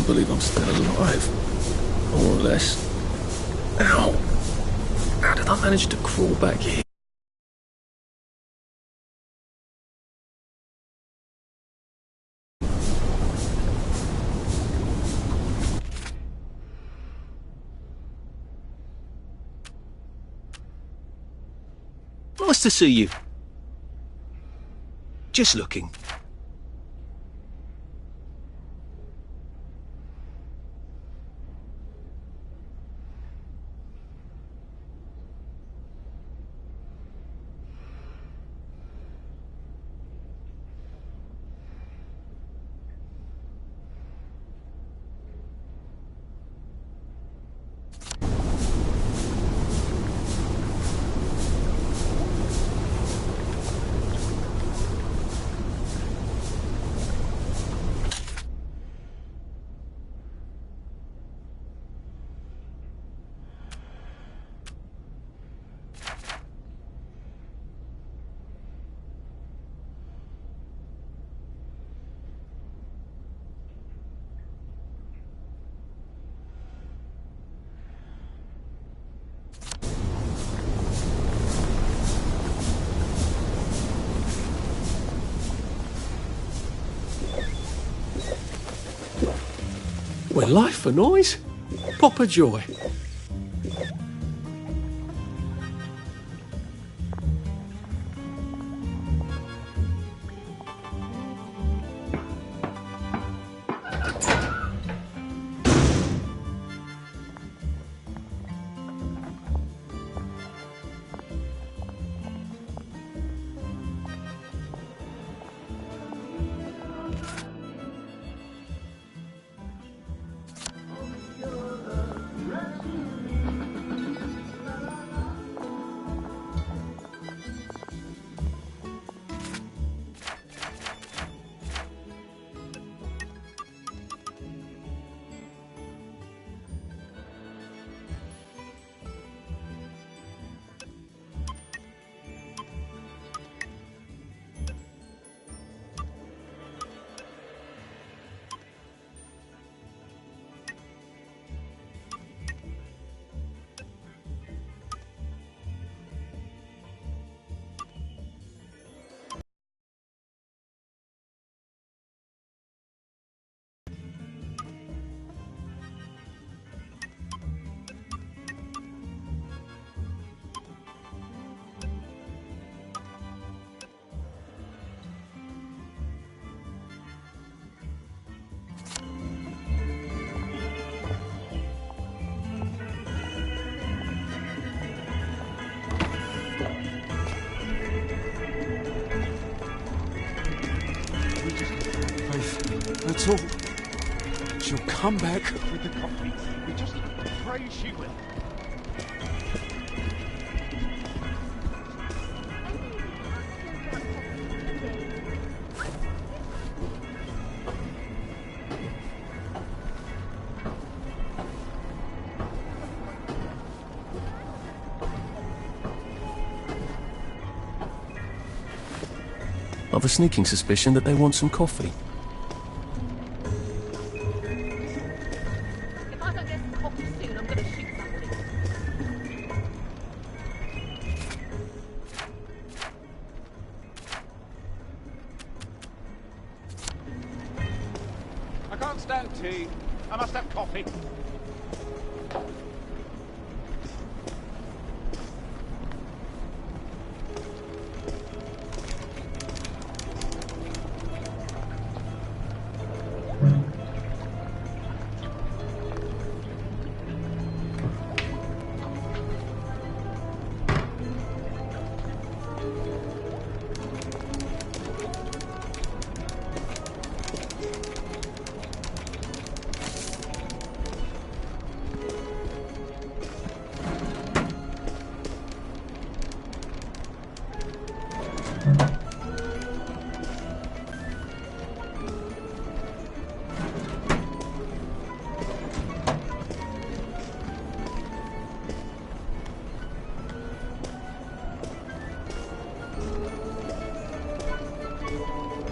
can't believe I'm still alive. More or less. Ow! How did I manage to crawl back here? Nice to see you. Just looking. Well, life for noise. Proper joy. That's all. She'll come back with the coffee. We just pray she will. I've a sneaking suspicion that they want some coffee. If I don't get some coffee soon, I'm going to shoot somebody. I can't stand tea. I must have coffee.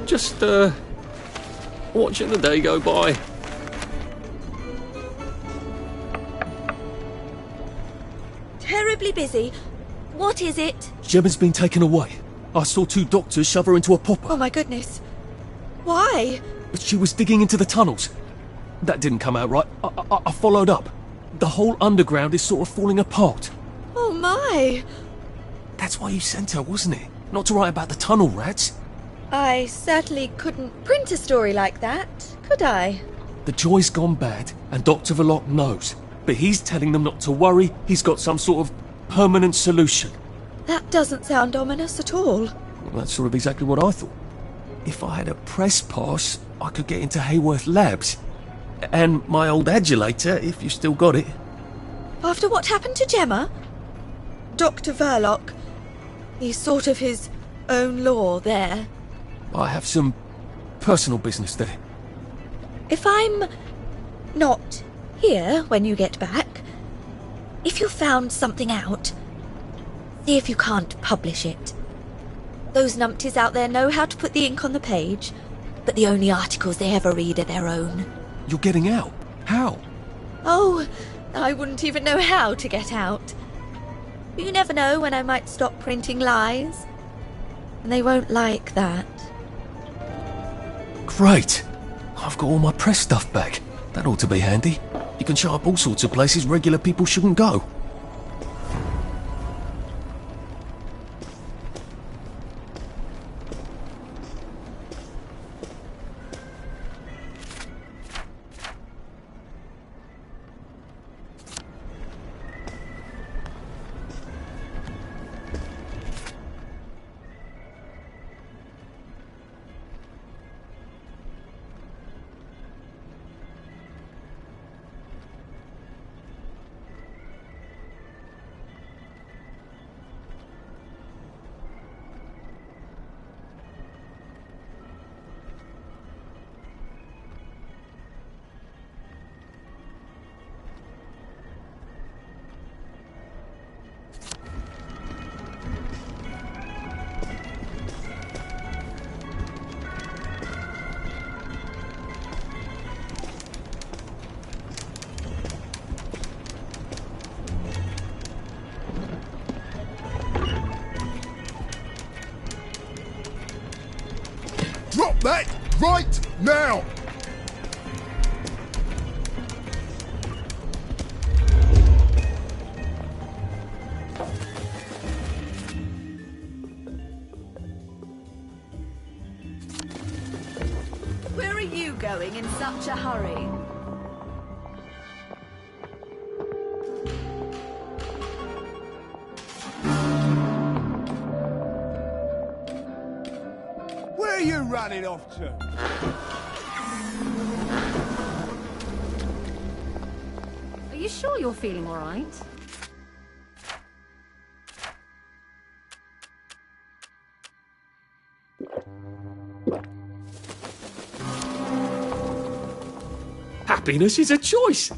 Just, watching the day go by. busy. What is it? Gemma's been taken away. I saw 2 doctors shove her into a popper. Oh my goodness. Why? But she was digging into the tunnels. That didn't come out right. I followed up. The whole underground is sort of falling apart. Oh my. That's why you sent her, wasn't it? Not to write about the tunnel rats. I certainly couldn't print a story like that, could I? The joy's gone bad, and Dr. Verloc knows. But he's telling them not to worry. He's got some sort of permanent solution. That doesn't sound ominous at all. Well, that's sort of exactly what I thought. If I had a press pass, I could get into Hayworth Labs. And my old adulator, if you still got it. After what happened to Gemma? Dr. Verloc, he's sort of his own law there. I have some personal business there. If I'm not here when you get back, if you found something out, see if you can't publish it. Those numpties out there know how to put the ink on the page, but the only articles they ever read are their own. You're getting out? How? Oh, I wouldn't even know how to get out. But you never know when I might stop printing lies. And they won't like that. Great! I've got all my press stuff back. That ought to be handy. You can show up all sorts of places regular people shouldn't go. Drop that right now! Where are you going in such a hurry? Where are you running off to? Are you sure you're feeling all right? Happiness is a choice.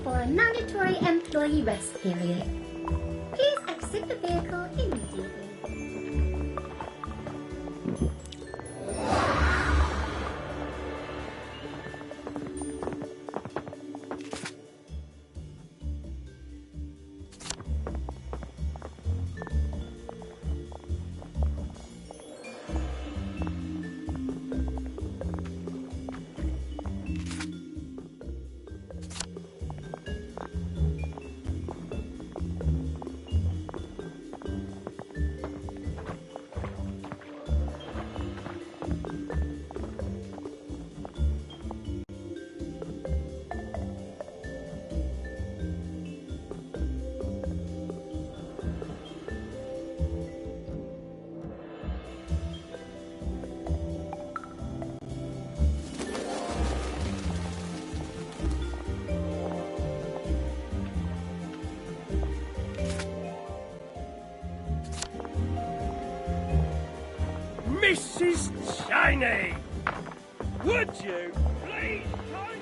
for a mandatory employee rest period. Please exit the vehicle immediately. Mrs. Cheney! Would you please take...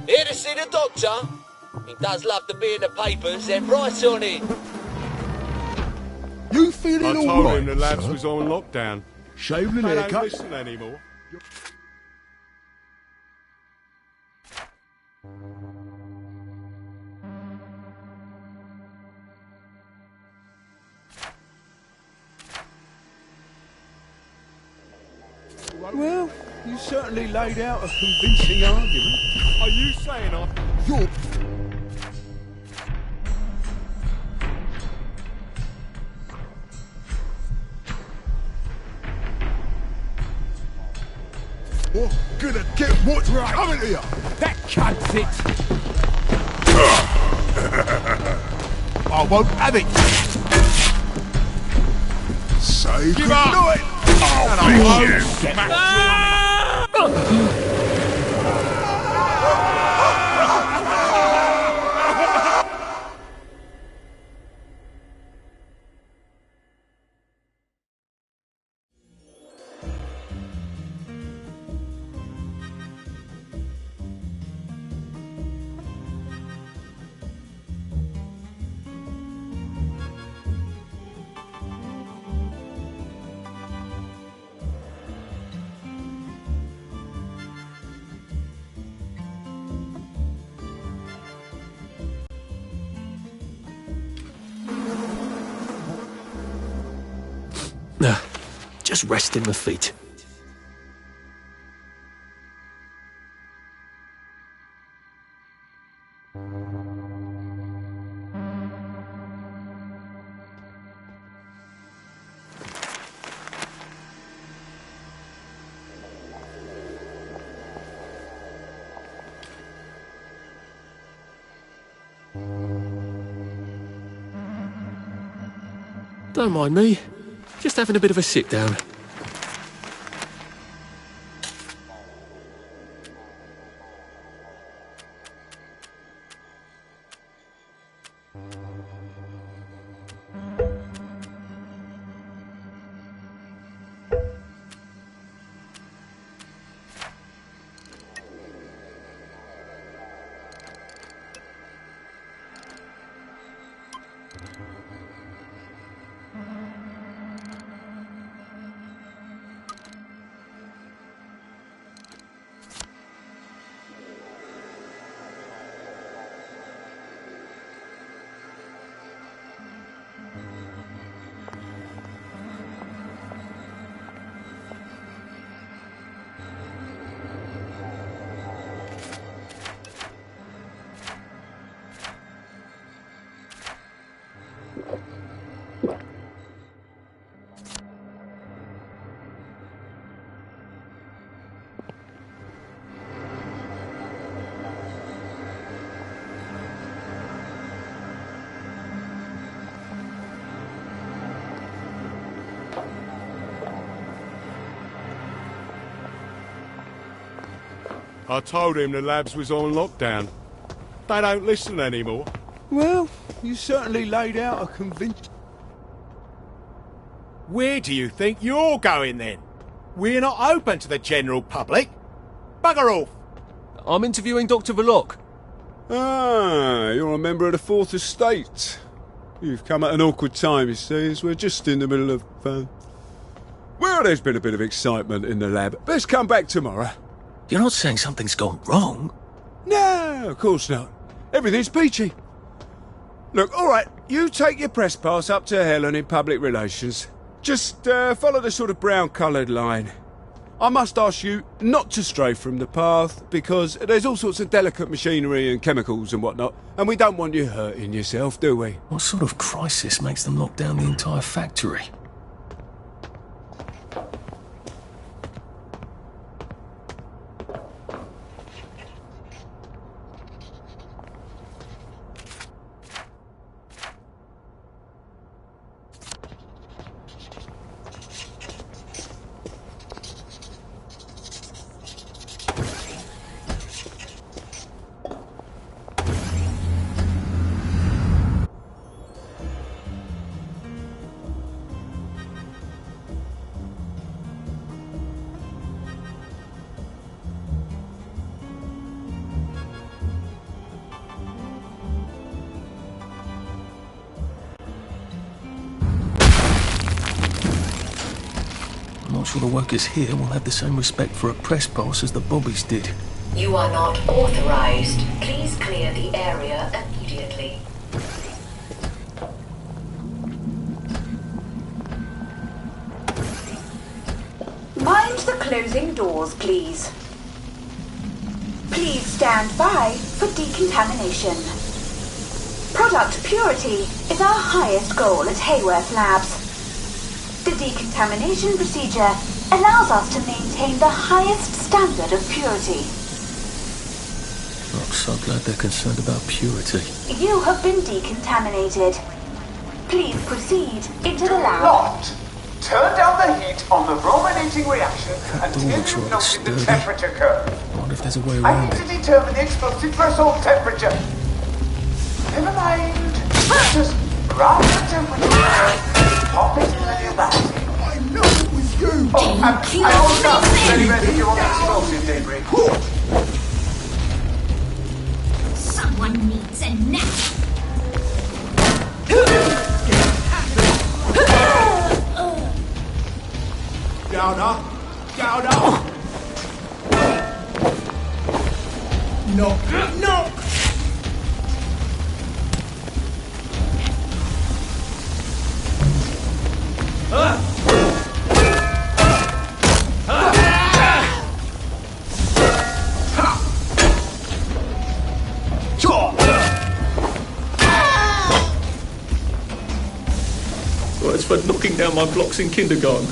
Here to see the doctor? He does love to be in the papers, then right on in. You feeling I all told right, him the lads sir? was on lockdown. Shaving and They don't haircut? listen anymore. Well, you certainly laid out a convincing argument. Are you saying I... You're... You're gonna get what's coming to you! That cunts it! I won't have it! Say Give goodnight! I'll you! Just resting my feet. Don't mind me. Just having a bit of a sit down. I told him the labs was on lockdown. They don't listen anymore. Well, you certainly laid out a convincing... Where do you think you're going then? We're not open to the general public. Bugger off! I'm interviewing Dr. Verloc. Ah, you're a member of the Fourth Estate. You've come at an awkward time, you see, as we're just in the middle of... Well, there's been a bit of excitement in the lab. Let's come back tomorrow. You're not saying something's gone wrong? No, of course not. Everything's peachy. Look, all right, you take your press pass up to Helen in public relations. Just follow the sort of brown-coloured line. I must ask you not to stray from the path, because there's all sorts of delicate machinery and chemicals and whatnot, and we don't want you hurting yourself, do we? What sort of crisis makes them lock down the entire factory? I'm not sure the workers here will have the same respect for a press pass as the Bobbies did. You are not authorized. Please clear the area immediately. Mind the closing doors, please. Please stand by for decontamination. Product purity is our highest goal at Hayworth Labs. The decontamination procedure allows us to maintain the highest standard of purity. I'm so glad they're concerned about purity. You have been decontaminated. Please proceed into the lab. Not turn down the heat on the brominating reaction That door until looks you've rather noted the sturdy. temperature curve. I wonder if there's a way I around need it. to determine the explosive threshold temperature. Never mind. Just grab the temperature curve, pop it in the new battery. I know it was you! Oh, and I also have any residue on the explosive debris. Someone needs a nap. Gouda! Gouda! Knock! Knock! Well, it's for knocking down my blocks in kindergarten.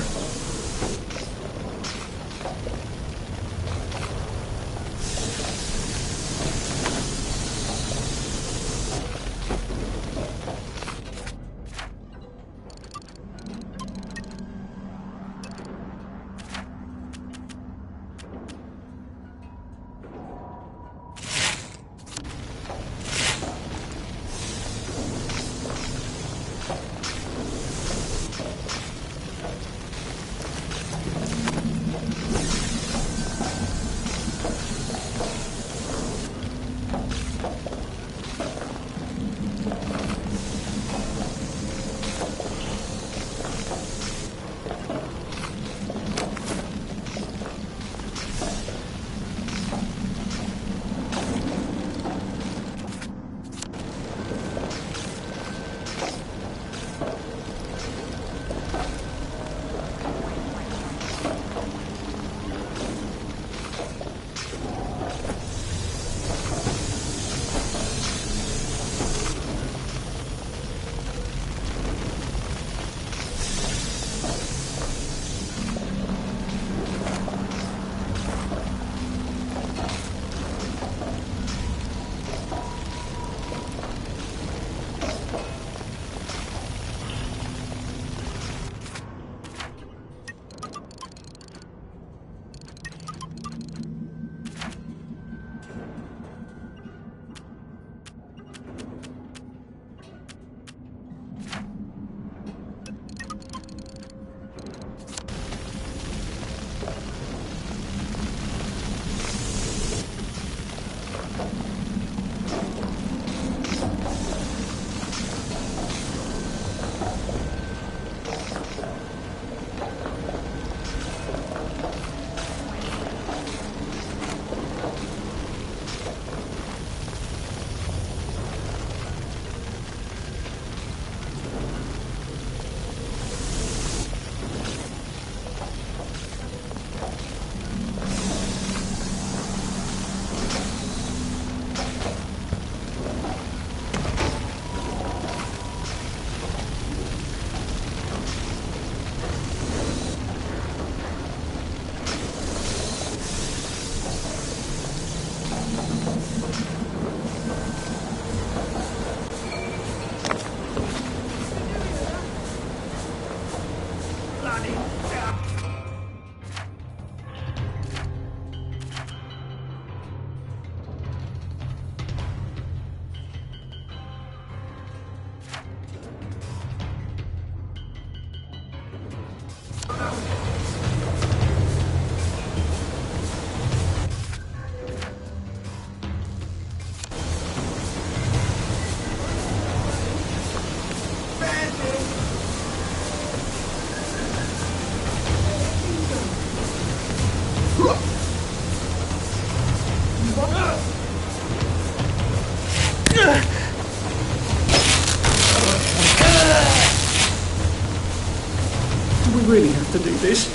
this.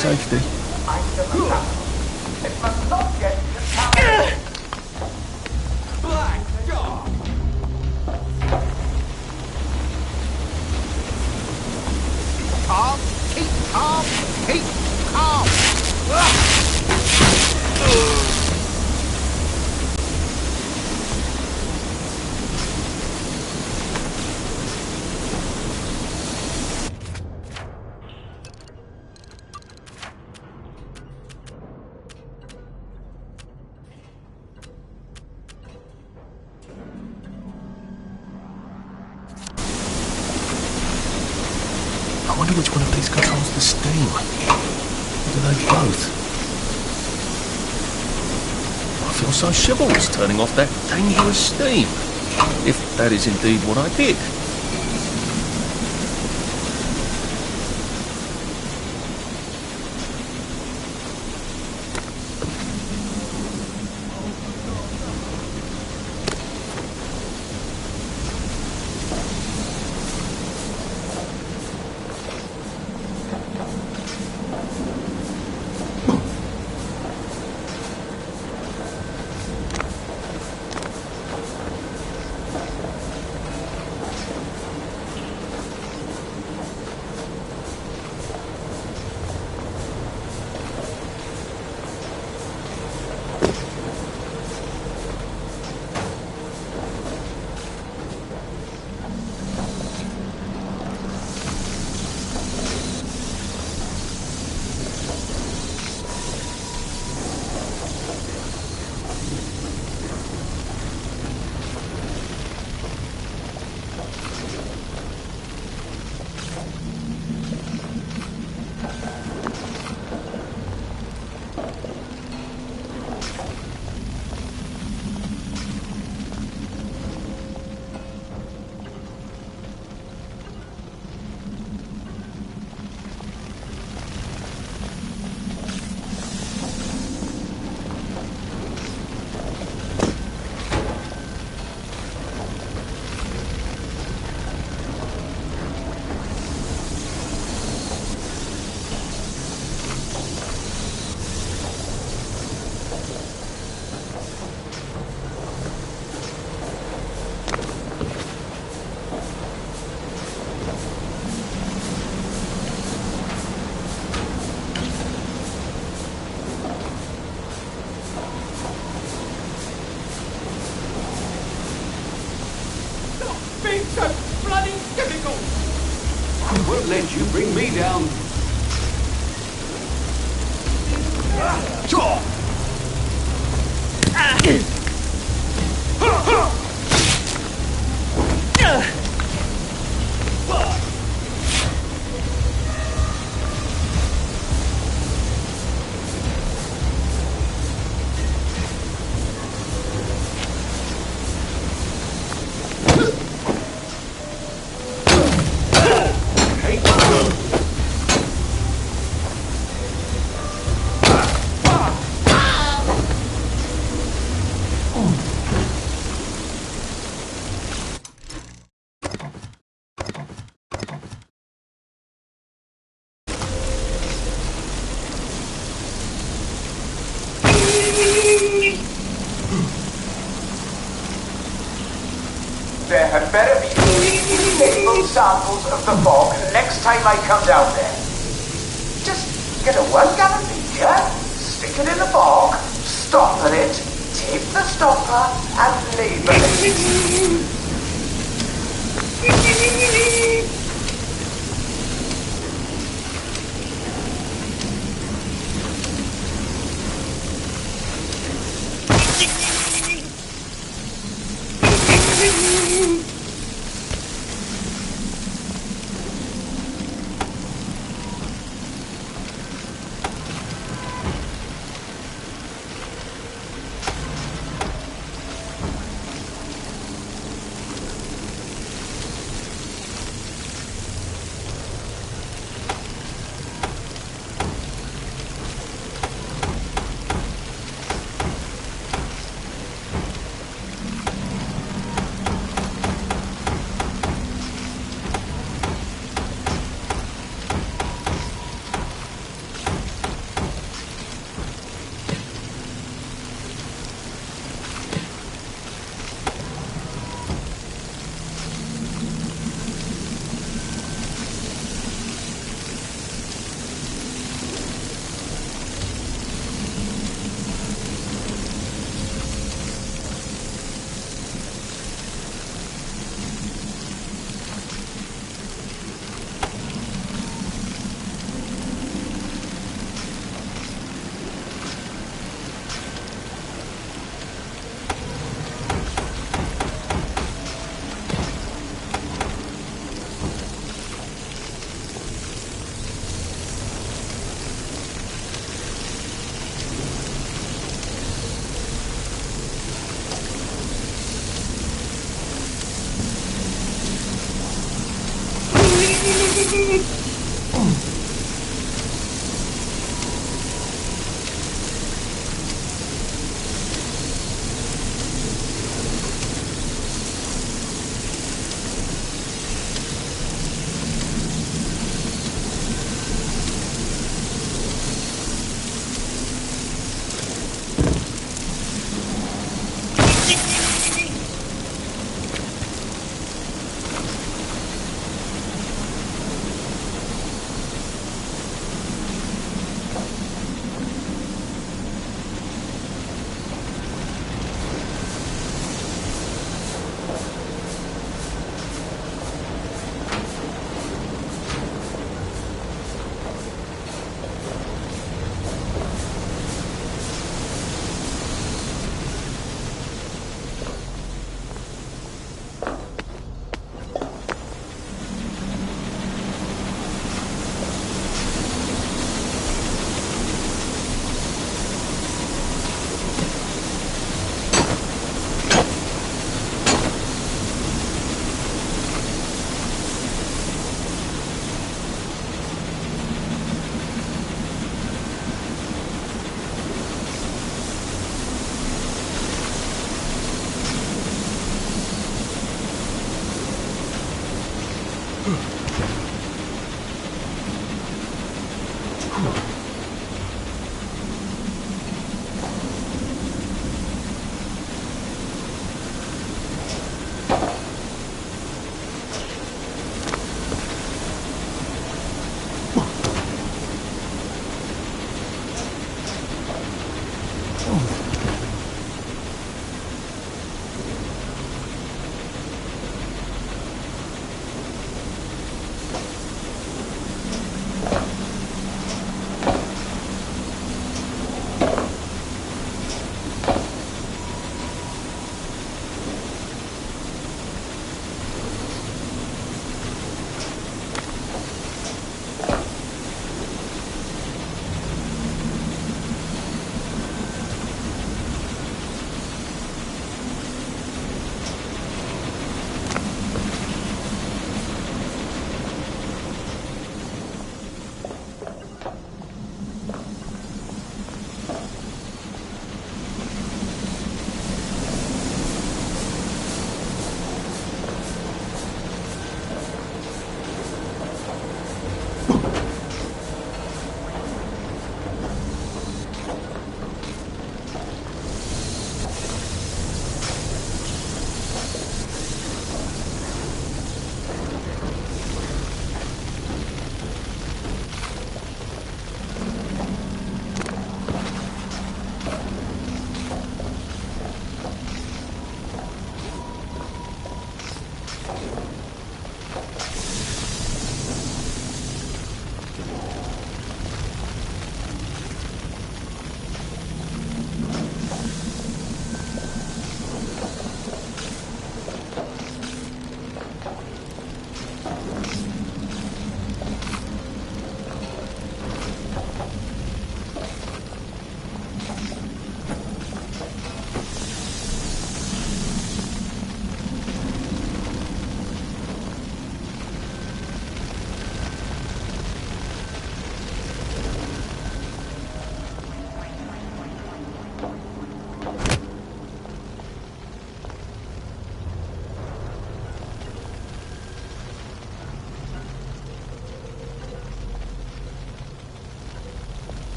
Safety. It must not get contaminated. Black dog! Calm, keep calm, keep calm. I wonder which one of these controls the steam. Or do they both? I feel so chivalrous turning off that dangerous steam. If that is indeed what I did. Being so bloody difficult! I won't let you bring me down. There had better be stable samples of the fog next time I come down there. Just get a 1 gallon beaker, stick it in the fog, stopper it, tape the stopper, and label it.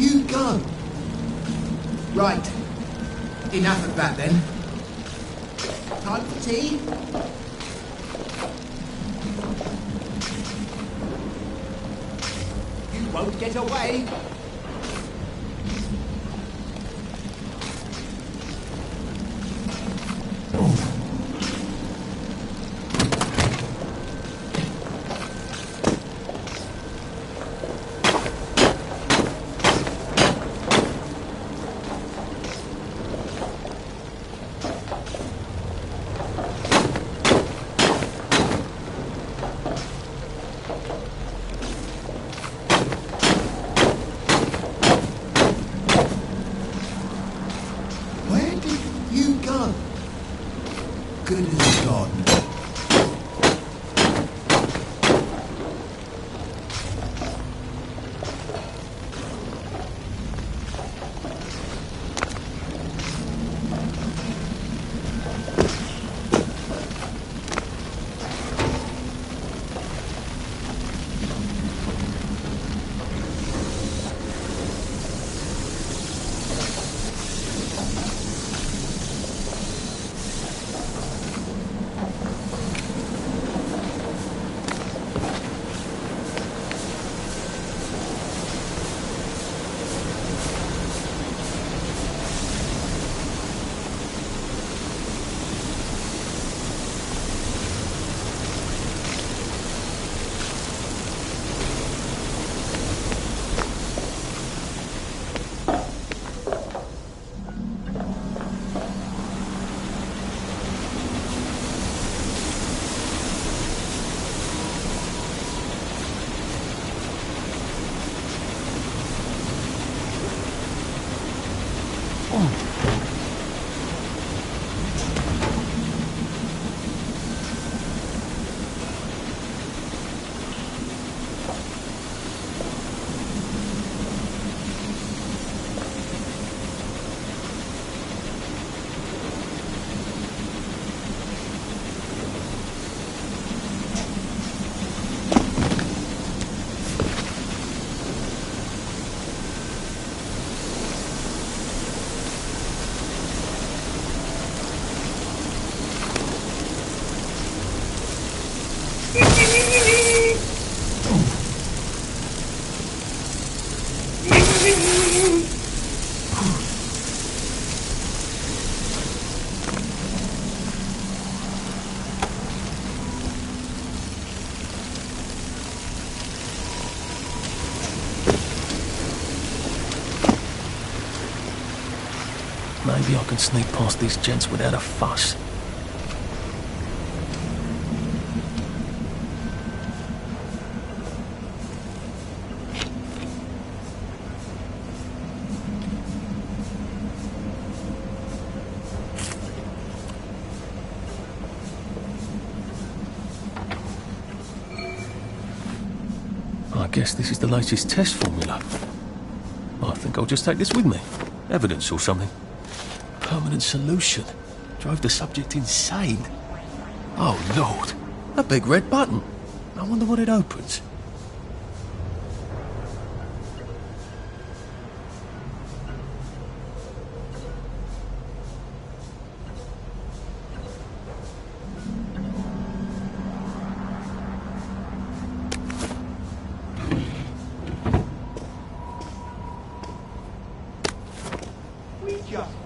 you go? Right. Enough of that then. Time for tea? You won't get away. Good as gone. Maybe I can sneak past these gents without a fuss. I guess this is the latest test formula. I think I'll just take this with me. Evidence or something. Permanent solution. Drove the subject insane. Oh, Lord. A big red button. I wonder what it opens.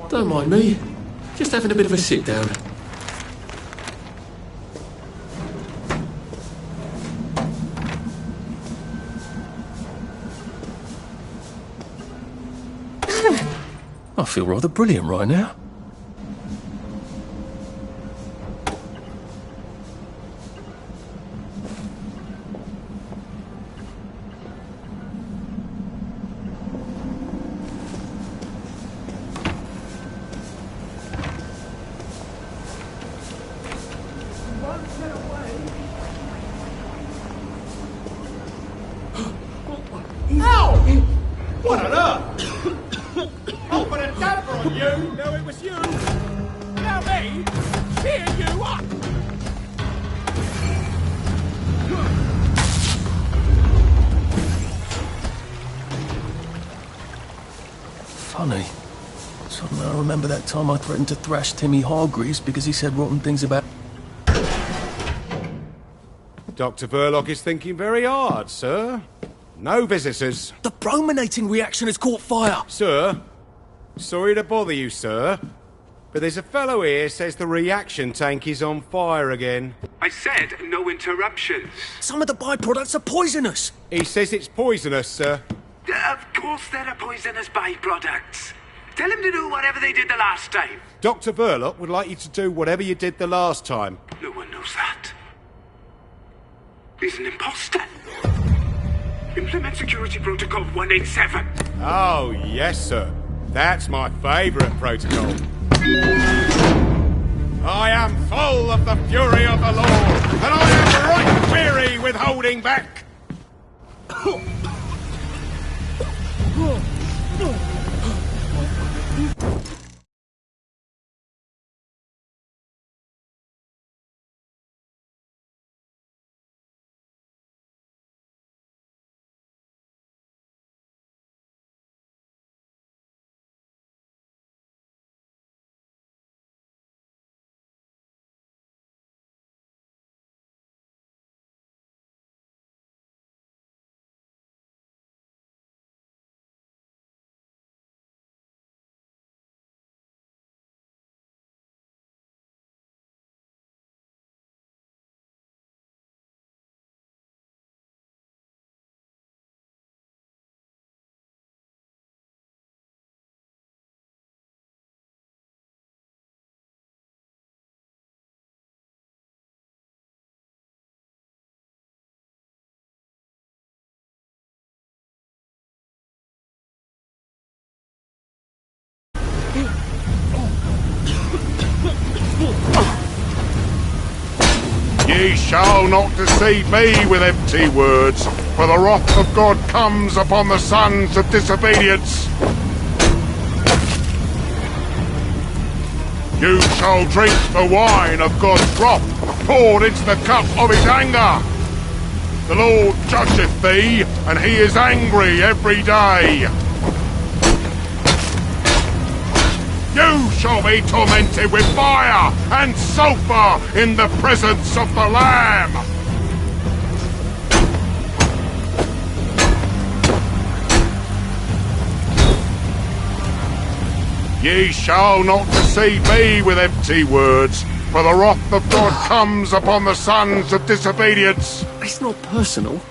Don't mind me. Just having a bit of a sit down. I feel rather brilliant right now. What on earth? Open a damper on you! No, it was you! Now me? Cheer you up! Funny. Suddenly I remember that time I threatened to thrash Timmy Hargreaves because he said rotten things about... Dr. Verloc is thinking very hard, sir. No visitors. The brominating reaction has caught fire! Sir, sorry to bother you, sir, but there's a fellow here says the reaction tank is on fire again. I said no interruptions. Some of the byproducts are poisonous! He says it's poisonous, sir. Of course there are poisonous byproducts. Tell him to do whatever they did the last time. Dr. Verloc would like you to do whatever you did the last time. No one knows that. He's an imposter. Implement Security Protocol 187. Oh, yes, sir. That's my favourite protocol. I am full of the fury of the Lord, and I am right weary with holding back. Ye shall not deceive me with empty words, for the wrath of God comes upon the sons of disobedience. You shall drink the wine of God's wrath, poured into the cup of his anger. The Lord judgeth thee, and he is angry every day. You shall be tormented with fire and sulphur in the presence of the Lamb. Ye shall not deceive me with empty words, for the wrath of God comes upon the sons of disobedience. It's not personal.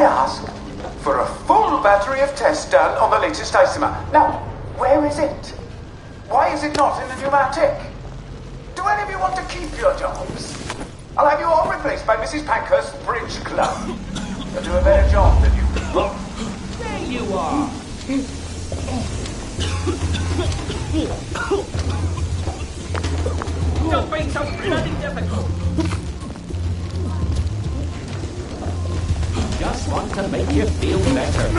ask for a full battery of tests done on the latest isomer. Now, where is it? Why is it not in the pneumatic? Do any of you want to keep your jobs? I'll have you all replaced by Mrs. Pankhurst's Bridge Club. They'll do a better job than you. There you are. Don't be so bloody difficult. Just want to make you feel better.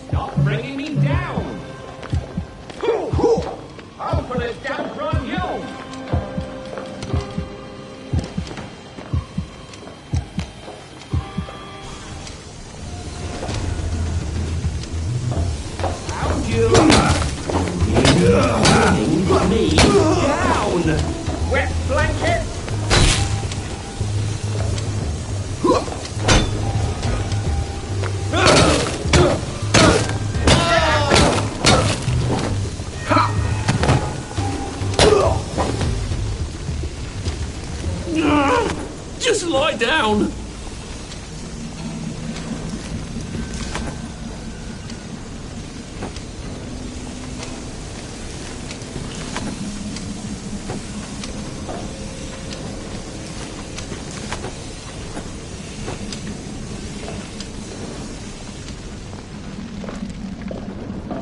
Stop bringing me down. I'll put a damper on you. Found you. Bring me down. Wet blanket. Just lie down.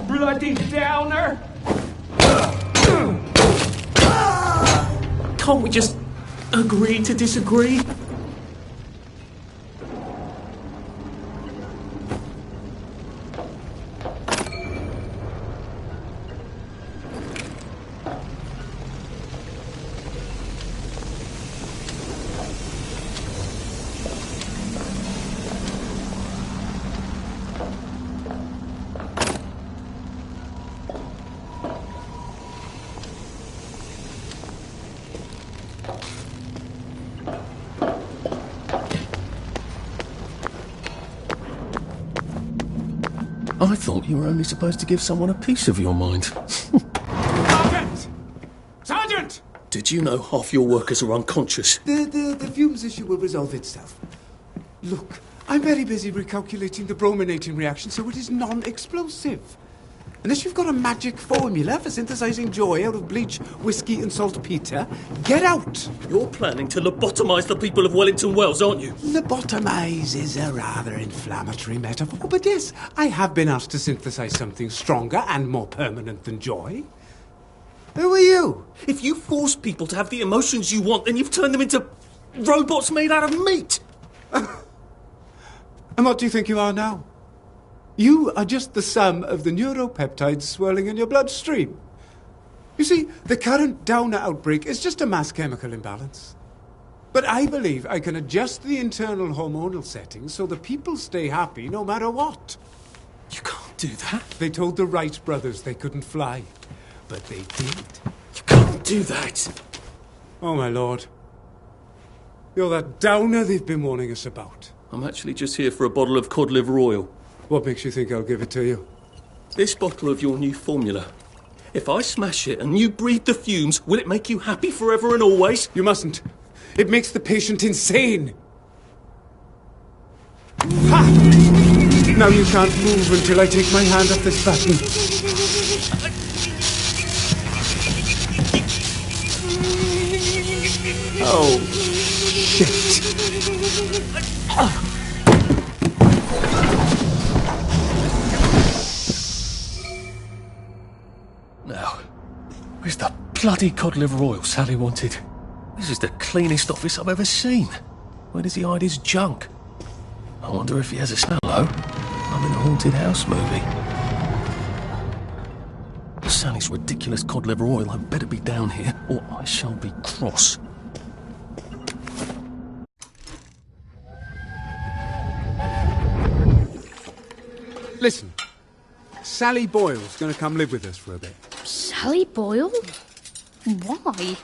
Bloody downer. Can't we just agree to disagree? I thought you were only supposed to give someone a piece of your mind. Sergeant! Sergeant! Did you know half your workers are unconscious? The fumes issue will resolve itself. Look, I'm very busy recalculating the brominating reaction so it is non-explosive. Unless you've got a magic formula for synthesizing joy out of bleach, whiskey and saltpeter, get out! You're planning to lobotomize the people of Wellington Wells, aren't you? Lobotomize is a rather inflammatory metaphor, but yes, I have been asked to synthesize something stronger and more permanent than joy. Who are you? If you force people to have the emotions you want, then you've turned them into robots made out of meat. And what do you think you are now? You are just the sum of the neuropeptides swirling in your bloodstream. You see, the current Downer outbreak is just a mass chemical imbalance. But I believe I can adjust the internal hormonal settings so the people stay happy no matter what. You can't do that. They told the Wright brothers they couldn't fly, but they did. You can't do that. Oh, my lord. You're that Downer they've been warning us about. I'm actually just here for a bottle of cod liver oil. What makes you think I'll give it to you? This bottle of your new formula. If I smash it and you breathe the fumes, will it make you happy forever and always? You mustn't. It makes the patient insane. Ha! Now you can't move until I take my hand off this button. Oh, shit. Now, where's the bloody cod liver oil Sally wanted? This is the cleanest office I've ever seen. Where does he hide his junk? I wonder if he has a hello. I'm in a haunted house movie. Sally's ridiculous cod liver oil had better be down here, or I shall be cross. Listen, Sally Boyle's going to come live with us for a bit. Sally Boyle? Why?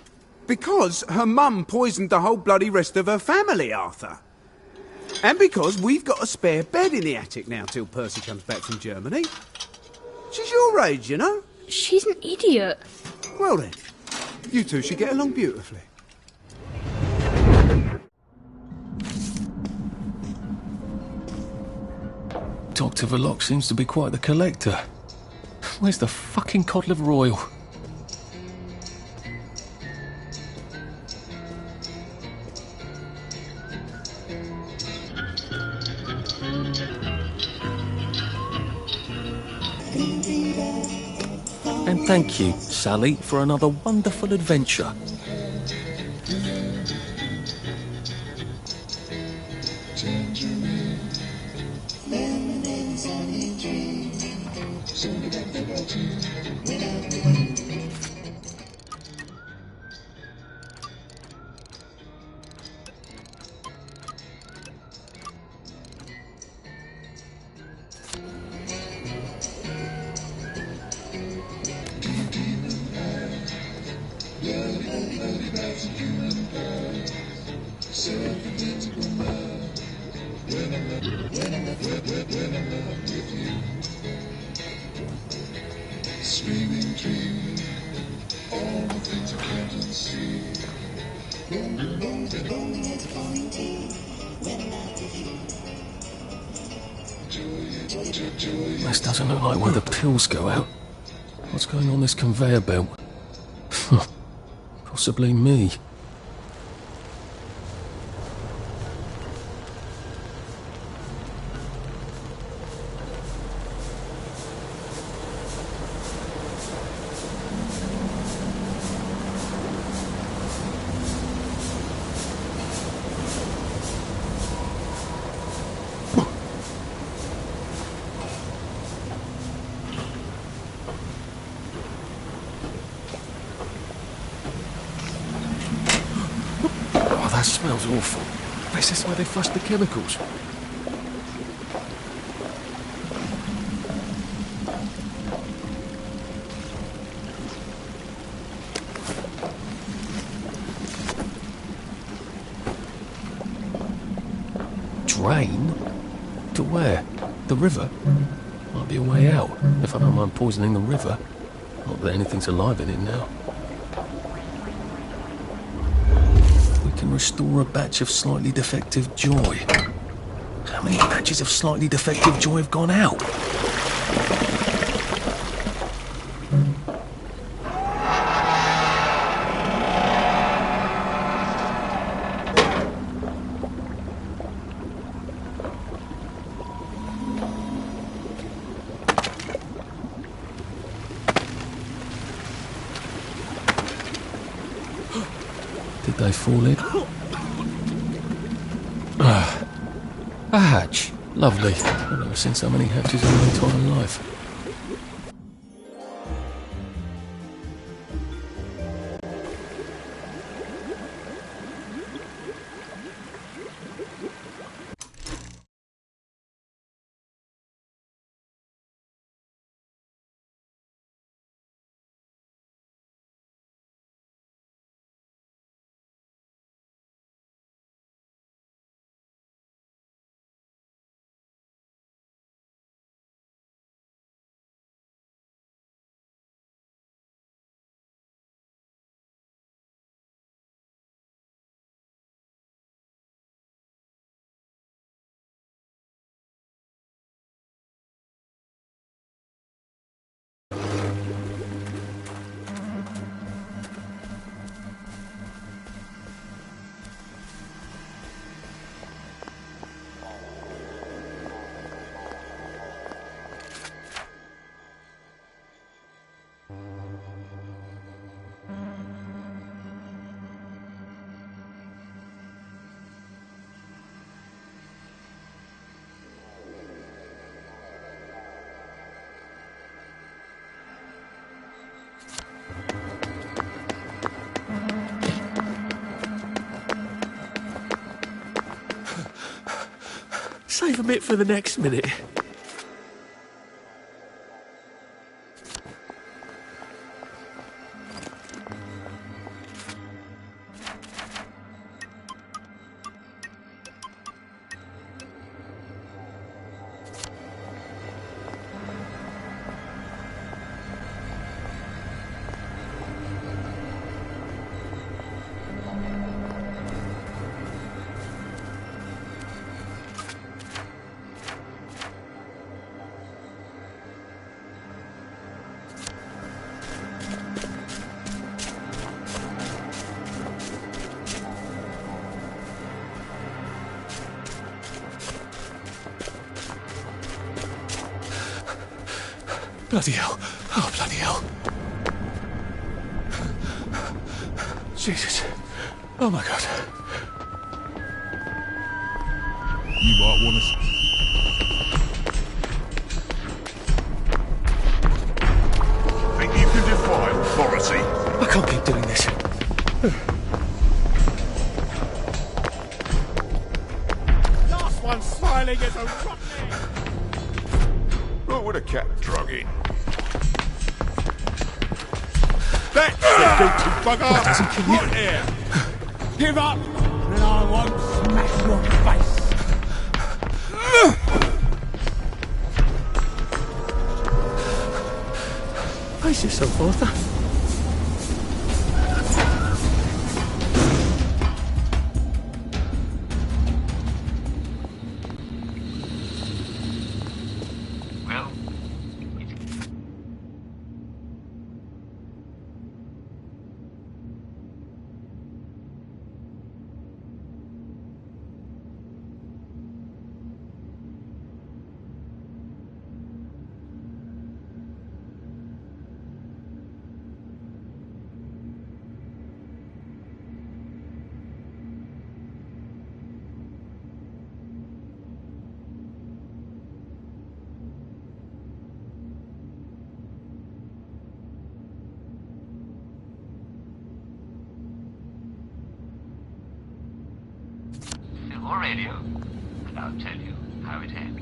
Because her mum poisoned the whole bloody rest of her family, Arthur. And because we've got a spare bed in the attic now till Percy comes back from Germany. She's your age, you know. She's an idiot. Well then, you two should get along beautifully. Dr. Verloc seems to be quite the collector. Where's the fucking cod liver oil? And thank you, Sally, for another wonderful adventure. This doesn't look like where the pills go out. What's going on this conveyor belt? Possibly me. That smells awful. Is this where they flush the chemicals? Drain? To where? The river? Might be a way out, if I don't mind poisoning the river. Not that anything's alive in it now. Can restore a batch of slightly defective joy. How many batches of slightly defective joy have gone out? Did they fall in? A hatch. Lovely. I've never seen so many hatches in my entire life. Save a bit for the next minute. Bloody hell. Oh, bloody hell. Jesus. Oh, my God. You might want to... Think you can defy authority? I can't keep doing this. Last one smiling as a rotten egg. Look what a cat drug in. That's the guilty bugger! That doesn't kill you. Right here! Give up, and I won't smash your face! Brace yourself, Arthur. Well, film or radio, and I'll tell you how it ends.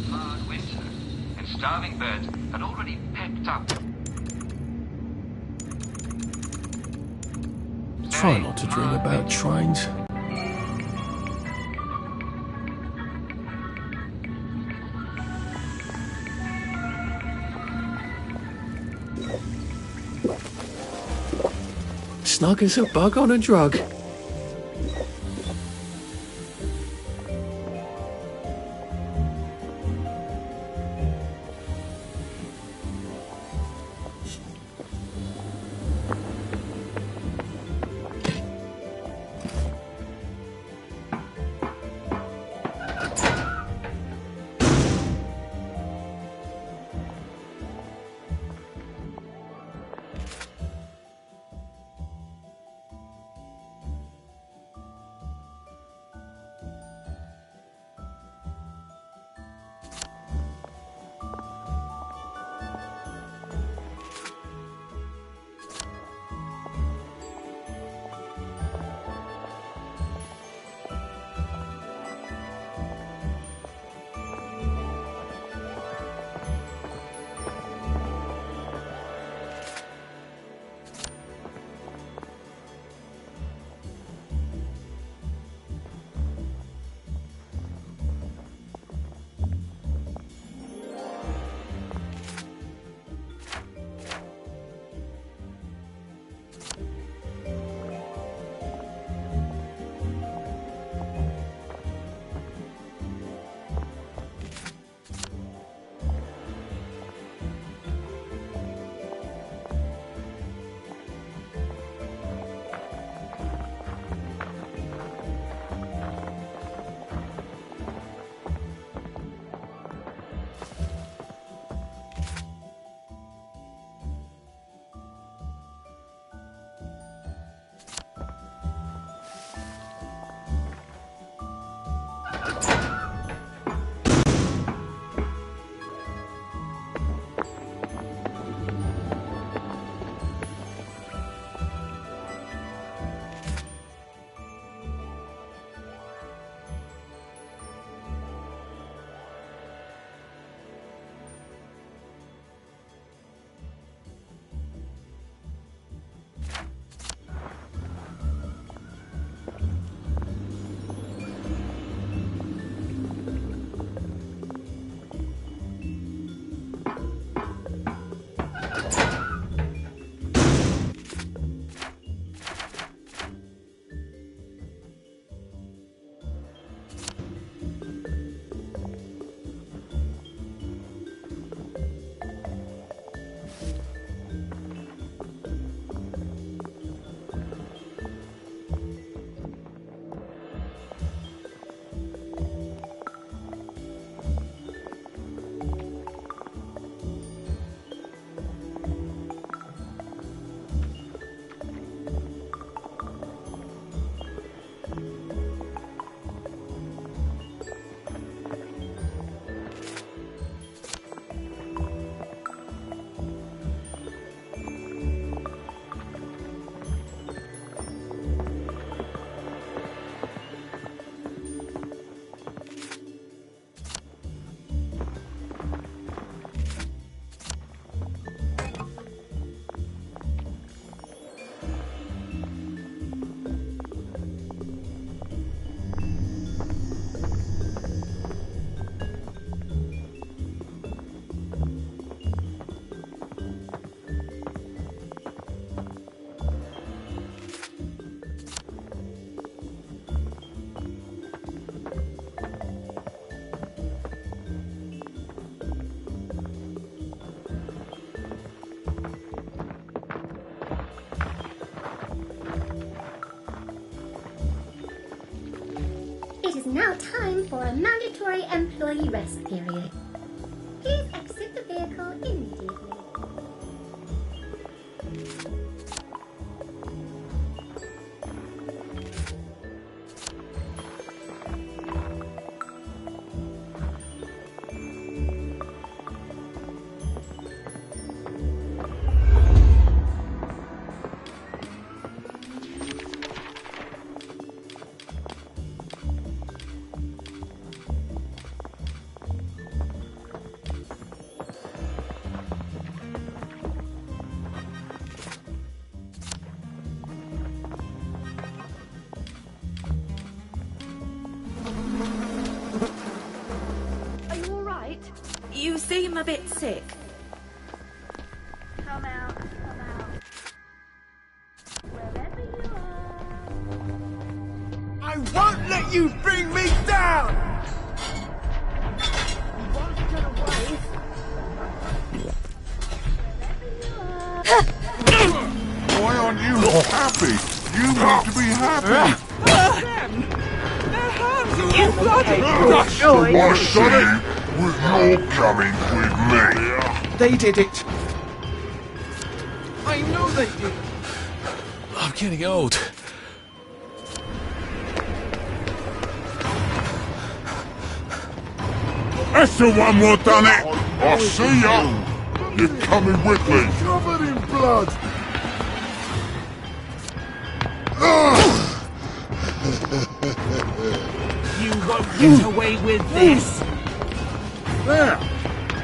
Hard winter, and starving birds had already pecked up. Try not to dream about trains. Snug as a bug on a drug. is now time for a mandatory employee rest period. Please exit the vehicle immediately. You seem a bit sick. Come out, come out. Wherever you are. I won't let you bring me down! You won't get away. Why aren't you happy? You need to be happy. You bloody I said it was your coming with me. They did it. I know they did. I'm getting old. That's the one who done it. I see ya. You're coming with me. Covered in blood. You won't get away with this. There.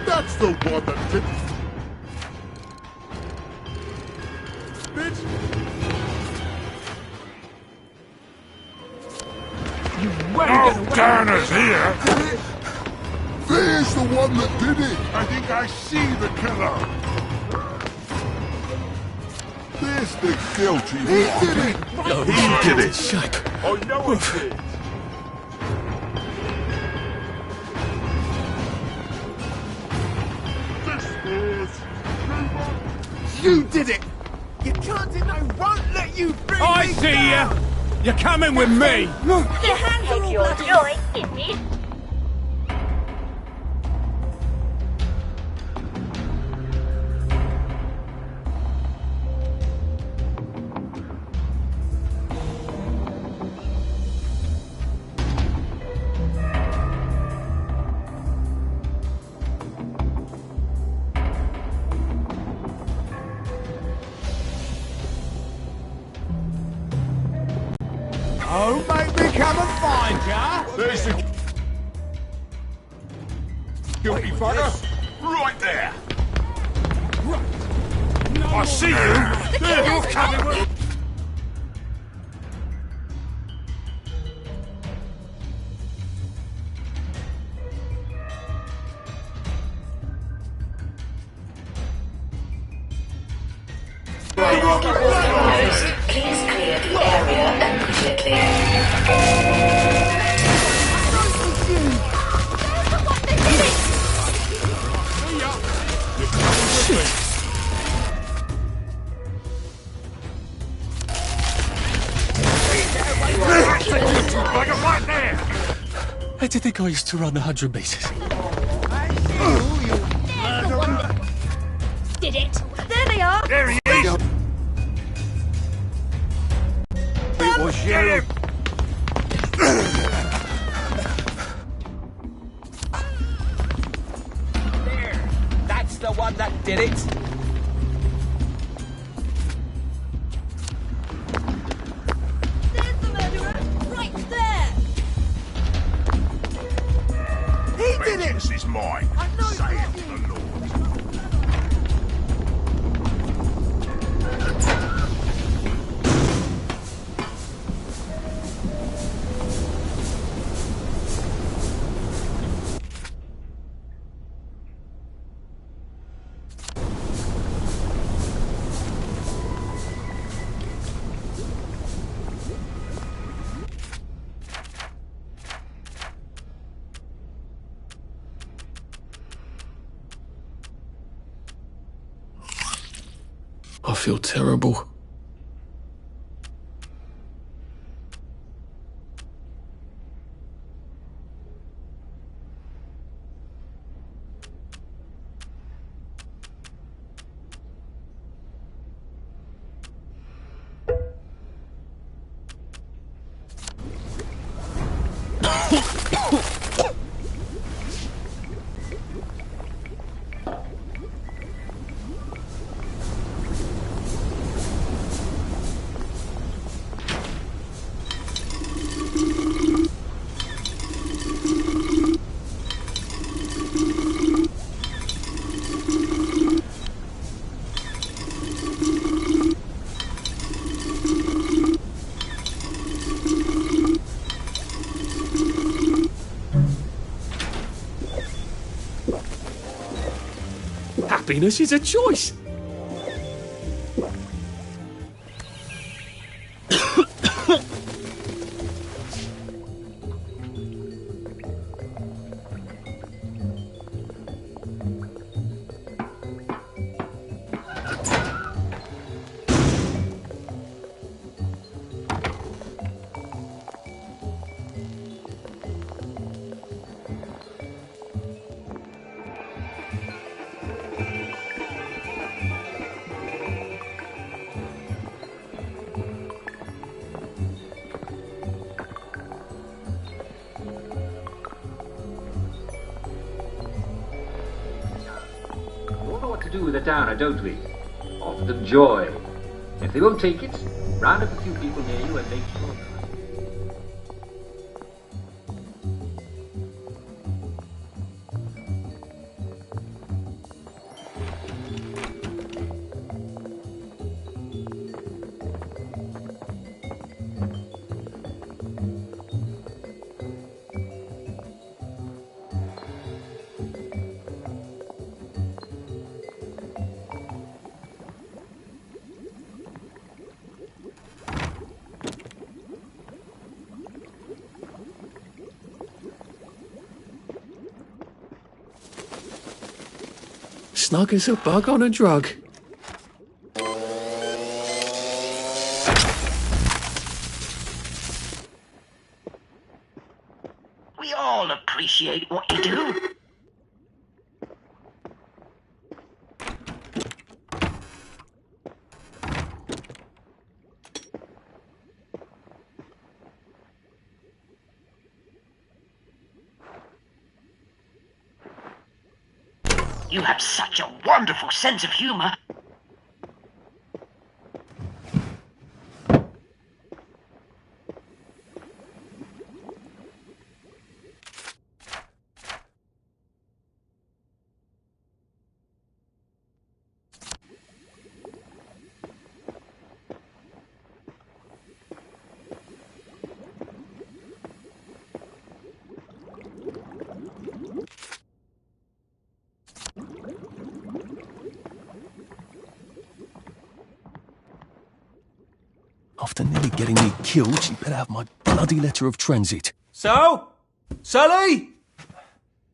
That's the one that did it. Bitch. You won't get away. Tanner's here. There's the one that did it. I think I see the killer. There's the guilty one. He did it. Oh, He did it. Shape. I know he did. You did it. You can't deny. I won't let you bring I me see down. ya. You're coming with me. Your hands are all bloody. Joy in me. Don't make me come and find ya. There's the guilty fucker. Right there. I see you. There, you're coming with. Please clear the area immediately. Right there. I did think I used to run 100 meters. Did it. There they are. There he is. It was you. There. That's the one that did it. There's the murderer, right there. He did it. This is mine. Saith the Lord. I feel terrible. Happiness is a choice. Do with the downer, don't we? Offer them joy. If they won't take it, round up a few people near you and make sure that. Snug as a bug on a drug. We all appreciate what you do. You have such a wonderful sense of humor. After nearly getting me killed, she better have my bloody letter of transit. So? Sally?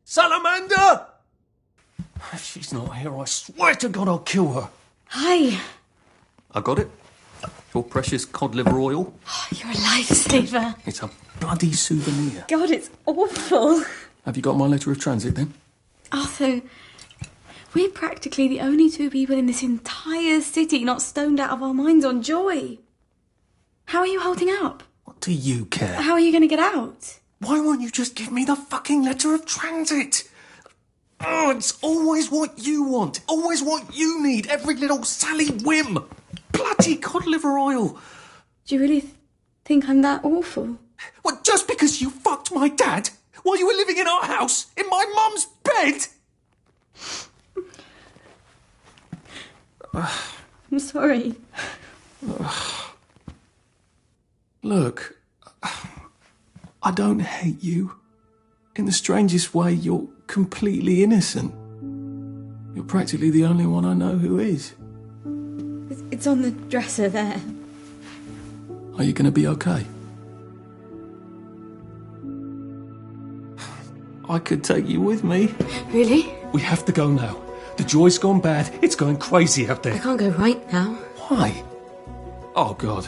Salamander? If she's not here, I swear to God I'll kill her. Hi. I got it. Your precious cod liver oil. Oh, you're a lifesaver. It's a bloody souvenir. God, it's awful. Have you got my letter of transit then? Arthur, we're practically the only two people in this entire city not stoned out of our minds on joy. How are you holding up? What do you care? How are you going to get out? Why won't you just give me the fucking letter of transit? Oh, it's always what you want. Always what you need. Every little Sally whim. Bloody cod liver oil. Do you really think I'm that awful? What, just because you fucked my dad while you were living in our house, in my mum's bed? I'm sorry. Look, I don't hate you. In the strangest way, you're completely innocent. You're practically the only one I know who is. It's on the dresser there. Are you going to be okay? I could take you with me. Really? We have to go now. The joy's gone bad. It's going crazy out there. I can't go right now. Why? Oh, God.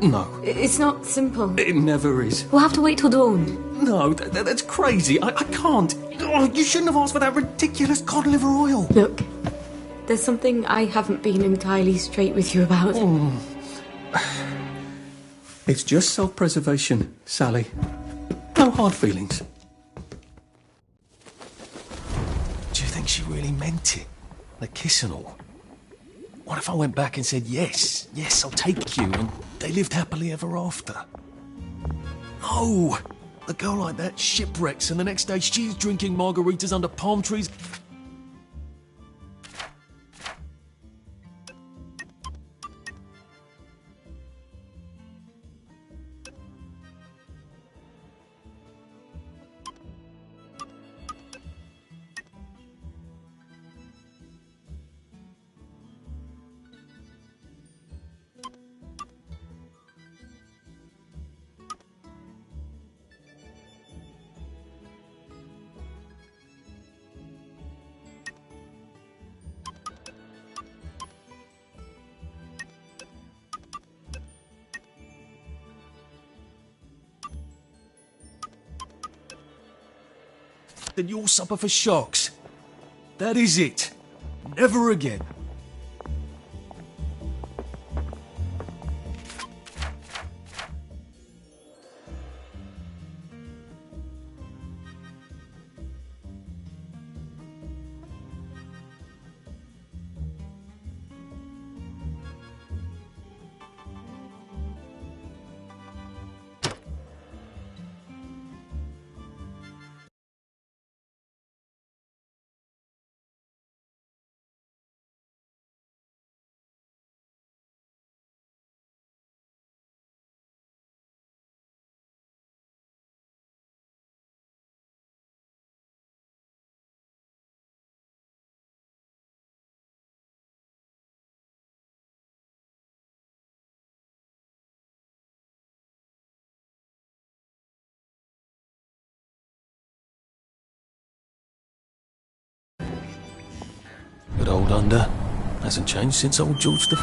No. It's not simple. It never is. We'll have to wait till dawn. No, that's crazy. I can't. Oh, you shouldn't have asked for that ridiculous cod liver oil. Look, there's something I haven't been entirely straight with you about. It's just self-preservation, Sally. No hard feelings. Do you think she really meant it? The kiss and all? What if I went back and said, yes, I'll take you, and they lived happily ever after? No! A girl like that shipwrecks, and the next day she's drinking margaritas under palm trees. then you'll suffer for shocks. That is it. Never again. But old Under hasn't changed since old George V.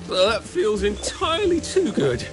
Well, that feels entirely too good.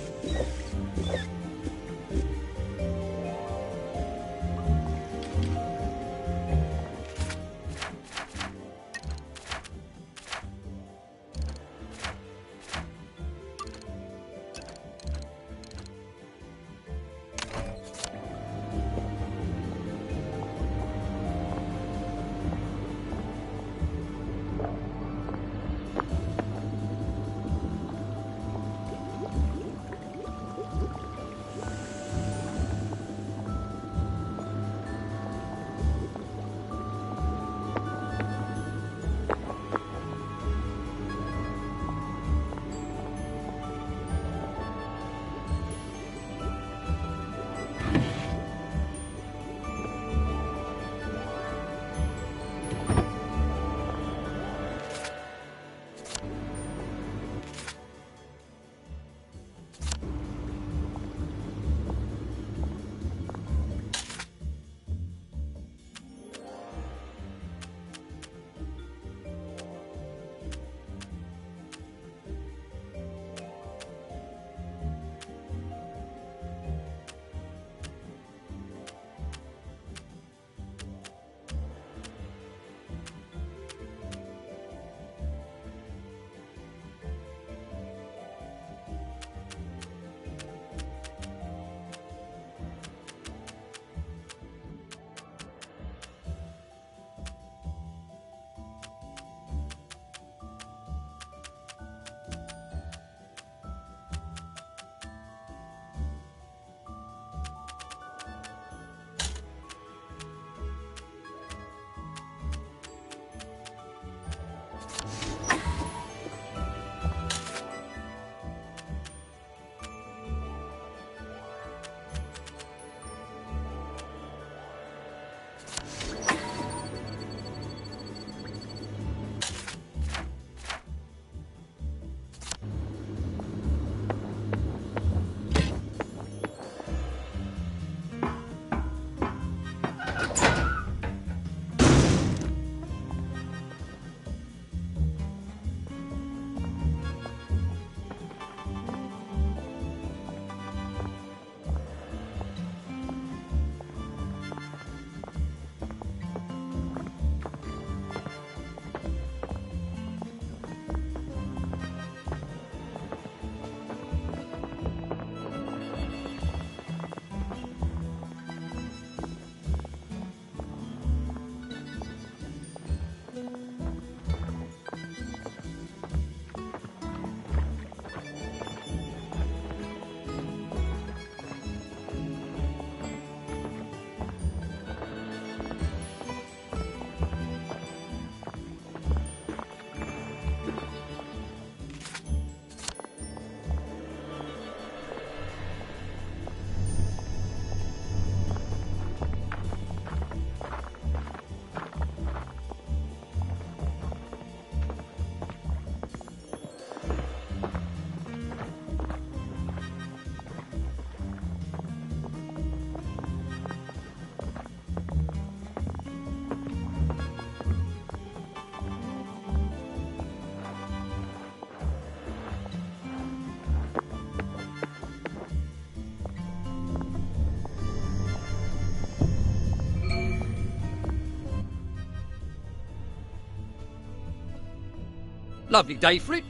Lovely day for it.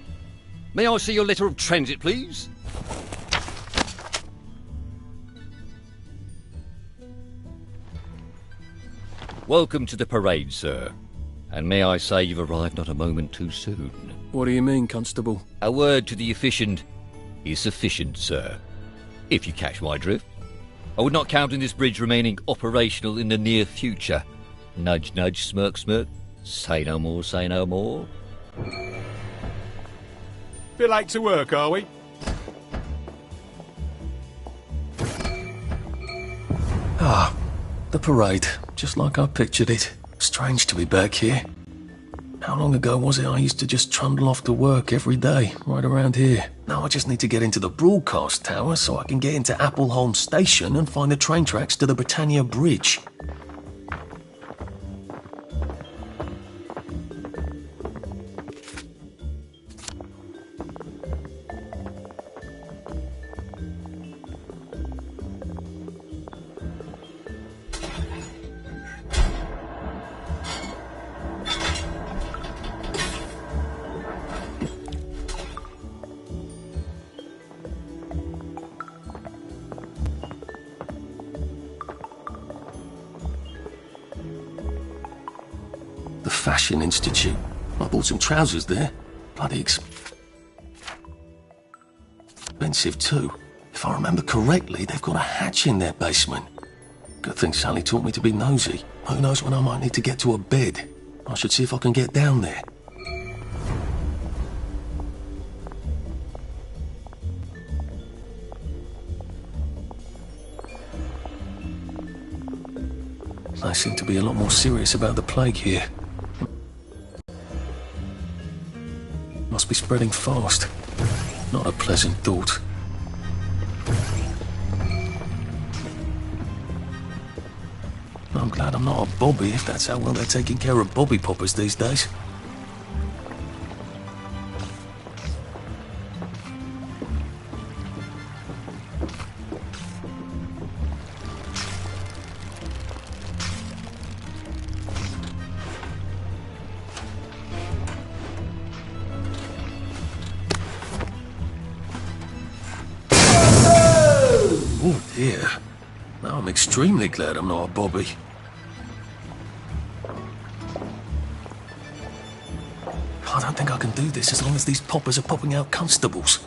May I see your letter of transit, please? Welcome to the parade, sir. And may I say you've arrived not a moment too soon. What do you mean, Constable? A word to the efficient is sufficient, sir. If you catch my drift. I would not count on this bridge remaining operational in the near future. Nudge, nudge, smirk, smirk. Say no more, say no more. Bit late to work, are we? Ah, the parade. Just like I pictured it. Strange to be back here. How long ago was it I used to just trundle off to work every day, right around here? Now I just need to get into the broadcast tower so I can get into Appleholm Station and find the train tracks to the Britannia Bridge. The Fashion Institute. I bought some trousers there. Bloody expensive too. If I remember correctly, they've got a hatch in their basement. Good thing Sally taught me to be nosy. Who knows when I might need to get to a bed. I should see if I can get down there. They seem to be a lot more serious about the plague here. Must be spreading fast. Not a pleasant thought. I'm glad I'm not a bobby if that's how well they're taking care of bobby poppers these days. Oh dear. Now I'm extremely glad I'm not a bobby. I don't think I can do this as long as these poppers are popping out constables.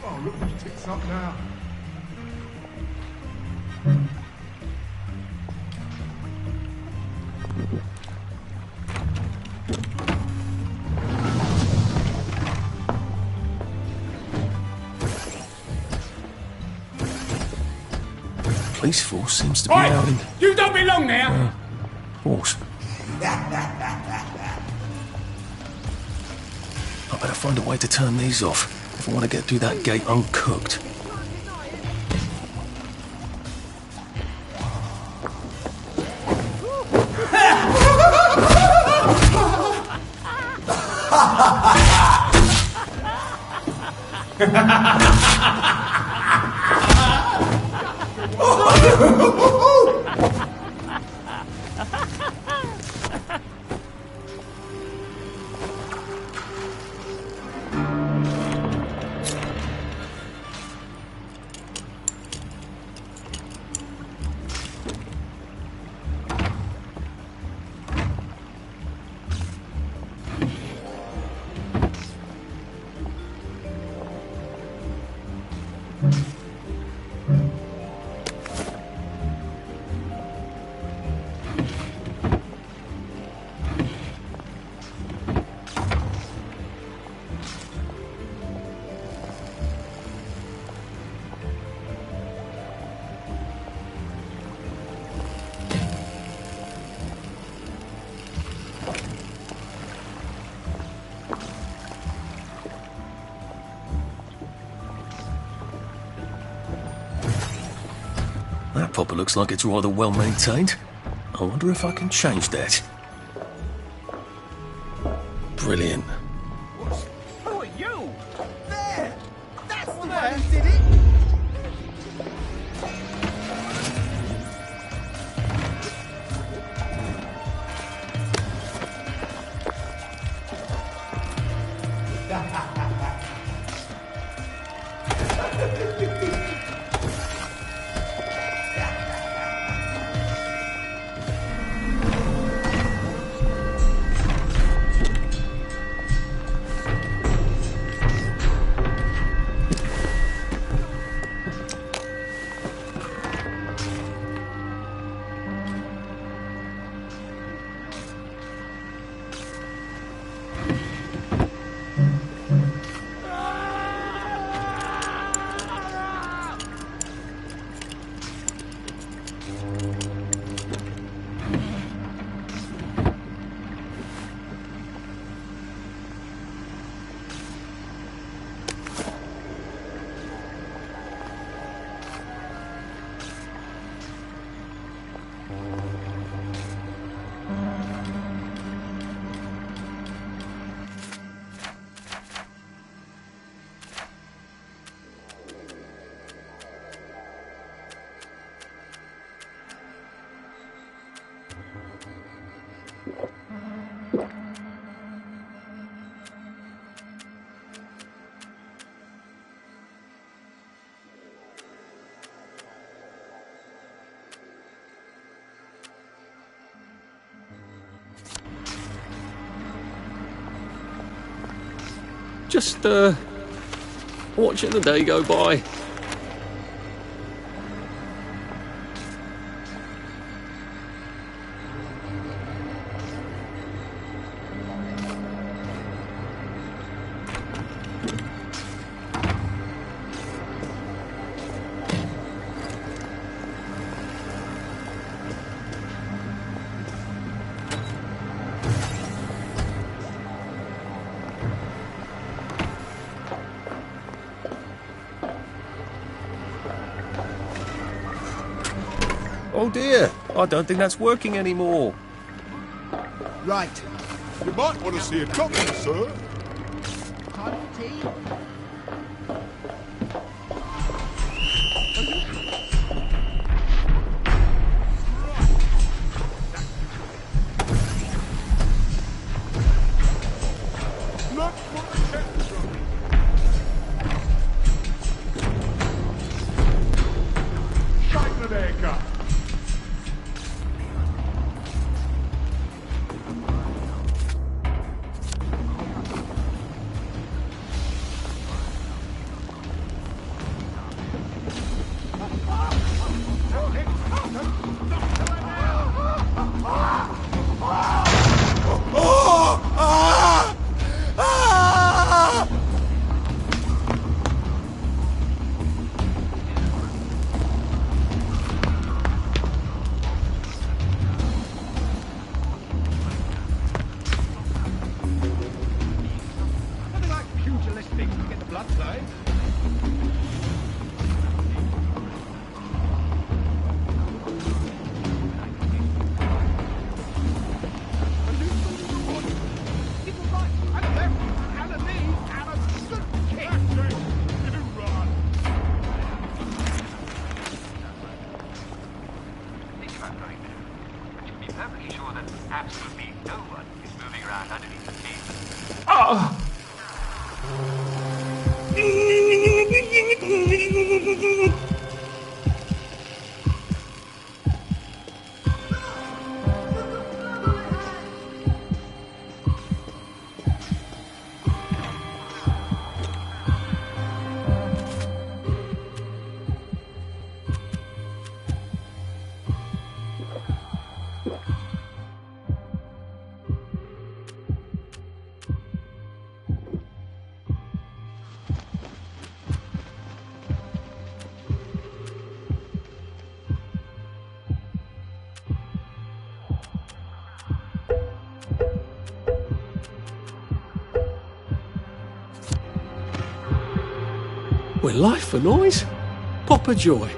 Oh, look who's tits up now. Police force seems to be Oi! out in... You don't belong there! Force. I better find a way to turn these off if I want to get through that gate uncooked. Popper looks like it's rather well maintained. I wonder if I can change that. Brilliant. Who are you? There! That's the one who did it! Just, watching the day go by. Oh dear, I don't think that's working anymore. Right. You might want to see a doctor, sir. Time for tea? Look for the temperature. Shake the haircut. Nothing like pugilistic to get the blood flowing. People right and left and a knee and a good kick. You run. Think about going there, but you can be perfectly sure that absolutely no one is moving around underneath the table. We're life for noise. Popper Joy.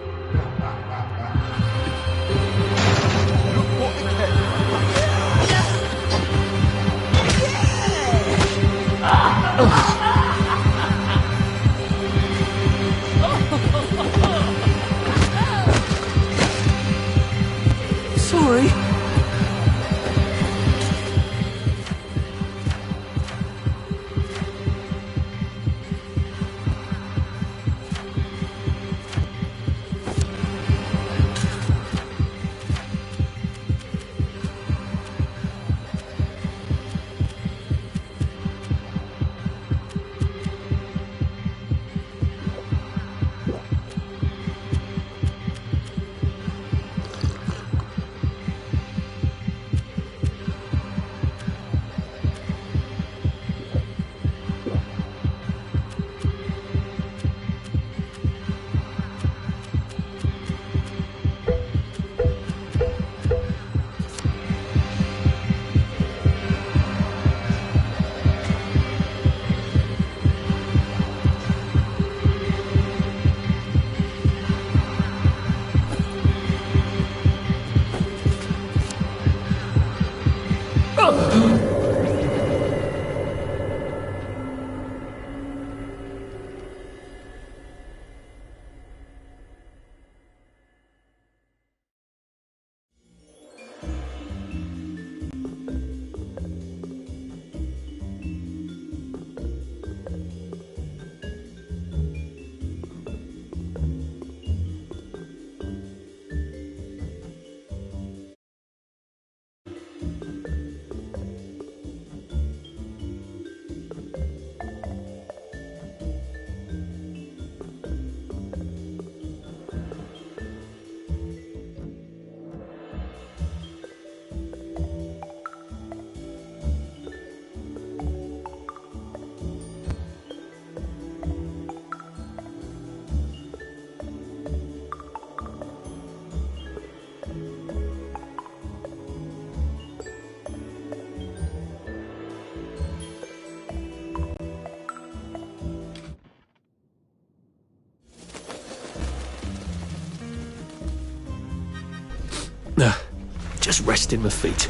Just resting my feet.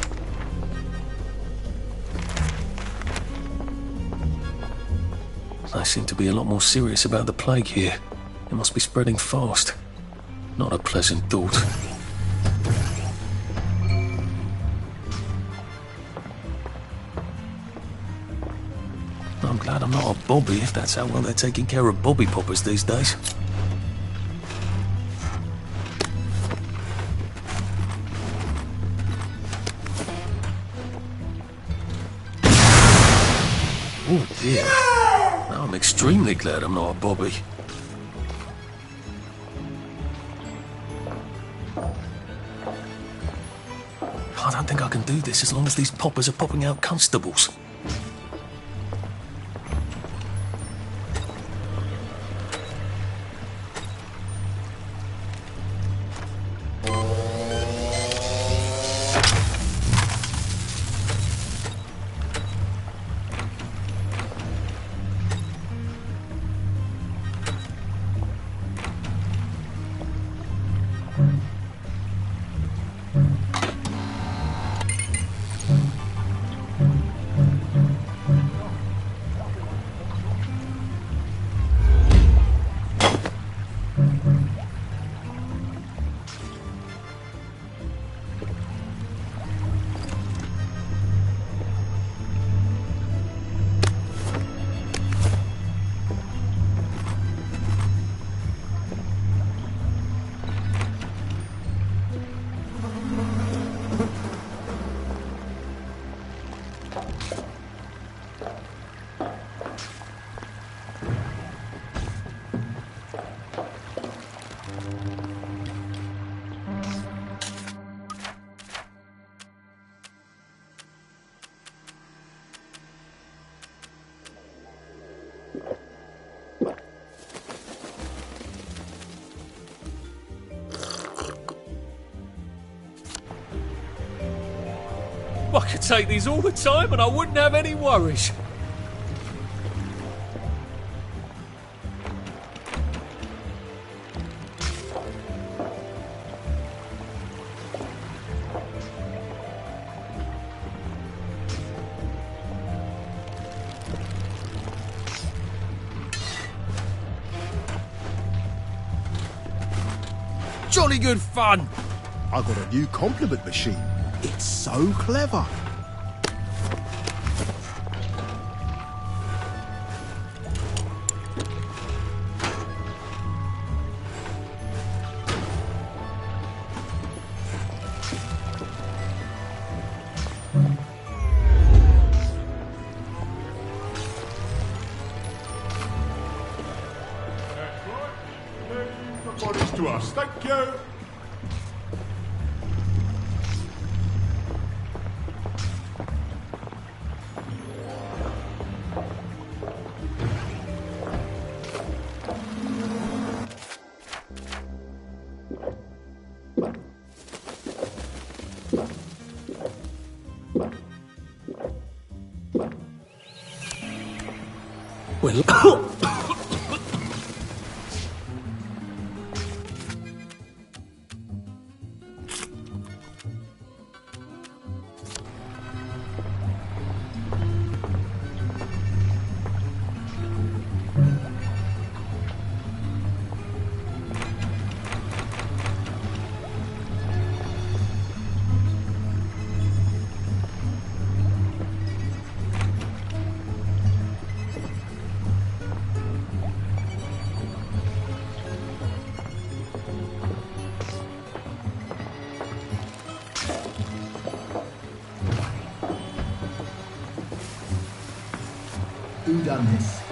They seem to be a lot more serious about the plague here. It must be spreading fast. Not a pleasant thought. I'm glad I'm not a bobby, if that's how well they're taking care of bobby poppers these days. Oh dear. Now I'm extremely glad I'm not a bobby. I don't think I can do this as long as these poppers are popping out constables. I could take these all the time and I wouldn't have any worries. Jolly good fun. I got a new compliment machine. It's so clever. Bodies to us. Thank you. Well, Who done this?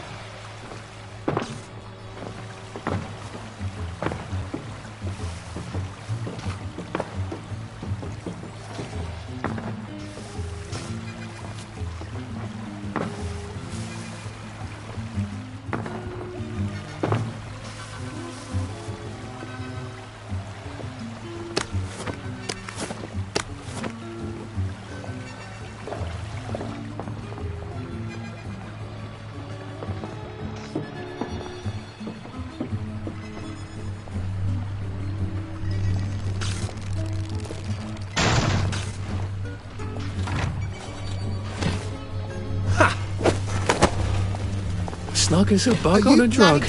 Snug as a bug on a drug.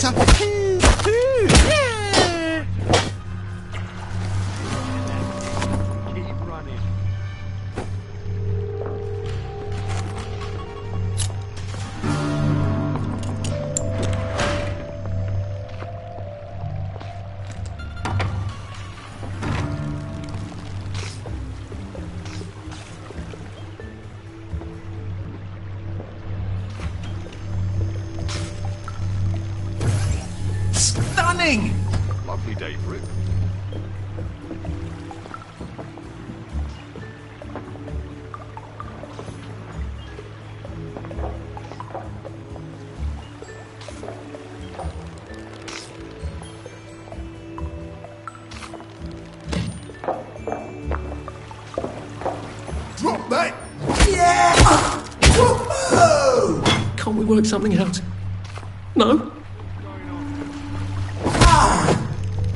Stunning! Lovely day for it. Drop that! Yeah! Whoa! Can't we work something out? No?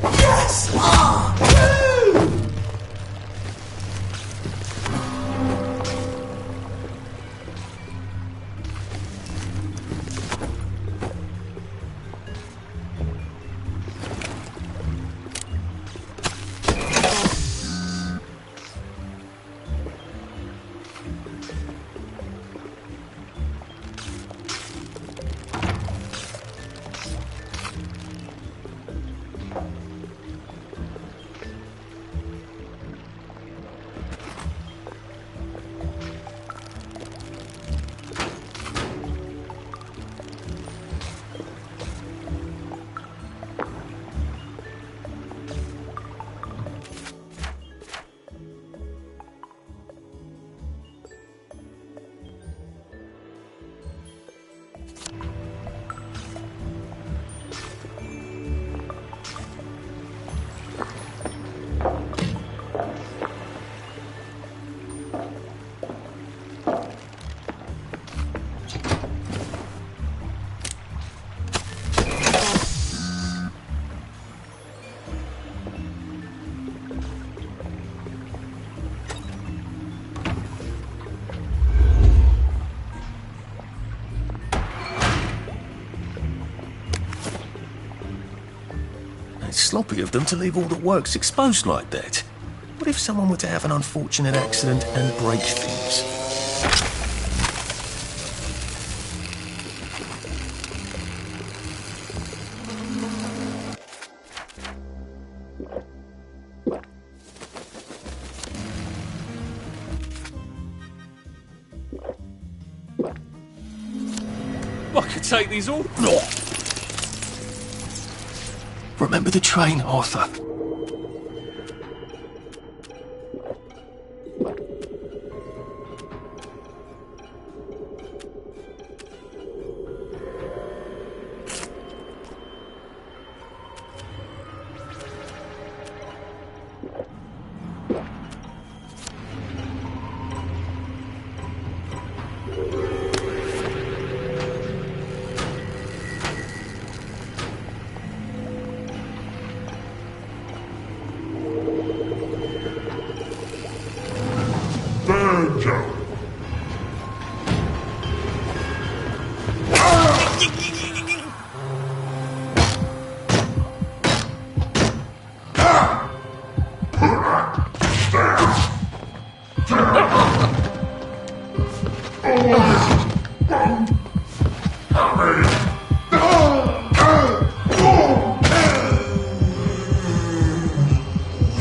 Yes! Ah! Woo! It's sloppy of them to leave all the works exposed like that. What if someone were to have an unfortunate accident and break things? I could take these all. Remember the train, Arthur.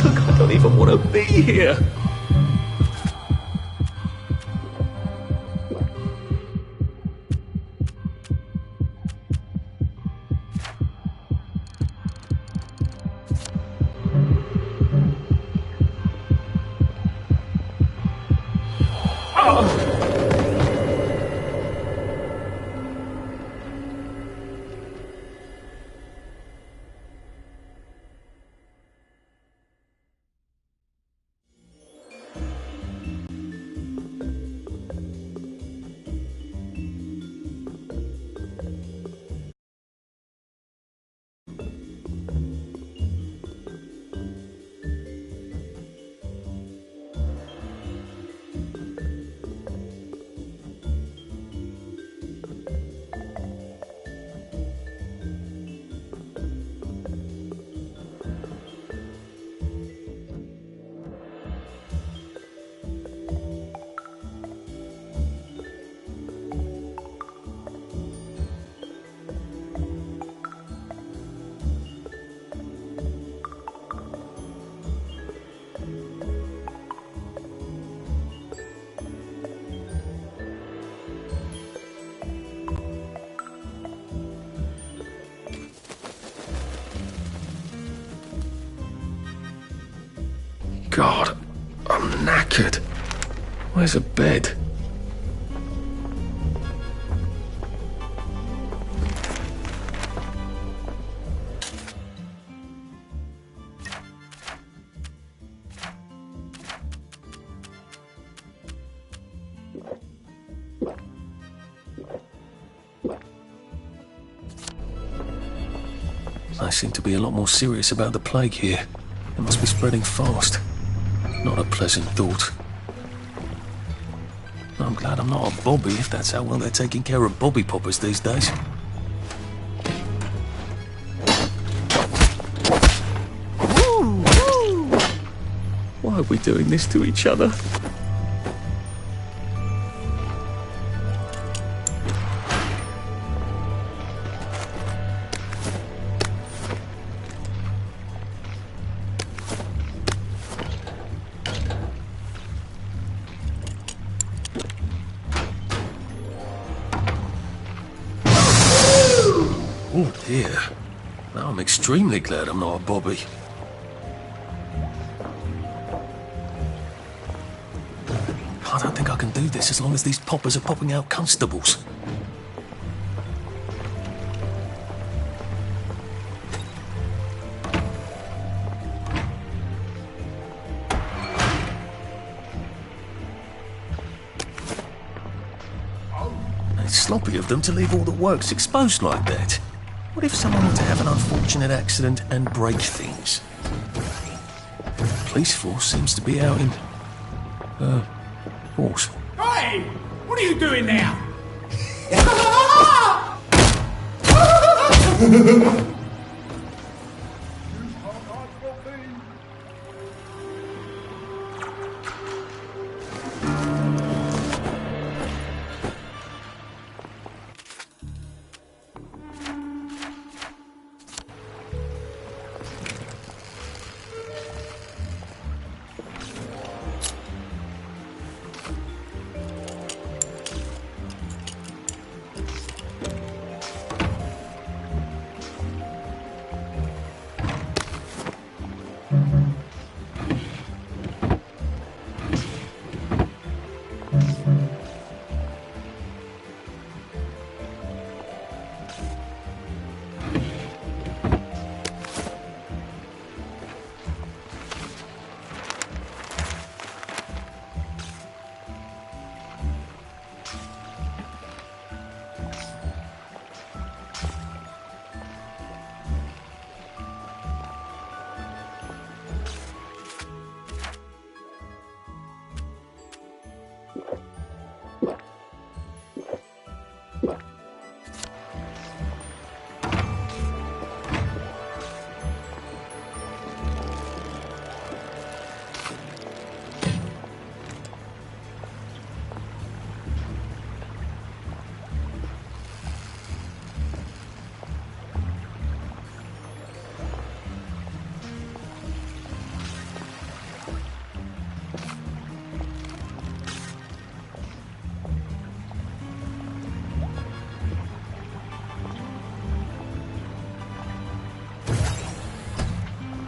Look, I don't even want to be here. God, I'm knackered. Where's a bed? They seem to be a lot more serious about the plague here. It must be spreading fast. Not a pleasant thought. I'm glad I'm not a bobby, if that's how well they're taking care of bobby poppers these days. Woo! Woo! Why are we doing this to each other? Oh dear. Now I'm extremely glad I'm not a bobby. I don't think I can do this as long as these poppers are popping out constables. It's sloppy of them to leave all the works exposed like that. What if someone were to have an unfortunate accident and break things? The police force seems to be out in... force. Hey! What are you doing now?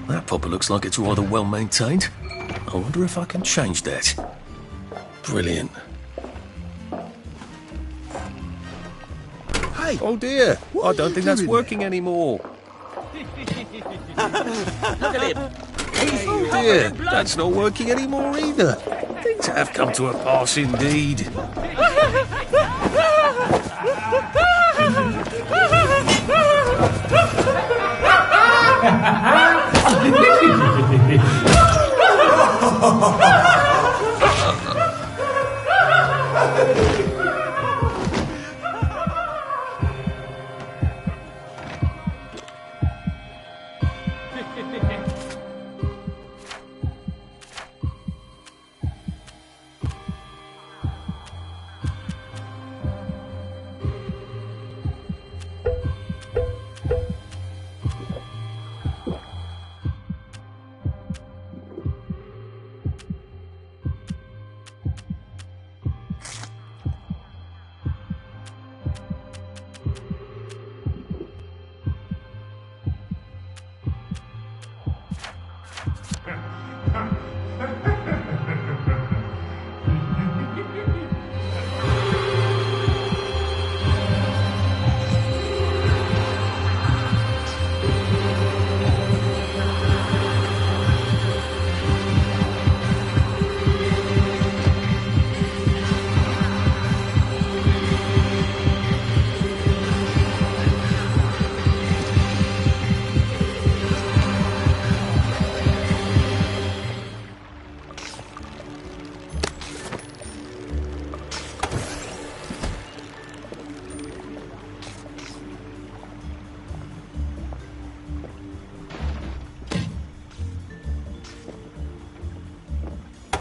That popper looks like it's rather well maintained. I wonder if I can change that. Brilliant. Hey! Oh dear! I don't think that's working anymore. Look at him. Oh dear! That's not working anymore either. Things have come to a pass indeed.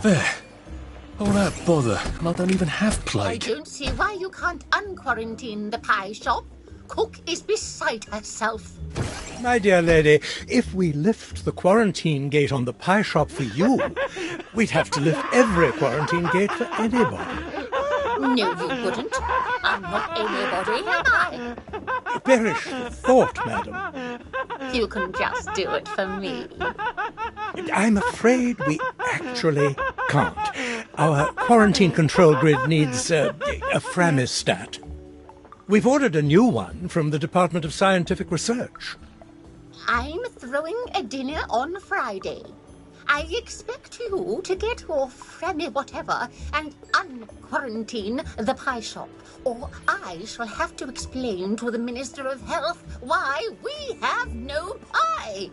There. All that bother, and I don't even have I plague. don't see why you can't unquarantine the pie shop. Cook is beside herself. My dear lady, if we lift the quarantine gate on the pie shop for you, we'd have to lift every quarantine gate for anybody. No, you wouldn't. I'm not anybody, am I? Perish the thought, madam. You can just do it for me. I'm afraid we actually can't. Our quarantine control grid needs a Framistat. We've ordered a new one from the Department of Scientific Research. I'm throwing a dinner on Friday. I expect you to get your Fremi whatever and unquarantine the pie shop, or I shall have to explain to the Minister of Health why we have no pie.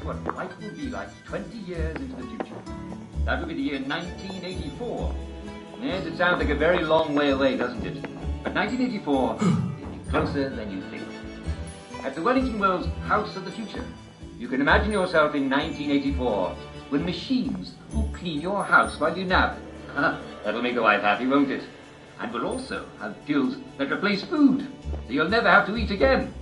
What life will be like 20 years into the future. That will be the year 1984. Yes, it sounds like a very long way away, doesn't it? But 1984 is closer than you think. At the Wellington Wells House of the Future, you can imagine yourself in 1984 when machines will clean your house while you nap. That'll make the wife happy, won't it? And we'll also have pills that replace food, so you'll never have to eat again.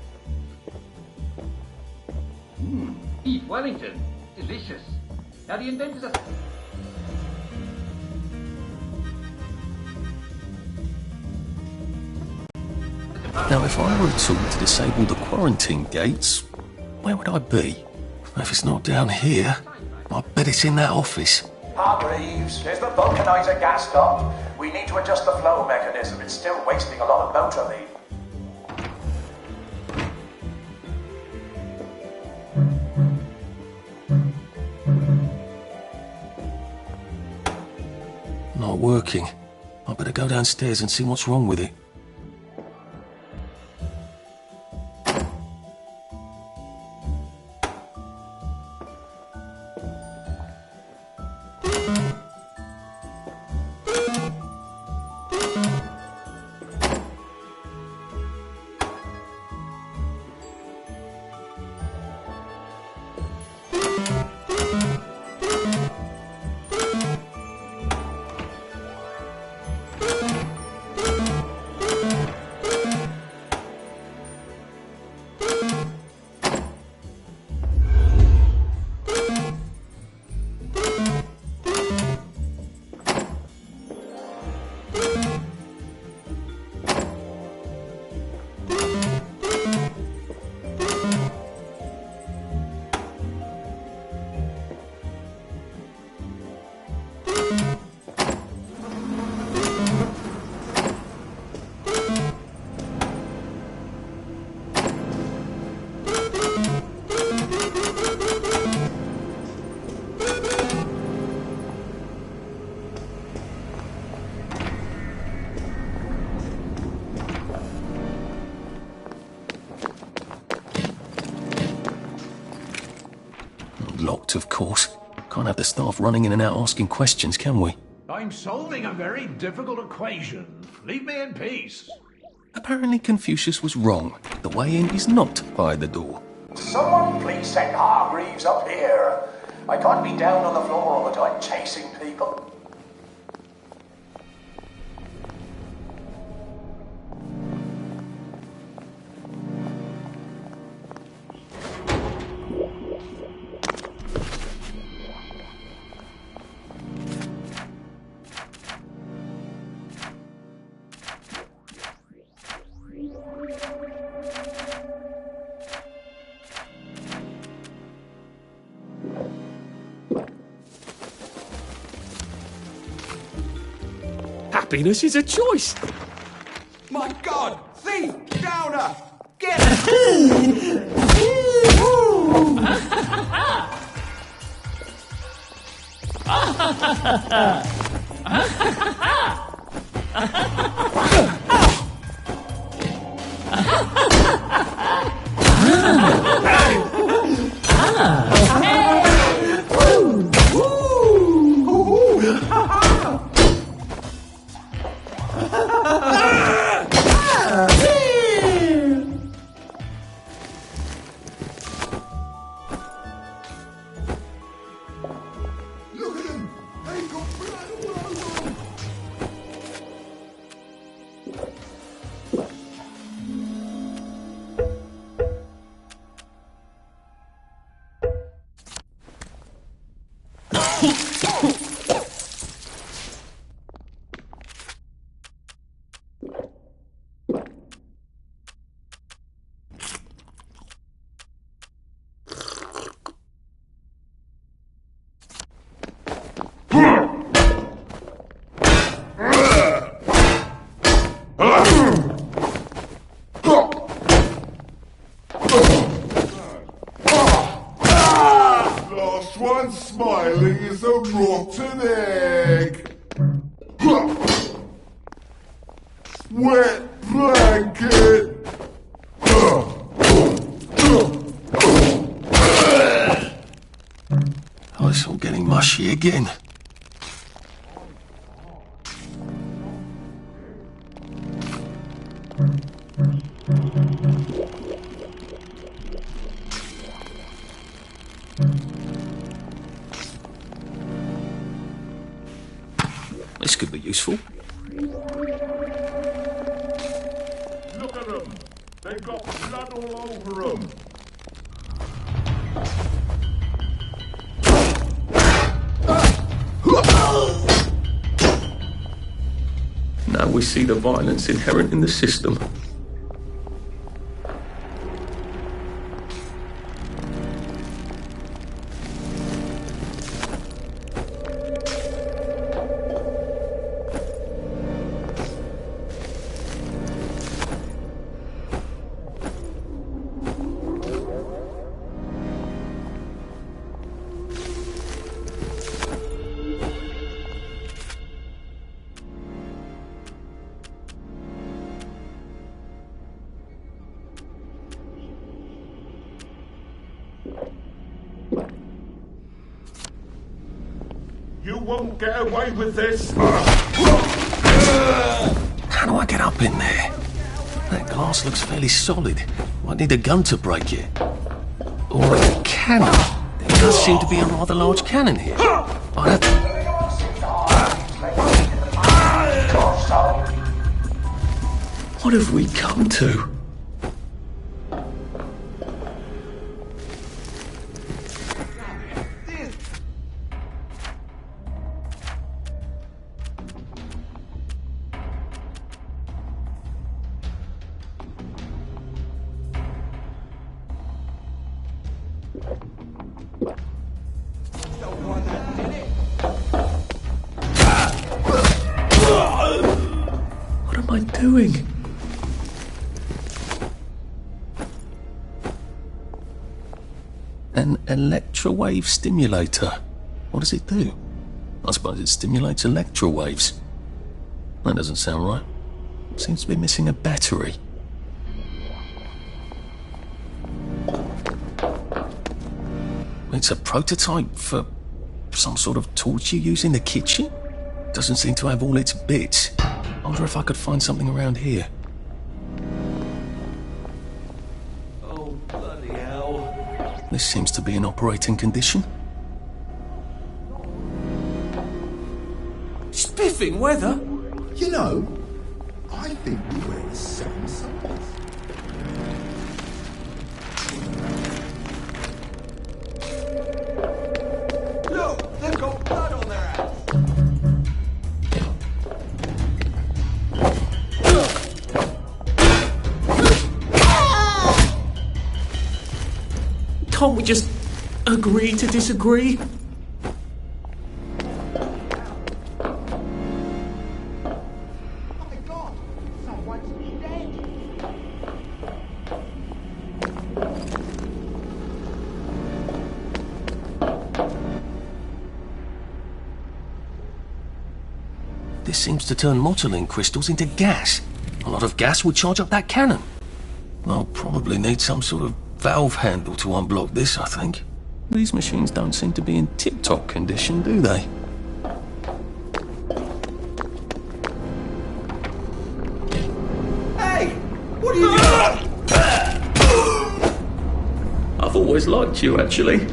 Beef Wellington. Delicious. Now the inventors are... Now, if I were a tool to disable the quarantine gates, where would I be? If it's not down here, I bet it's in that office. Hargreaves, is the vulcanizer gas stopped? We need to adjust the flow mechanism. It's still wasting a lot of motor lead. Not working. I better go downstairs and see what's wrong with it. Locked, of course. Can't have the staff running in and out asking questions, can we? I'm solving a very difficult equation. Leave me in peace. Apparently Confucius was wrong. The way in is not by the door. Someone please send Hargreaves up here. I can't be down on the floor all the time chasing people. happiness is a choice. My God! Thief! Downer! Get him! Last one smiling is a rotten egg. Wet blanket. Oh, it's all getting mushy again. This could be useful. Look at them. They've got blood all over them. Now we see the violence inherent in the system. You won't get away with this. How do I get up in there? That glass looks fairly solid. Might need a gun to break it. Or a cannon. There does seem to be a rather large cannon here. I have to... What have we come to? What am I doing? An electrowave stimulator. What does it do? I suppose it stimulates electrowaves. That doesn't sound right. Seems to be missing a battery. It's a prototype for some sort of torch you use in the kitchen? Doesn't seem to have all its bits. I wonder if I could find something around here. Oh, bloody hell. This seems to be in operating condition. Spiffing weather? You know, I think we wear the same socks. Look, they've got blood on their hands. Can't we just agree to disagree? This seems to turn Mottling crystals into gas. A lot of gas would charge up that cannon. I'll probably need some sort of valve handle to unblock this, I think. These machines don't seem to be in tip-top condition, do they? Hey! What are you doing? I've always liked you, actually.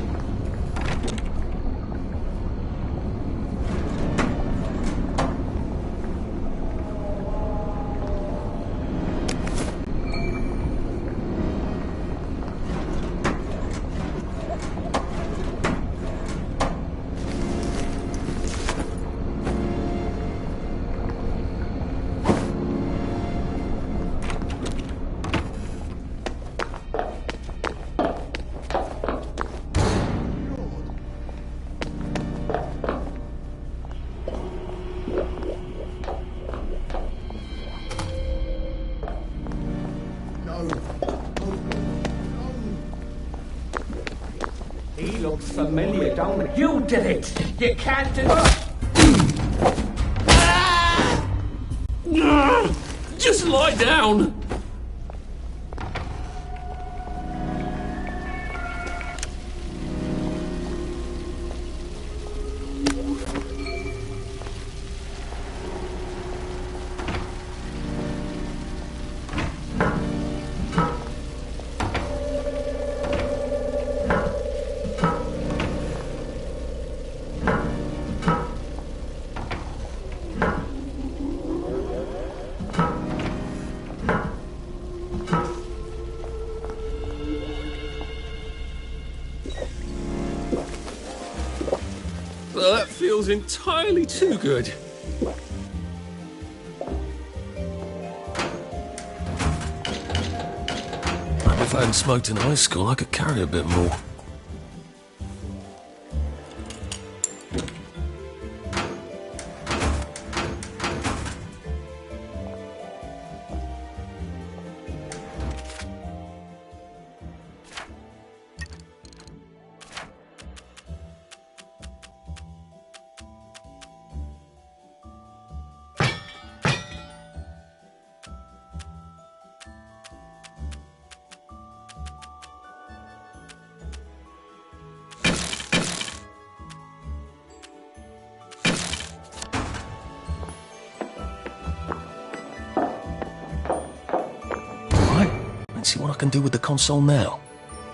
He looks familiar, don't he? You did it! You can't do it! Just lie down! Well, that feels entirely too good. Maybe if I hadn't smoked in high school, I could carry a bit more. Let's see what I can do with the console now.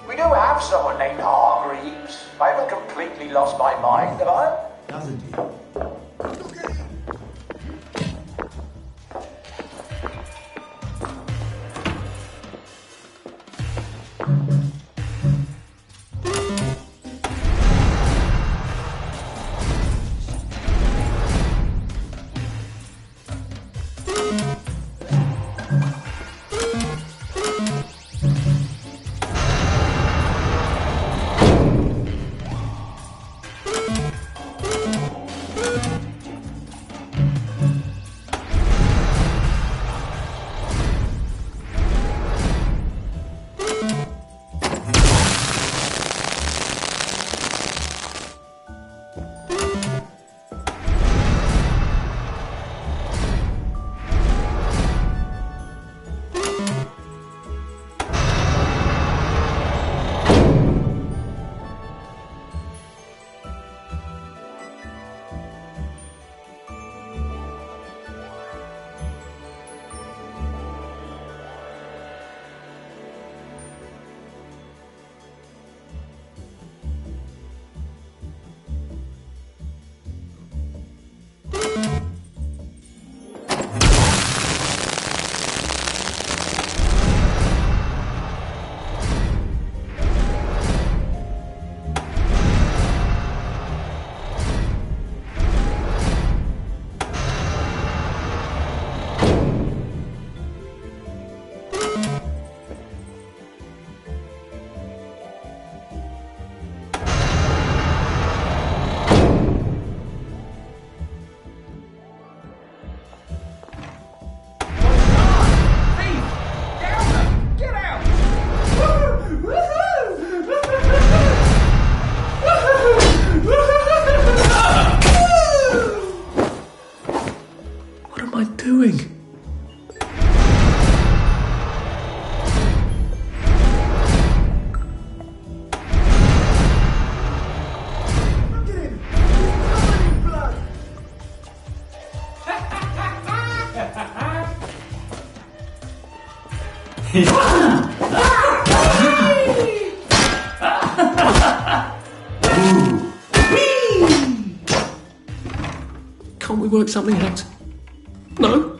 We do have someone named Hargreaves. I haven't completely lost my mind, have I? Doesn't he? Can't we work something out? No?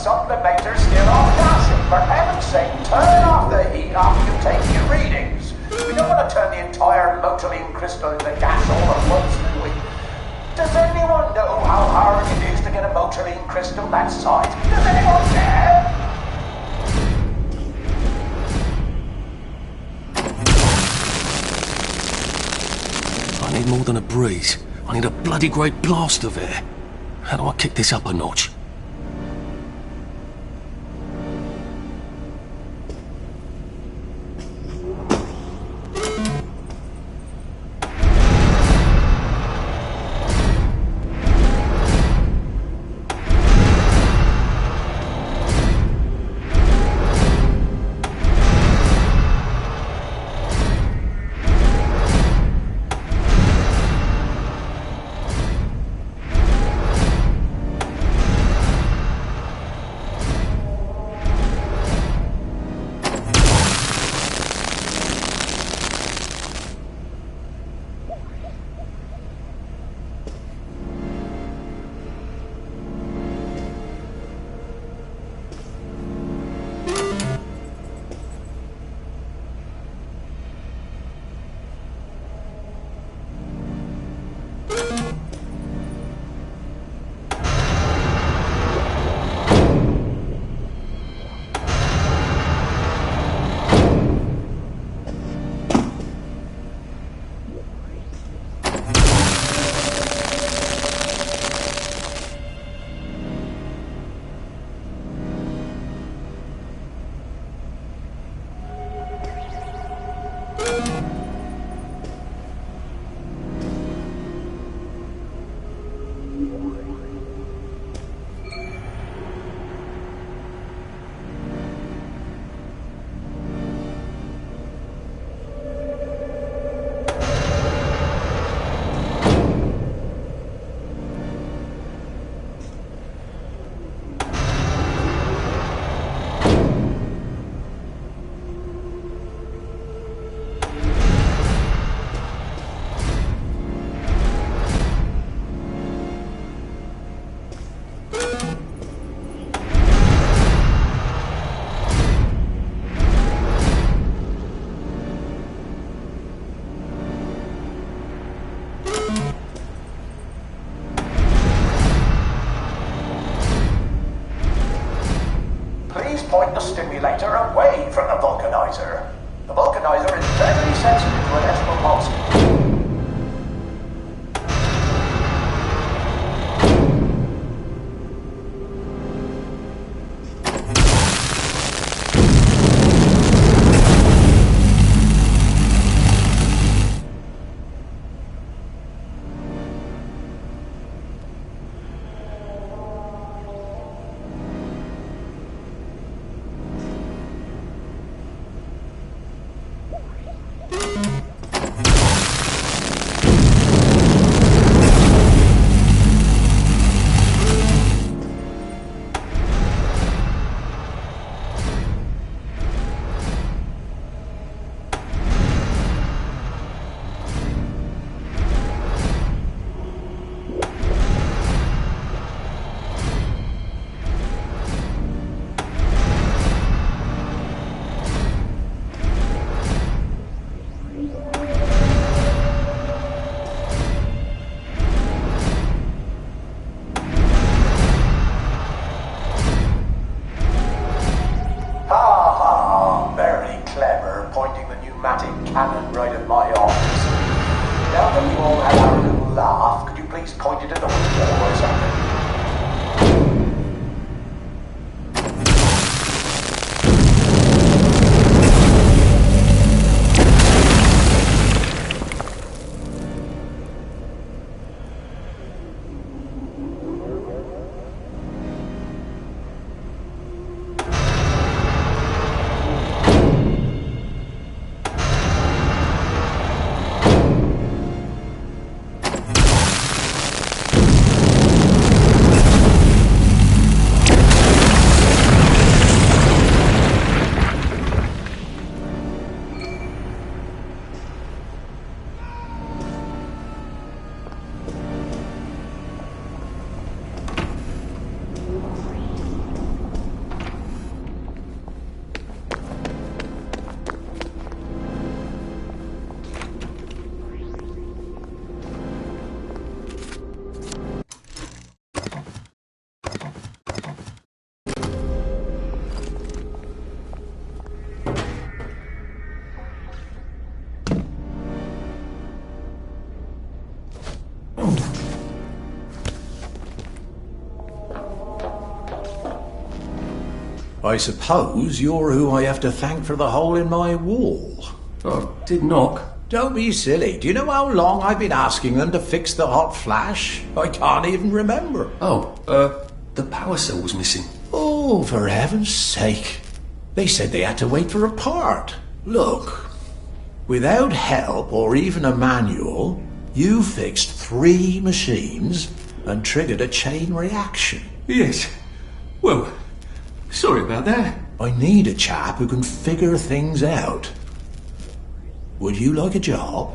Sublimator still on gassing. For heaven's sake, turn off the heat after you take your readings. We don't want to turn the entire motoline crystal into gas all at once, do we? Does anyone know how hard it is to get a motoline crystal that size? Does anyone care? I need more than a breeze. I need a bloody great blast of air. How do I kick this up a notch? Please point the stimulator away from the vulcanizer. The vulcanizer is very sensitive to electrical pulses. I suppose you're who I have to thank for the hole in my wall. I did knock. Don't be silly. Do you know how long I've been asking them to fix the hot flash? I can't even remember. Oh, the power cell was missing. Oh, for heaven's sake. They said they had to wait for a part. Look, without help or even a manual, you fixed 3 machines and triggered a chain reaction. Yes. Well, sorry about that. I need a chap who can figure things out. Would you like a job?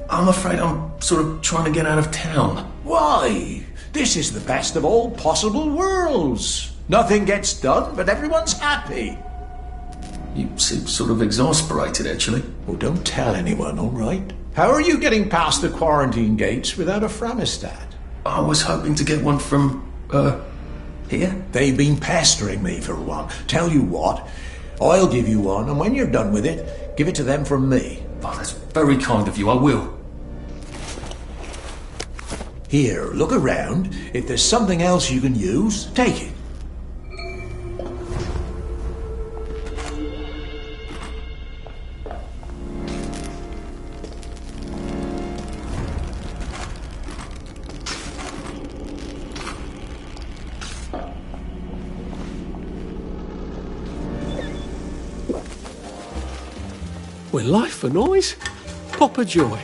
I'm afraid I'm sort of trying to get out of town. Why? This is the best of all possible worlds. Nothing gets done, but everyone's happy. You seem sort of exasperated, actually. Oh, don't tell anyone, all right? How are you getting past the quarantine gates without a Framistat? I was hoping to get one from, here? They've been pestering me for one. Tell you what, I'll give you one, and when you're done with it, give it to them from me. Oh, that's very kind of you, I will. Here, look around. If there's something else you can use, take it. Well, life for noise. Pop a joy.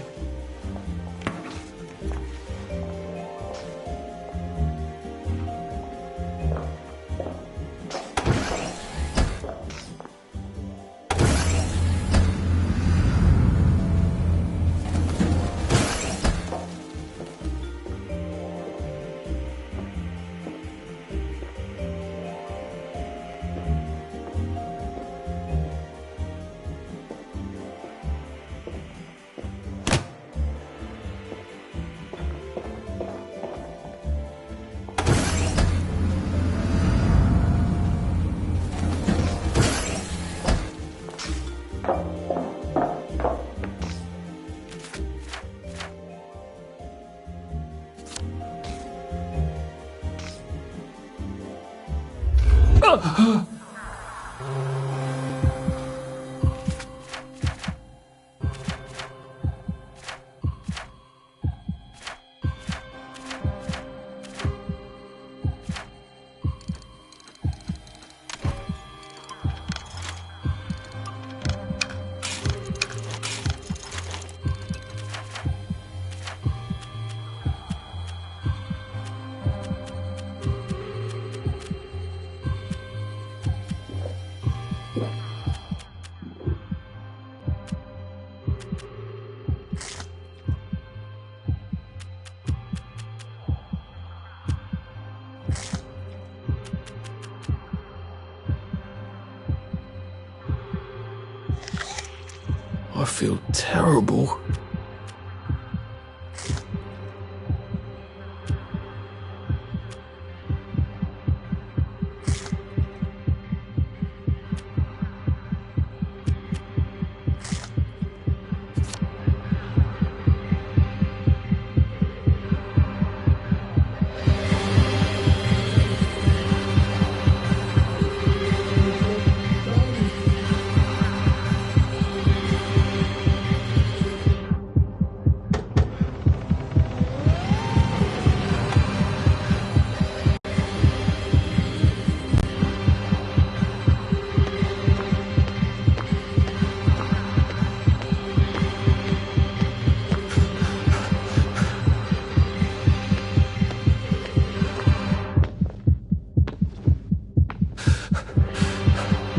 I feel terrible.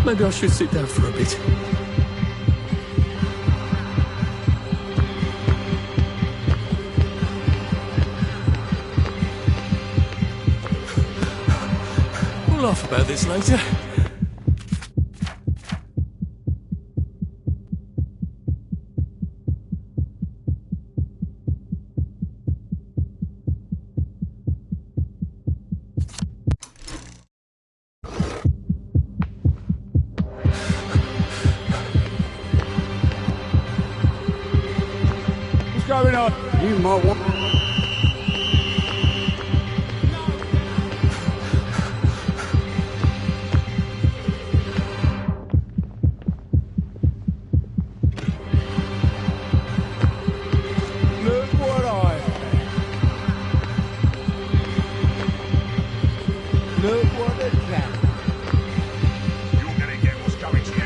Maybe I should sit down for a bit. We'll laugh about this later. Going on? You might want. Look what I found. Look what a cat. You're gonna get what's coming to you.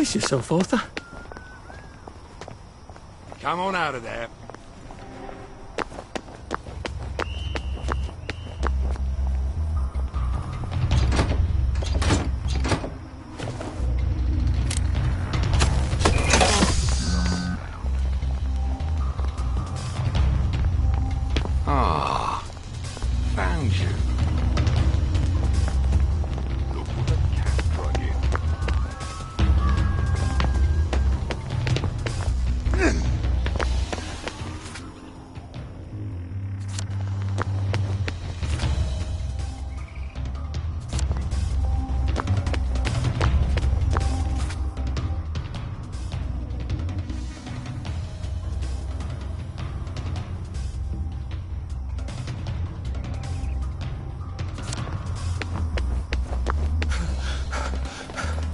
Pace yourself, Arthur. Come on out of there. Ah, found you. Look what the cat drug in.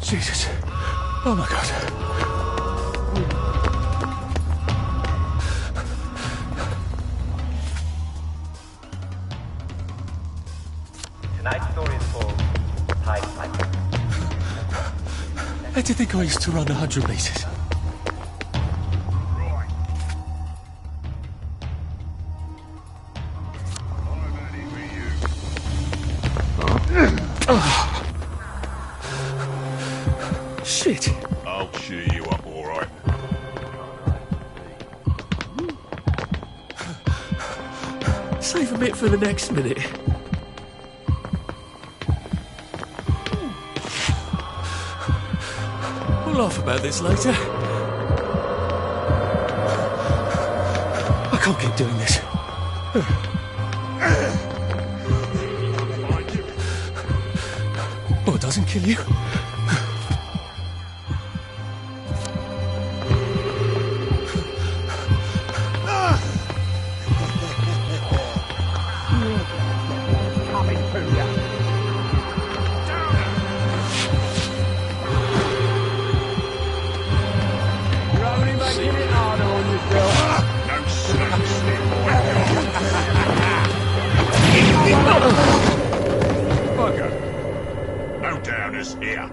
Jesus. Oh my God. Tonight's story is called Pied Piper. How do you think I used to run 100 metres? Shit. I'll cheer you up, all right. Save a bit for the next minute. We'll laugh about this later. I can't keep doing this. Oh, it doesn't kill you. Bugger. No downers here.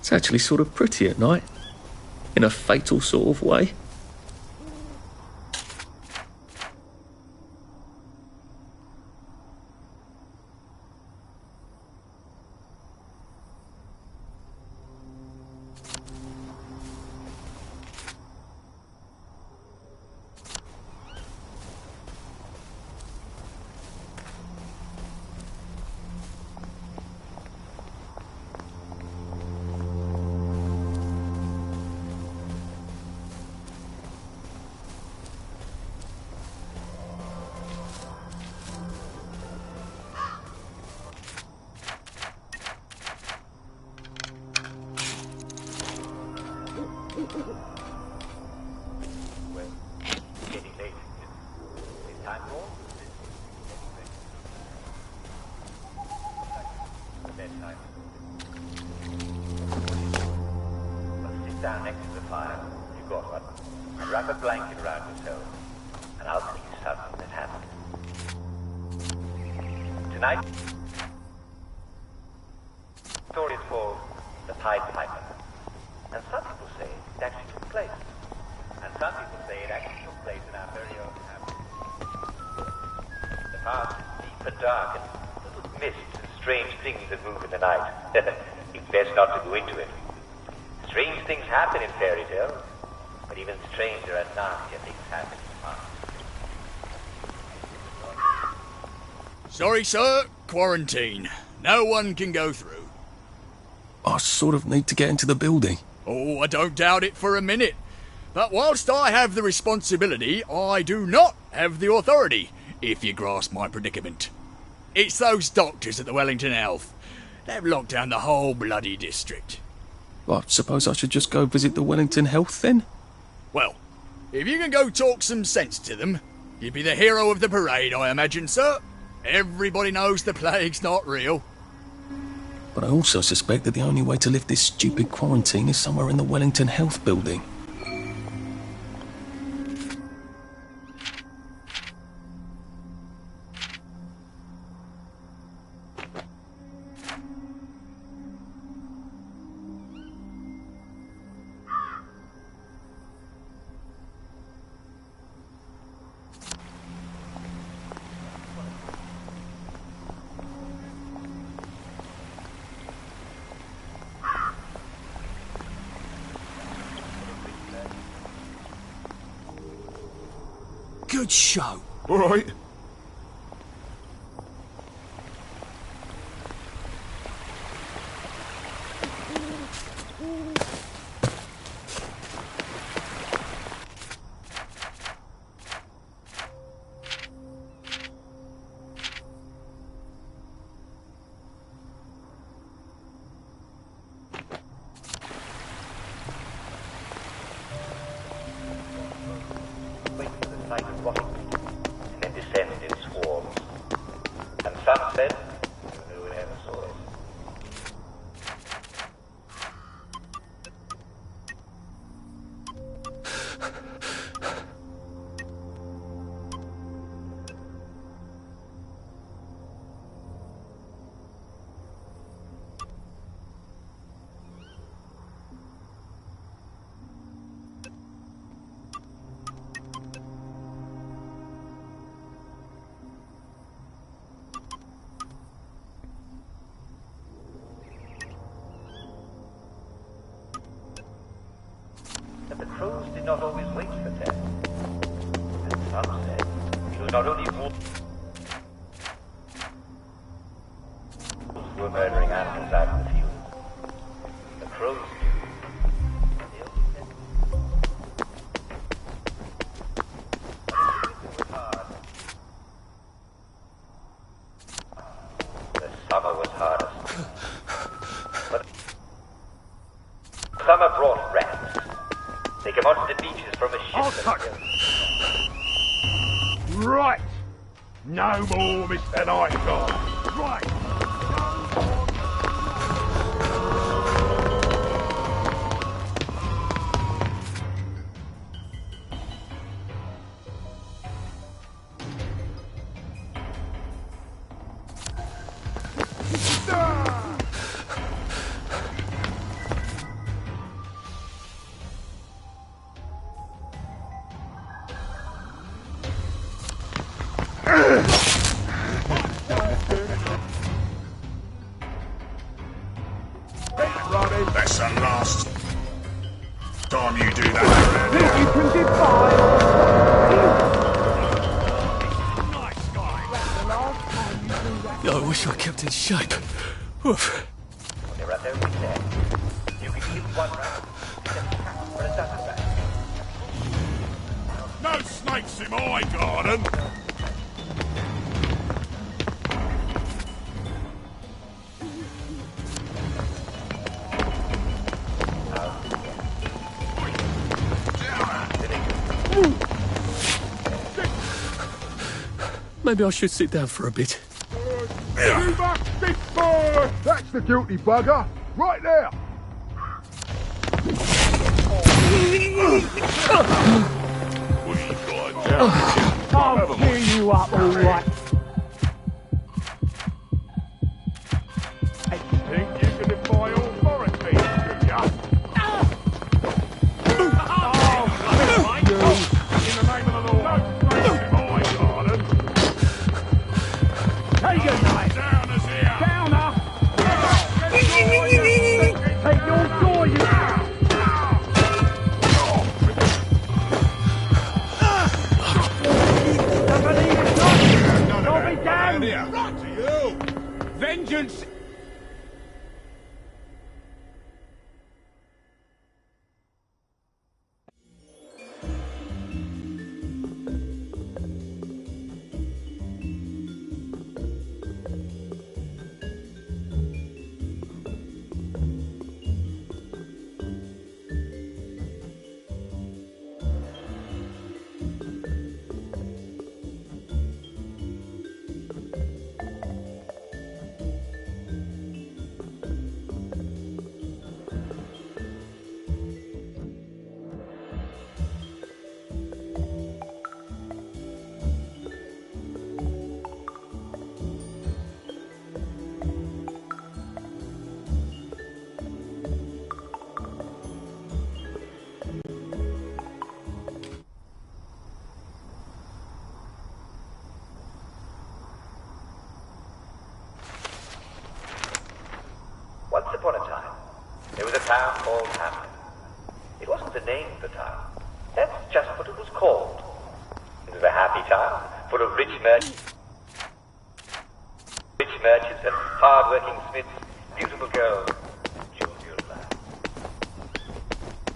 It's actually sort of pretty at night, in a fatal sort of way. Down next to the fire. You got one. Wrap a blanket around yourself. and I'll tell you something that happened. Tonight, the story is called The Pied Piper. And some people say it actually took place. And some people say it actually took place in our very own house. The past is deep and dark, and full of mists and strange things that move in the night. It's best not to go into it. Strange things happen in fairy tales, but even stranger and nastier things happen in the past. Sorry, sir. Quarantine. No one can go through. I sort of need to get into the building. Oh, I don't doubt it for a minute. But whilst I have the responsibility, I do not have the authority, if you grasp my predicament. It's those doctors at the Wellington Health. They've locked down the whole bloody district. I suppose I should just go visit the Wellington Health then? Well, if you can go talk some sense to them, you'd be the hero of the parade, I imagine, sir. Everybody knows the plague's not real. But I also suspect that the only way to lift this stupid quarantine is somewhere in the Wellington Health building. Good show. All right. And then descend in swarms. And some said, no one ever saw it. But the crows did not always wait for death. And some said it was not only wolves who were murdering animals out in the fields. The crows knew. And they only said it was hard. The summer was hardest. But summer brought rats. They came onto the beaches from a ship. Right. No more Mr. Night Guy. Right. That's the last time you do that around here. You can I wish I kept in shape. Oof. When they're at their wits' end, you can give one round, then tap for a dozen back. No snakes in my garden. Maybe I should sit down for a bit. You must be bored. That's the guilty bugger. Right there. We got down. you up all right. Think you can defy authority, do ya? In the name of the law, don't break my garden. Take it, mate. Downers here. Downer. Take your door, you... I'll be damned. Right to you. Vengeance! Once upon a time, there was a town called Hamlet. It wasn't the name of the town. That's just what it was called. It was a happy town, full of rich merchants and hard-working smiths, beautiful girls, jovial lads.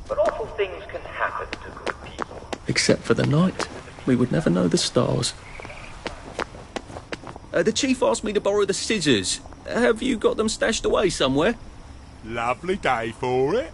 But awful things can happen to good people. Except for the night. We would never know the stars. The chief asked me to borrow the scissors. Have you got them stashed away somewhere? Lovely day for it.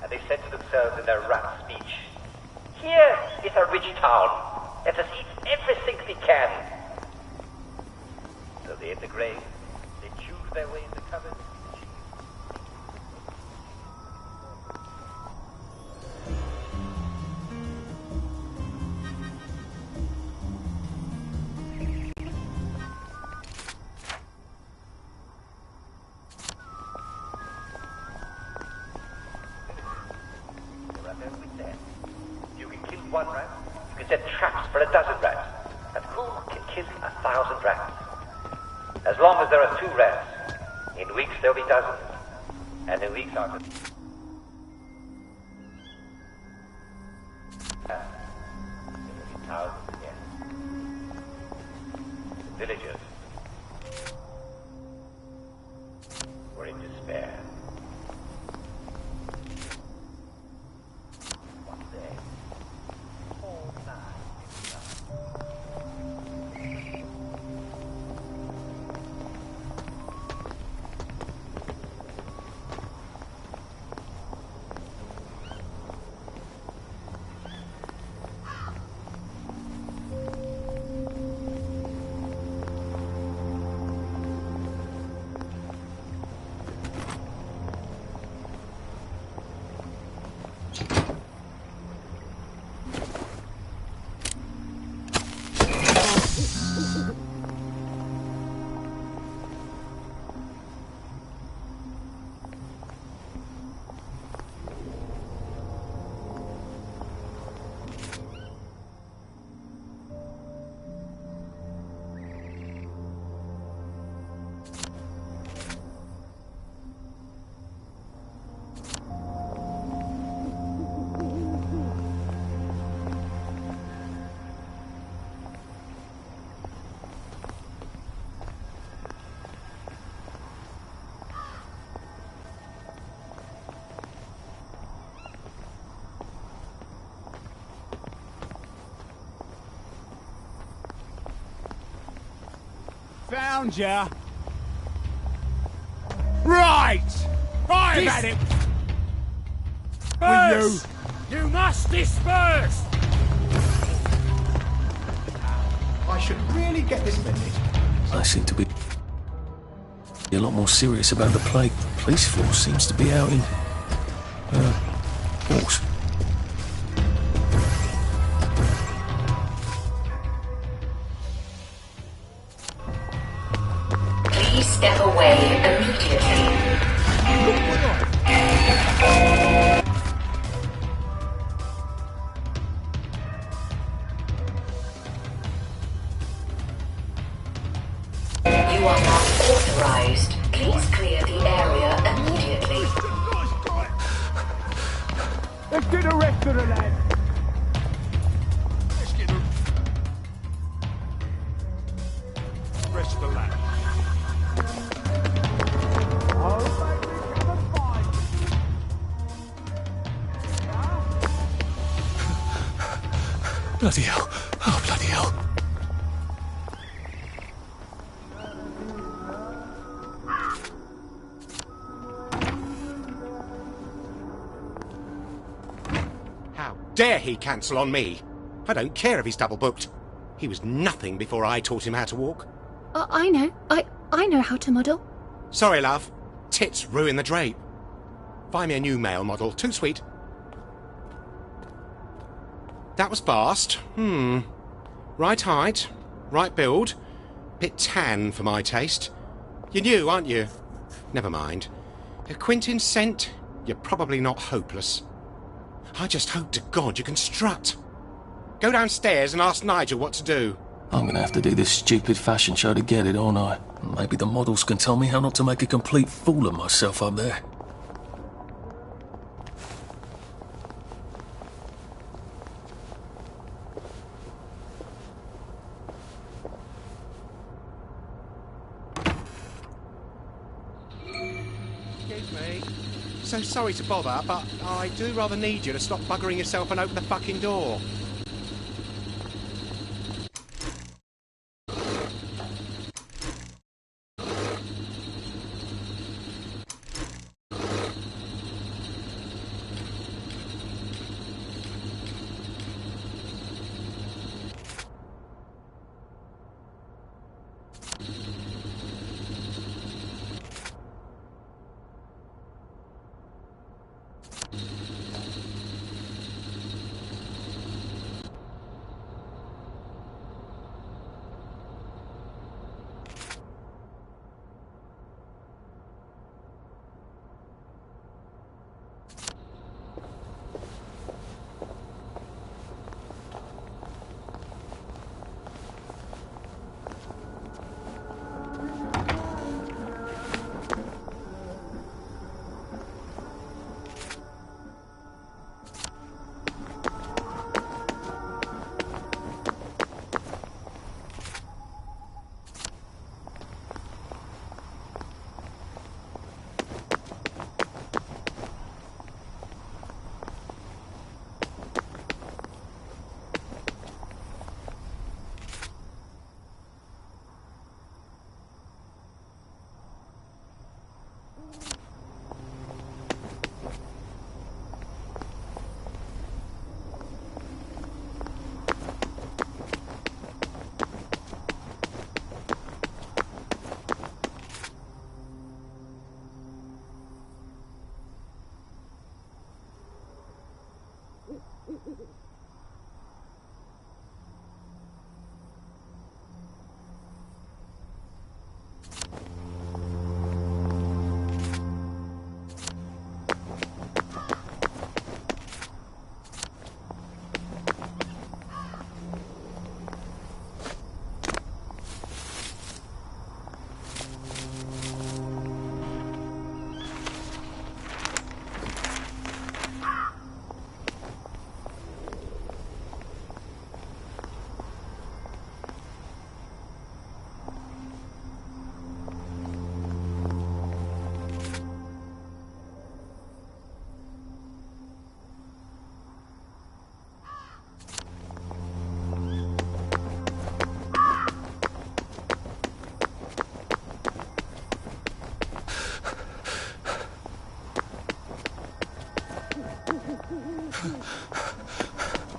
And they said to themselves in their rat speech, "Here is a rich town. Let us eat everything we can." So they ate the grain, they chewed their way in the cupboard. You can kill one rat, you can set traps for 12 rats, and who can kill 1,000 rats? As long as there are 2 rats, in weeks there'll be dozens, and in weeks after... there will be thousands again. The villagers were in despair. Found ya. Right! I've had it! Disperse! You must disperse! I should really get this message. I seem to be a lot more serious about the plague. The police force seems to be out in force. Please step away immediately. You are not authorized. Please clear the area immediately. Let's get the rest of the lads. Let's get the rest of the lads. Bloody hell. Oh, bloody hell. How dare he cancel on me? I don't care if he's double booked. He was nothing before I taught him how to walk. I know. I know how to model. Sorry, love. Tits ruin the drape. Find me a new male model. Too sweet. That was fast. Right height, right build. Bit tan for my taste. You're new, aren't you? Never mind. If Quentin's sent, you're probably not hopeless. I just hope to God you can strut. Go downstairs and ask Nigel what to do. I'm gonna have to do this stupid fashion show to get it, aren't I? Maybe the models can tell me how not to make a complete fool of myself up there. Excuse me. So sorry to bother, but I do rather need you to stop buggering yourself and open the fucking door.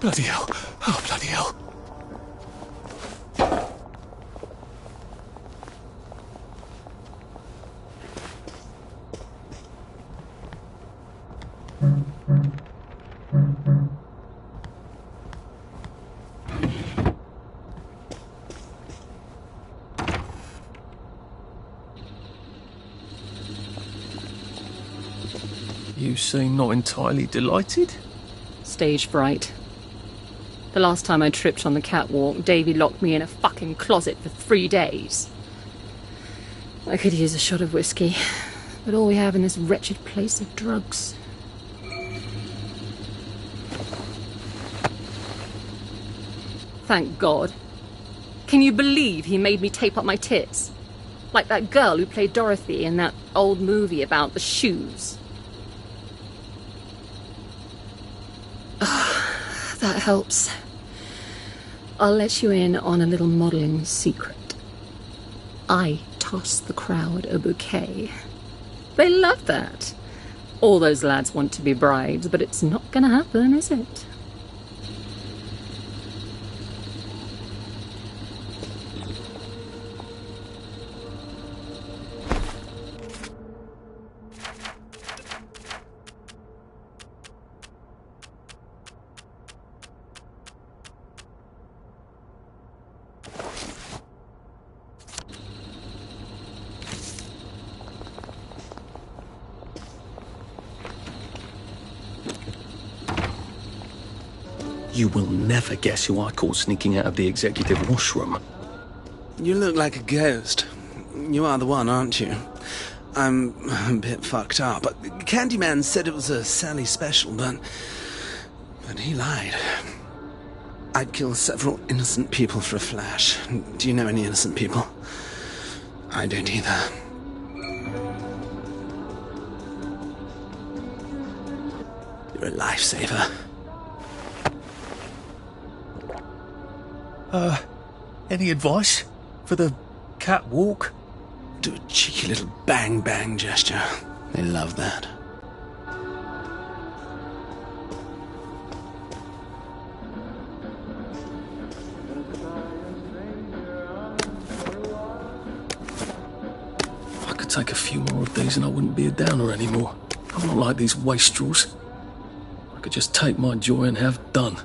Bloody hell. Oh, bloody hell. You seem not entirely delighted? Stage fright. The last time I tripped on the catwalk, Davy locked me in a fucking closet for 3 days. I could use a shot of whiskey, but all we have in this wretched place are drugs. Thank God. Can you believe he made me tape up my tits? Like that girl who played Dorothy in that old movie about the shoes. That helps. I'll let you in on a little modelling secret. I tossed the crowd a bouquet. They love that. All those lads want to be brides, but it's not gonna happen, is it? You will never guess who I caught sneaking out of the executive washroom. You look like a ghost. You are the one, aren't you? I'm a bit fucked up. Candyman said it was a Sally special, but he lied. I'd kill several innocent people for a flash. Do you know any innocent people? I don't either. You're a lifesaver. Any advice for the catwalk? Do a cheeky little bang-bang gesture. They love that. I could take a few more of these and I wouldn't be a downer anymore. I'm not like these wastrels. I could just take my joy and have done.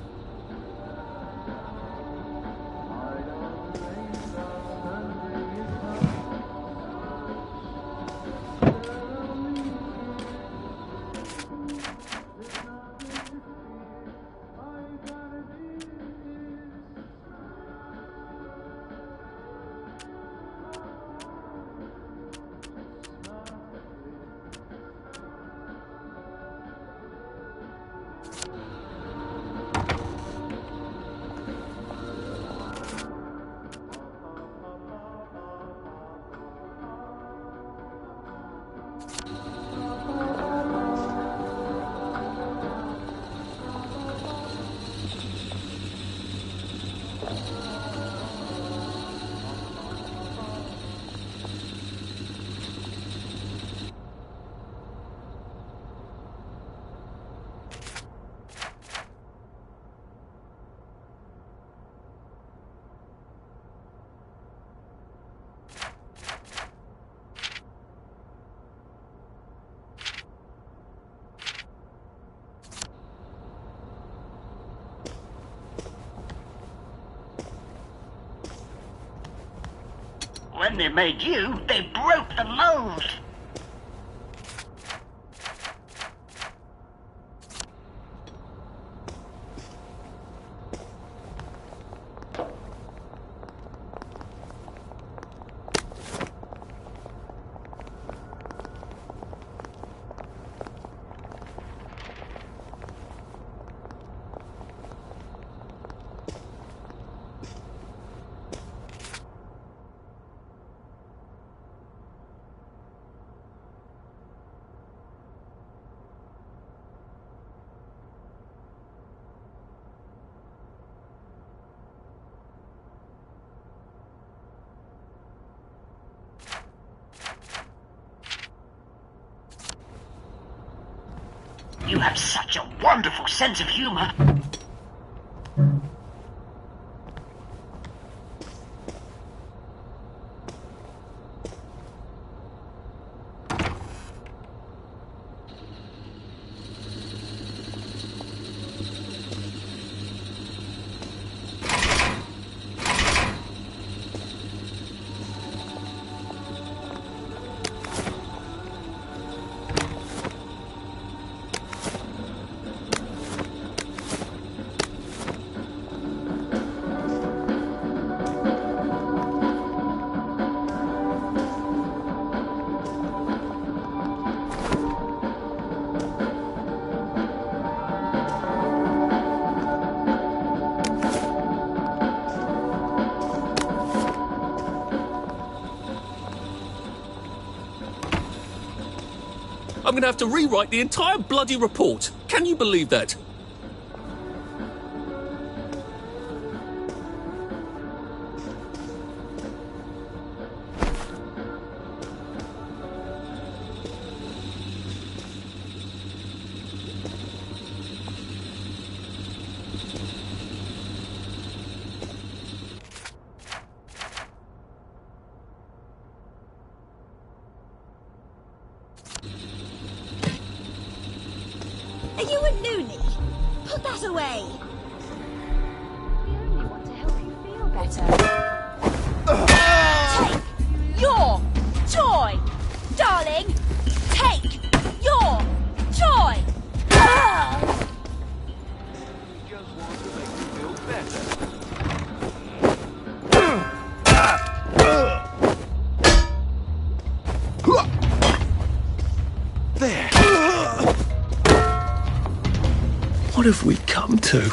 When they made you, they broke the mold. You have such a wonderful sense of humor. I'm going to have to rewrite the entire bloody report. Can you believe that? Are you a loony? Put that away. We only want to help you feel better. Take your joy, darling. Take your joy. Just want to make you feel better. There. What have we come to?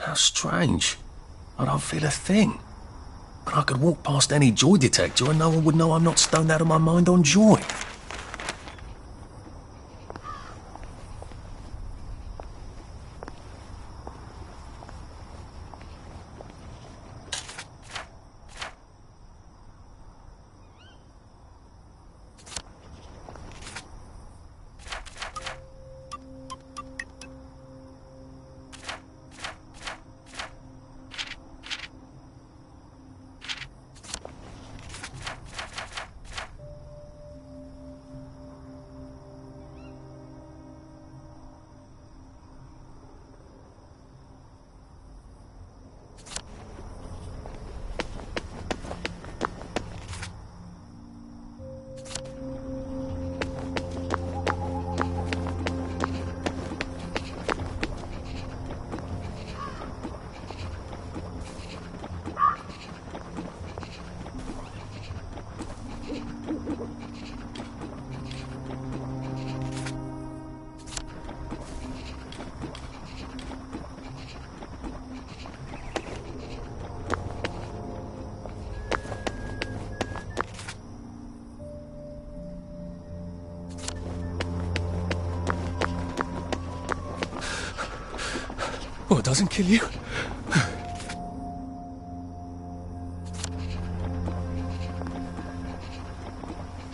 How strange. I don't feel a thing. But I could walk past any joy detector and no one would know I'm not stoned out of my mind on joy. Oh, it doesn't kill you?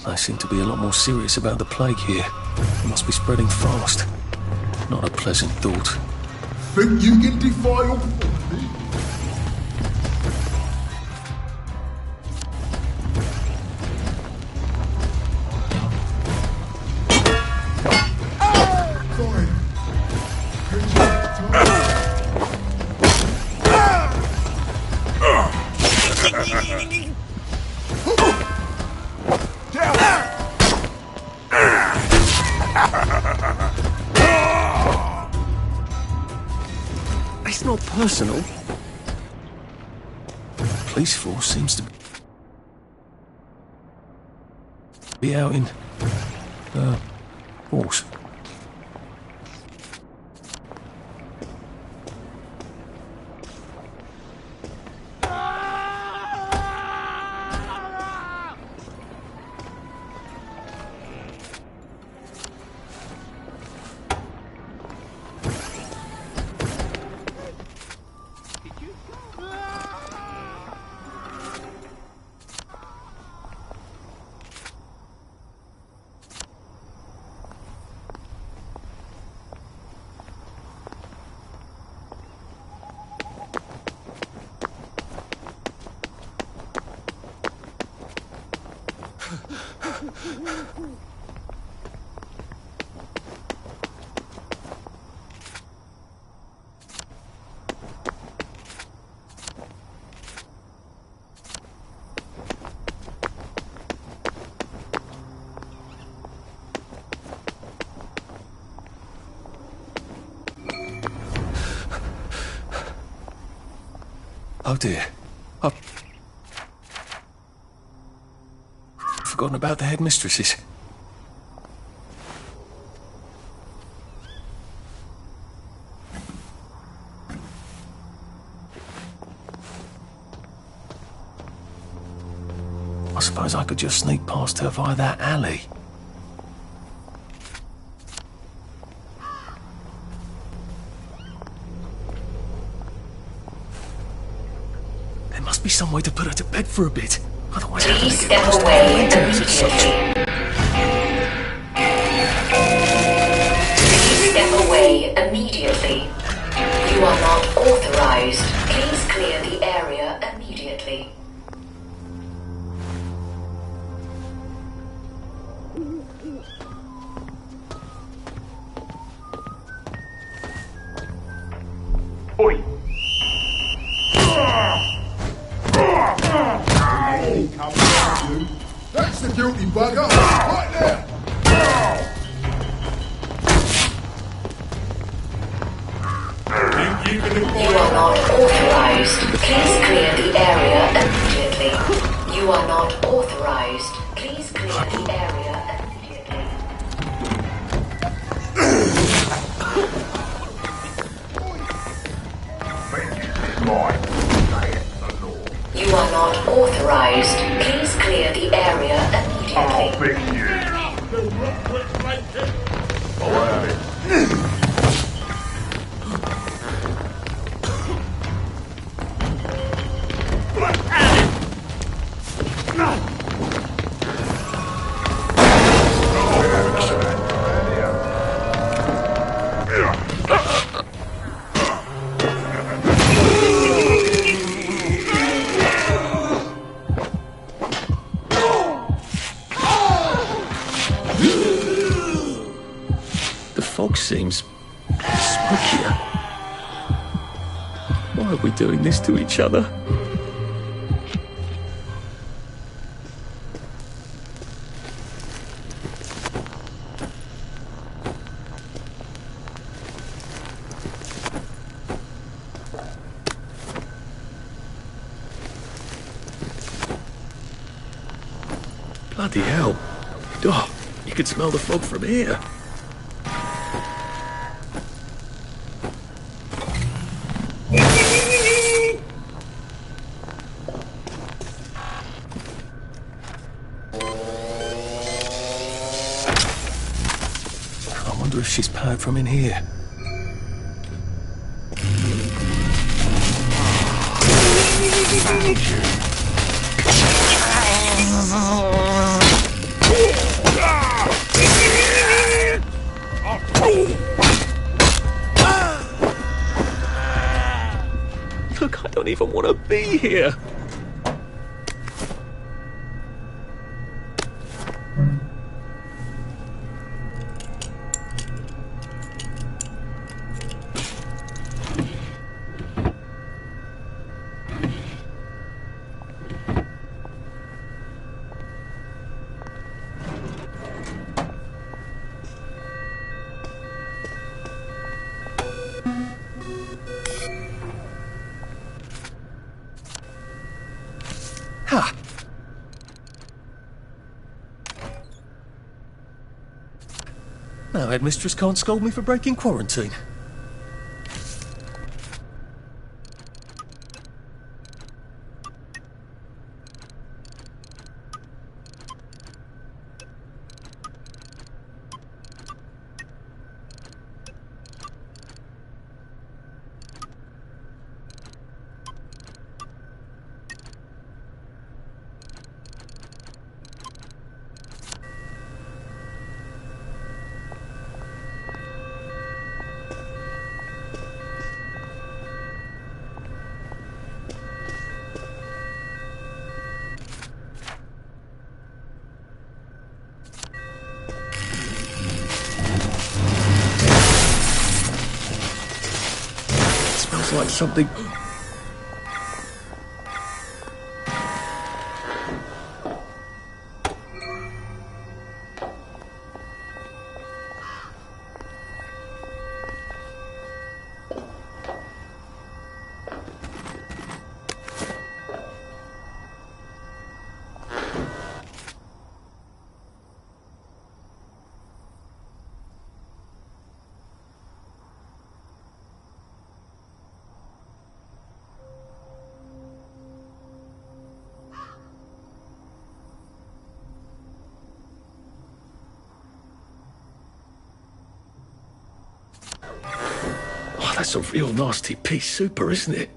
They seem to be a lot more serious about the plague here. It must be spreading fast. Not a pleasant thought. Think you can defy authority? It's not personal. The police force seems to be out in force. Oh dear. I've forgotten about the headmistresses. I suppose I could just sneak past her via that alley. There must be some way to put her to bed for a bit. Otherwise, how can I get past the windows and such? Please step away immediately. You are not authorized. Please clear the area immediately. Oi! That's the guilty bugger! Right there! You are not authorized. Please clear the area immediately. You are not authorized. Please clear the area immediately. authorized. Please clear the area immediately. The fog seems smokier. Why are we doing this to each other? Bloody hell. Oh, you can smell the fog from here. I wonder if she's powered from in here. Look, I don't even want to be here. Ha! Now Headmistress can't scold me for breaking quarantine. Smells like something. Oh, that's a real nasty pea super, isn't it?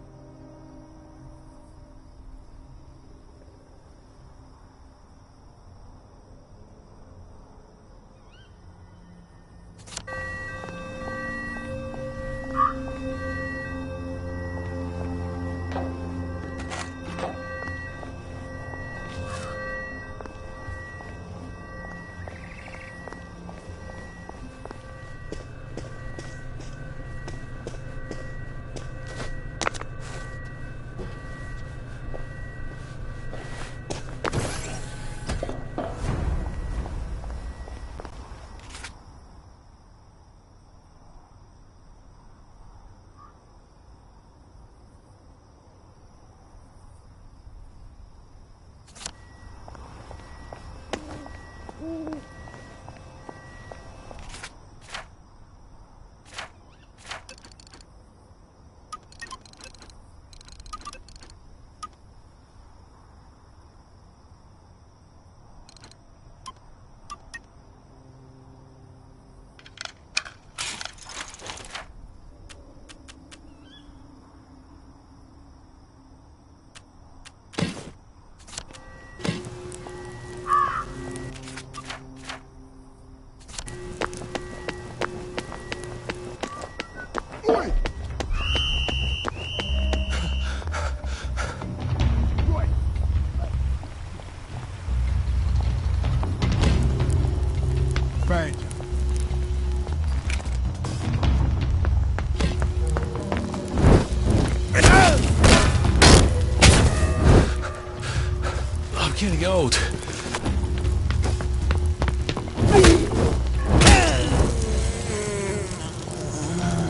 old.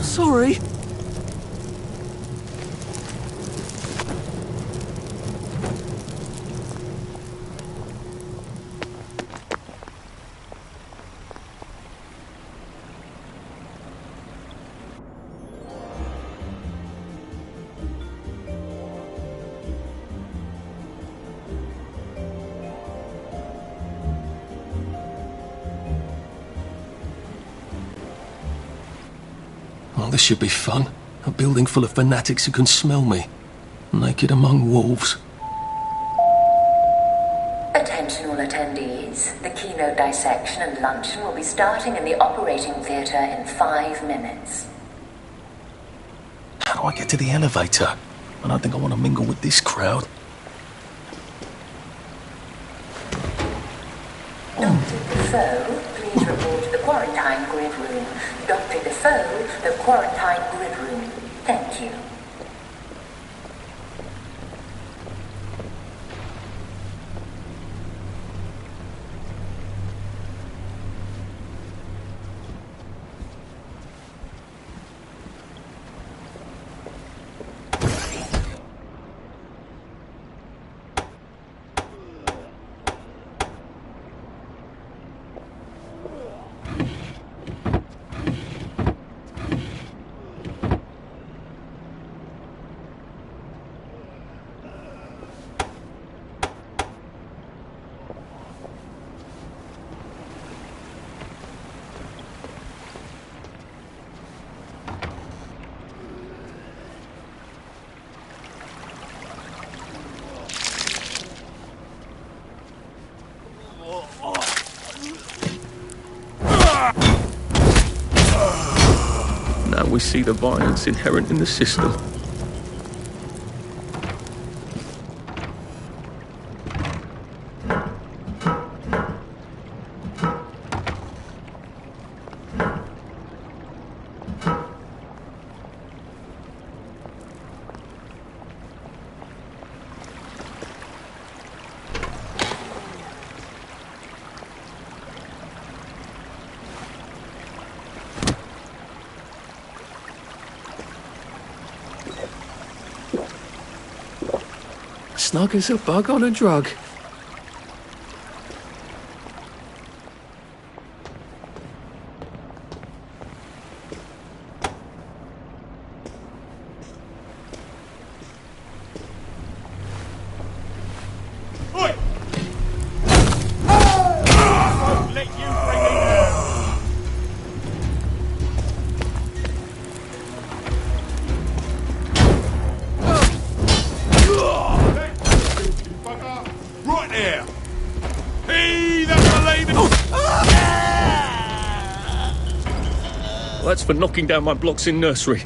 Sorry. Well, this should be fun. A building full of fanatics who can smell me. Naked among wolves. Attention all attendees. The keynote dissection and luncheon will be starting in the operating theatre in 5 minutes. How do I get to the elevator? I don't think I want to mingle with this crowd. Dr. Defoe, please report to the quarantine grid room. Dr. Defoe, the quarantine grid room. Thank you. Now we see the violence inherent in the system. Snug as a bug on a drug. Oi! I won't let you bring me down. Right there! He that believeth... That's for knocking down my blocks in nursery.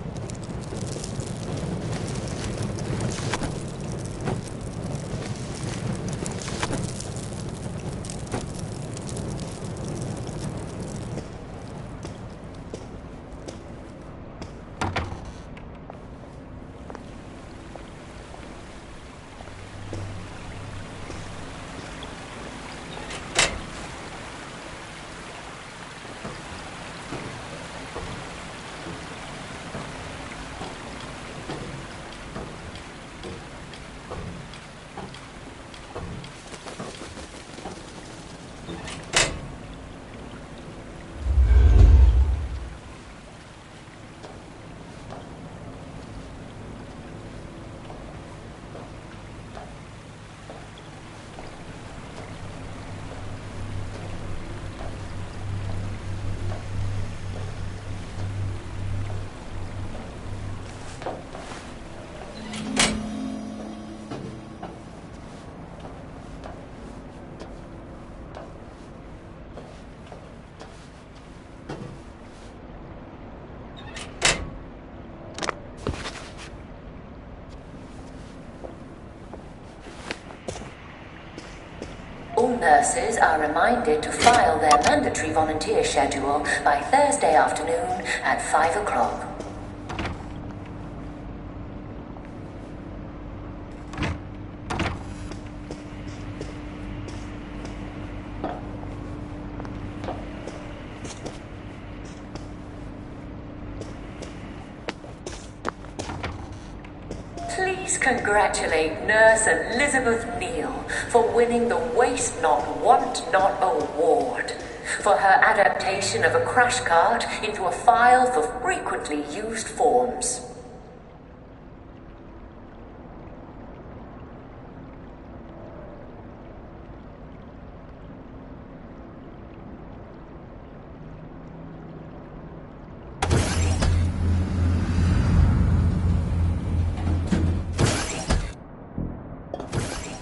All nurses are reminded to file their mandatory volunteer schedule by Thursday afternoon at 5 o'clock. please congratulate Nurse Elizabeth Neal for winning the Waste Not, Want Not Award for her adaptation of a crash cart into a file for frequently used forms.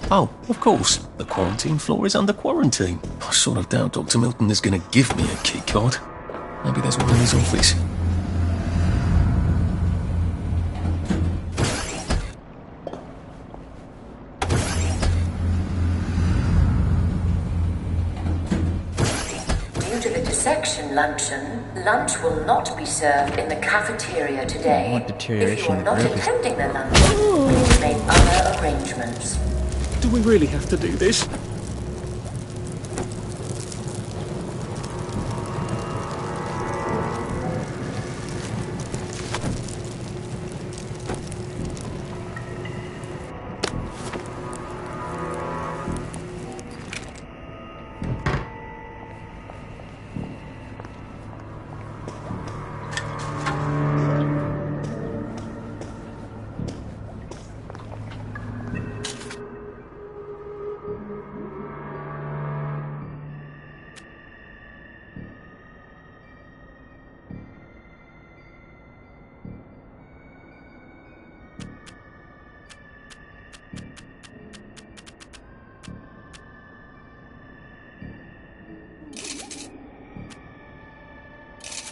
Oh, of course. The quarantine floor is under quarantine. I sort of doubt Dr. Milton is going to give me a key card. Maybe there's one in his office. Due to the dissection luncheon, lunch will not be served in the cafeteria today. If you are not attending the luncheon, please make other arrangements. Do we really have to do this?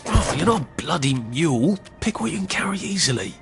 Oh, you're not a bloody mule. Pick what you can carry easily.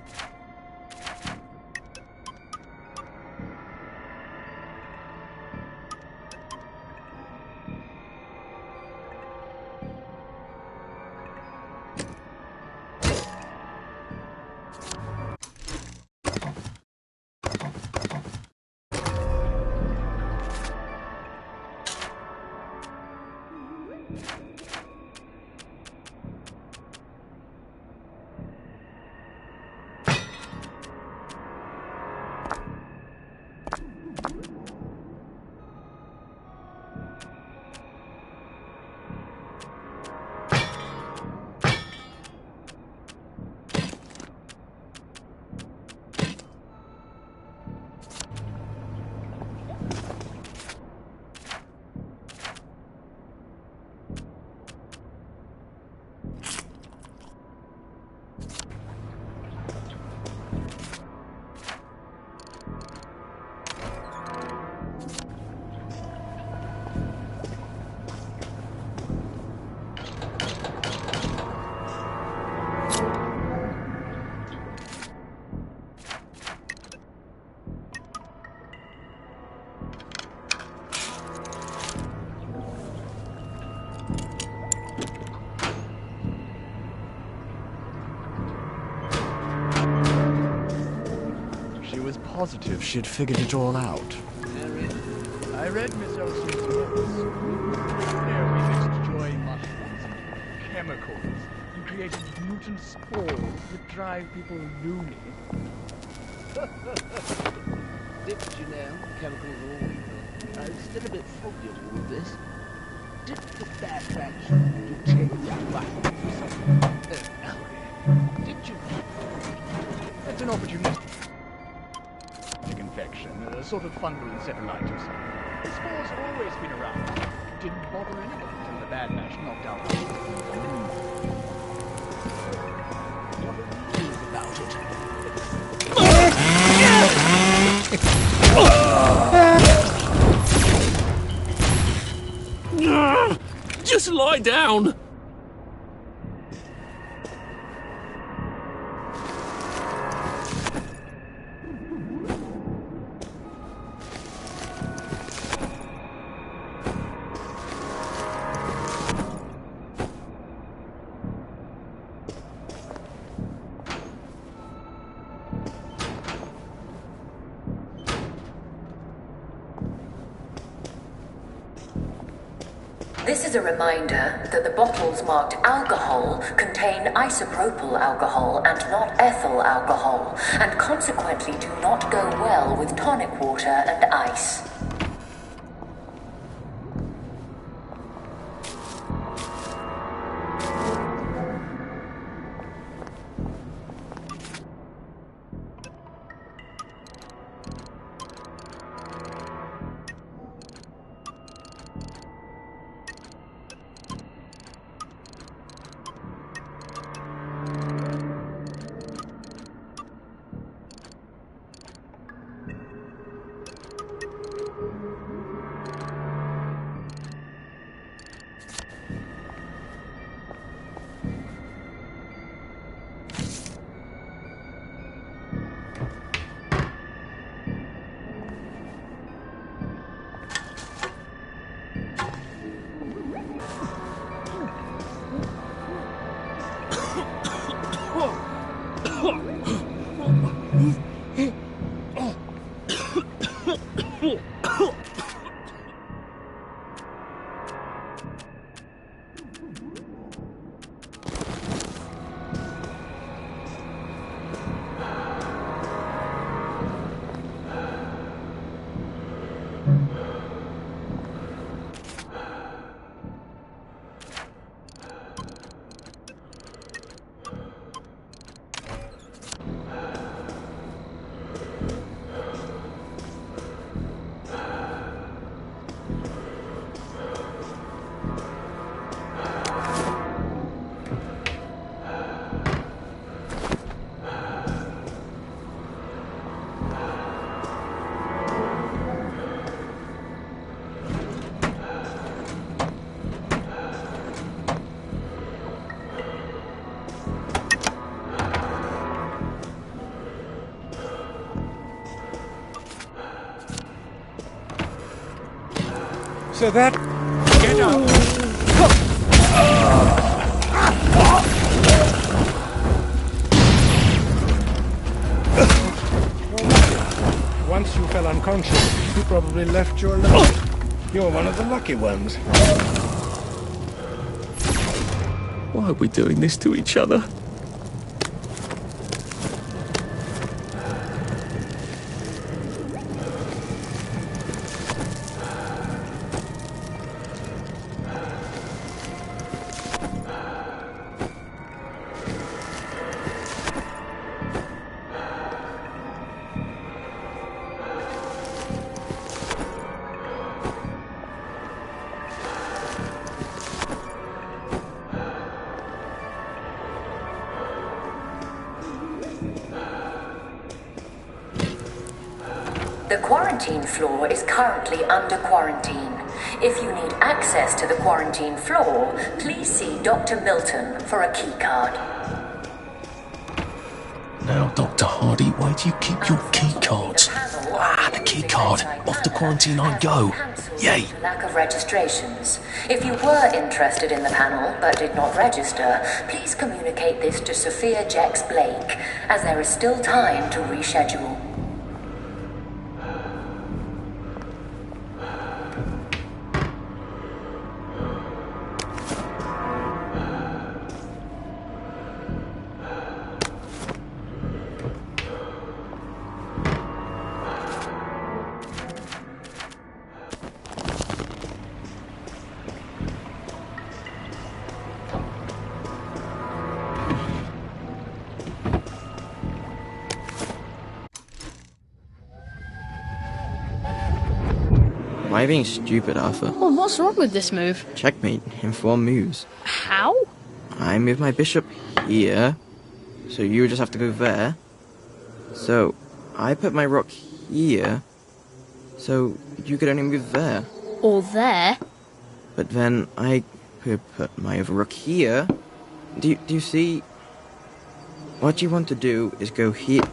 Positive she'd figured it all out. I read Miss Olsen's books. There we mixed joy mushrooms and chemicals and created mutant spores that drive people loony. Didn't you know chemicals are always I'm still a bit foggy on all of this. Did the bad fraction to change that back? Did you? It's an opportunity. Infection, a sort of fungal encephalitis. The spores have always been around. Didn't bother anyone until the bad batch knocked out the What are you about it? Just lie down! This is a reminder that the bottles marked alcohol contain isopropyl alcohol and not ethyl alcohol, and consequently do not go well with tonic water and ice. So that... Get up! Once you fell unconscious, you probably left you alone. You're one of the lucky ones. Why are we doing this to each other? The quarantine floor is currently under quarantine. If you need access to the quarantine floor, please see Dr. Milton for a keycard. Now, Dr. Hardy, where do you keep your keycards? The keycard. Off to quarantine I go. Yay! Lack of registrations. If you were interested in the panel but did not register, please communicate this to Sophia Jex Blake, as there is still time to reschedule. Why are you being stupid, Arthur? Well, what's wrong with this move? Checkmate in 4 moves. How? I move my bishop here, so you just have to go there. So, I put my rook here, so you could only move there. Or there? But then I could put my other rook here. Do you see? What you want to do is go here.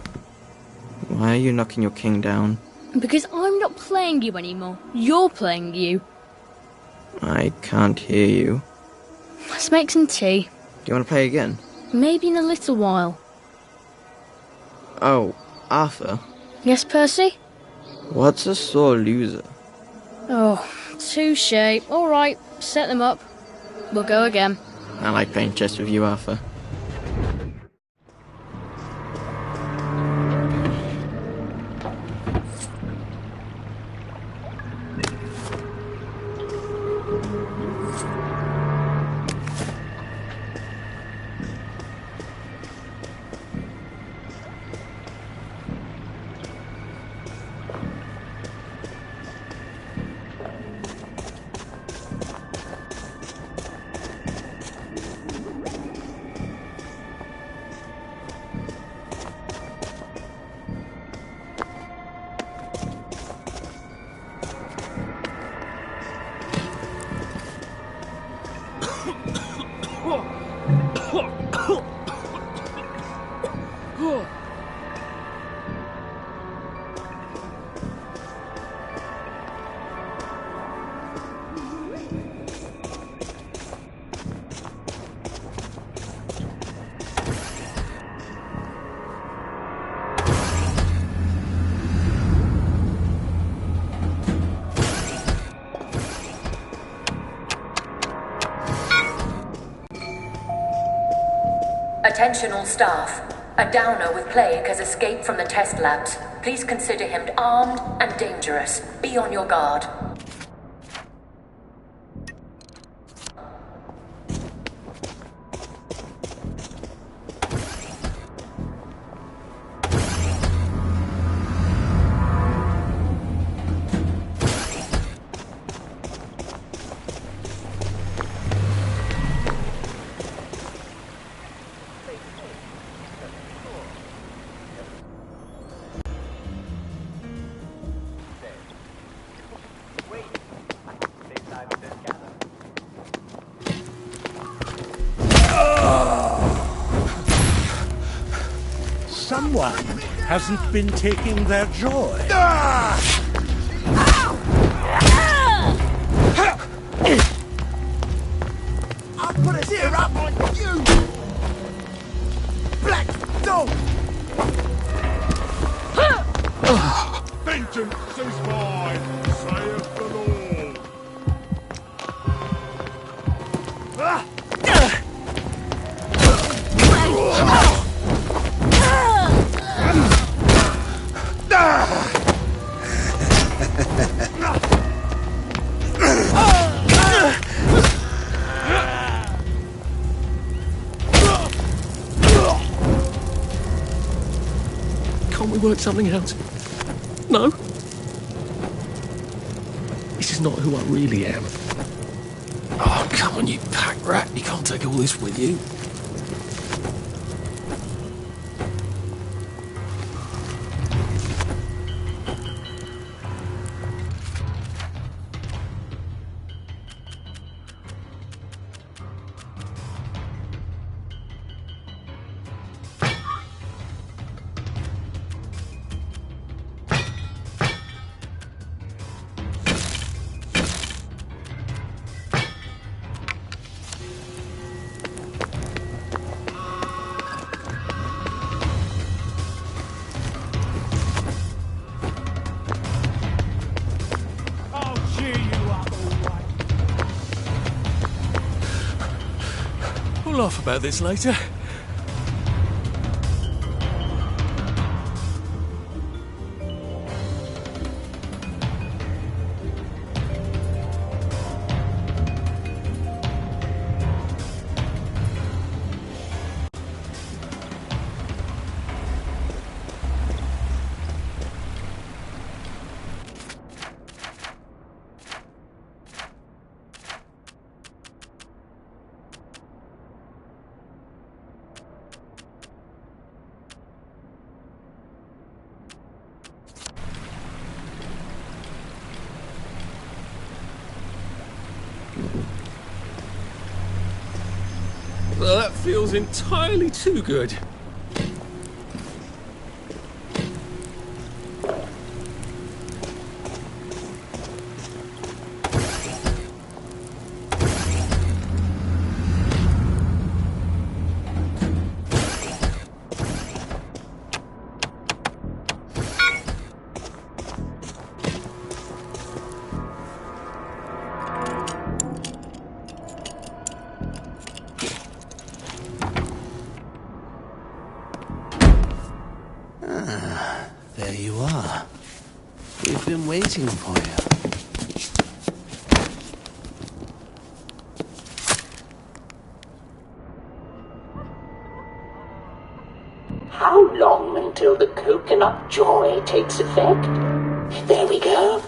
Why are you knocking your king down? Because I'm not playing you anymore. You're playing you. I can't hear you. Let's make some tea. Do you want to play again? Maybe in a little while. Oh, Arthur. Yes, Percy? What's a sore loser? Oh, Touche. Alright, set them up. We'll go again. I like playing chess with you, Arthur. Attention all staff. A downer with plague has escaped from the test labs. Please consider him armed and dangerous. Be on your guard. Someone hasn't been taking their joy. I'll put a tear up on you! Black dog! Vengeance is mine, saith the Lord. Can't we work something out? No? This is not who I really am. Oh, come on, you pack rat. You can't take all this with you. We'll laugh about this later. Well, that feels entirely too good. Ah, there you are. We've been waiting for you. How long until the coconut joy takes effect? There we go.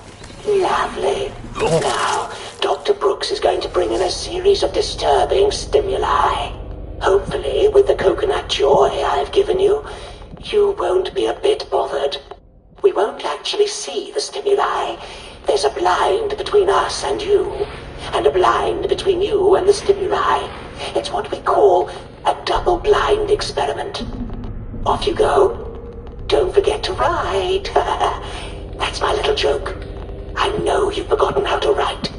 Lovely. Now, Dr. Brooks is going to bring in a series of disturbing stimuli. Hopefully, with the coconut joy I've given you, you won't be a bit bothered. We won't actually see the stimuli. There's a blind between us and you, and a blind between you and the stimuli. It's what we call a double-blind experiment. Off you go. Don't forget to write. That's my little joke. I know you've forgotten how to write.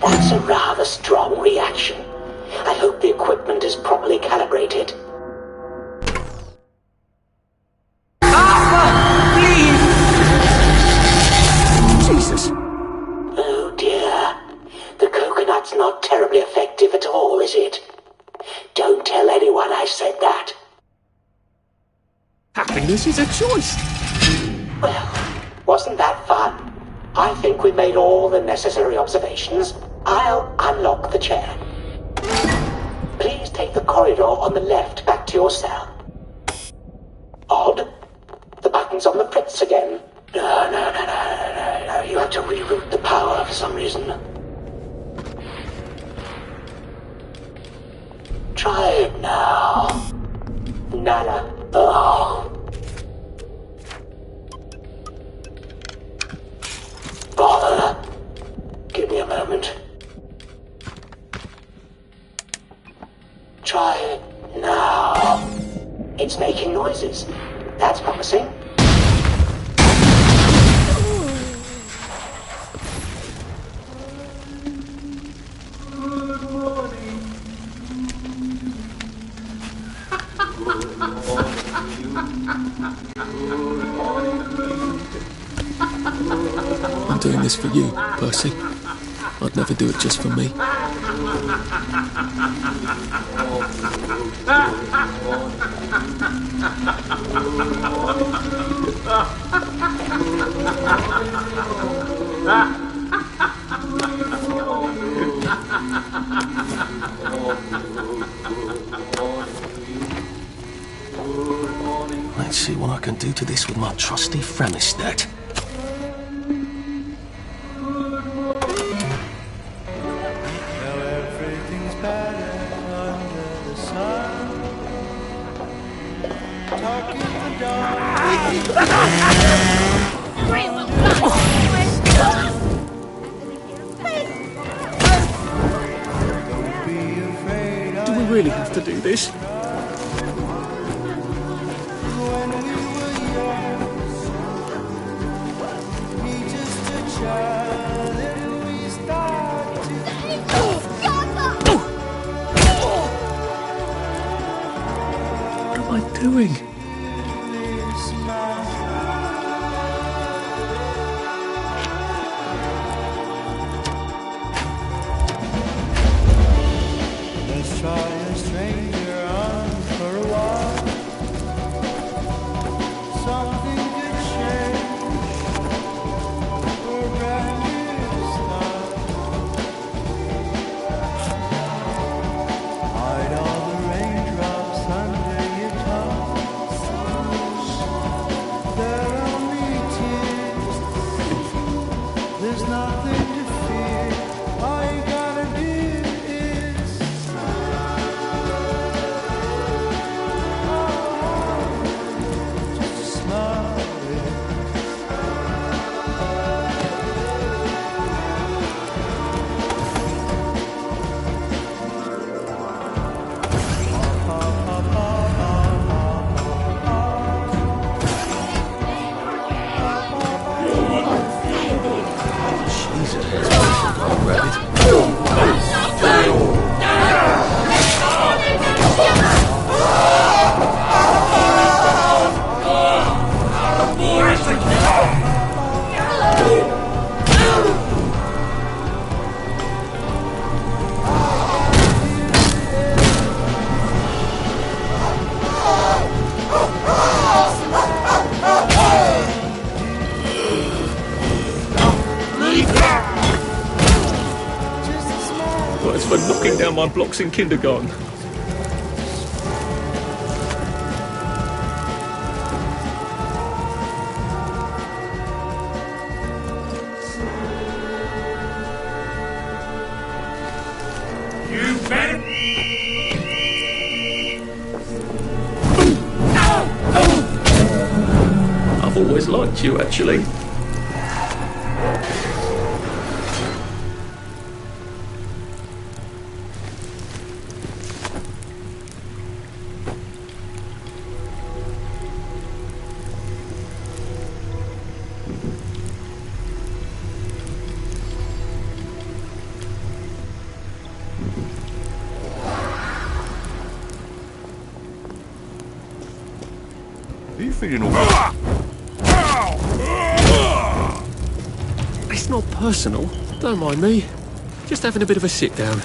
That's a rather strong reaction. I hope the equipment is properly calibrated. Jesus! Oh dear. The coconut's not terribly effective at all, is it? Don't tell anyone I said that. Happiness is a choice. Well, wasn't that fun? I think we made all the necessary observations. I'll unlock the chair. Please take the corridor on the left back to your cell. Odd. The button's on the fritz again. No. You have to reroute the power for some reason. Try it now. Nana. Oh. Bother. Give me a moment. Try it now. It's making noises. That's promising. I'm doing this for you, Percy. I'd never do it just for me. Let's see what I can do to this with my trusty Framistat. Do we really have to do this? What am I doing? Let's try a stranger on for a while. Something could change for a brand new start. Hide all the raindrops under your tongue. They're only tears. There's nothing to fear. All you gotta do is smile. down my blocks in kindergarten. You better... I've always liked you, actually. Are you feeling all right? It's not personal. Don't mind me. Just having a bit of a sit down.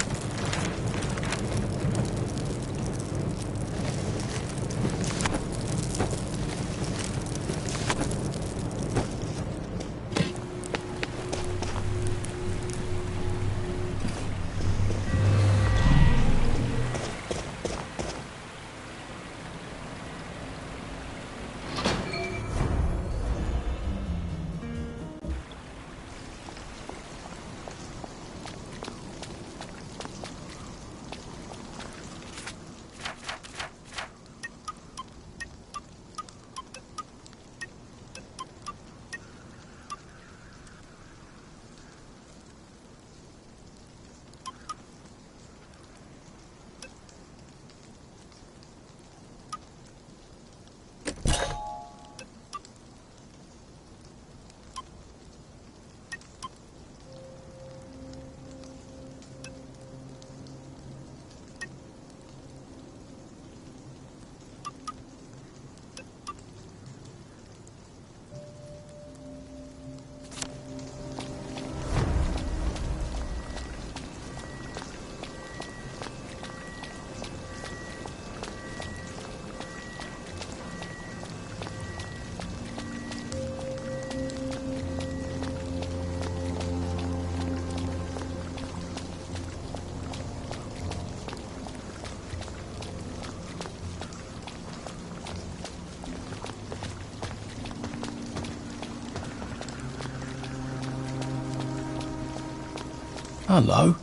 Hello.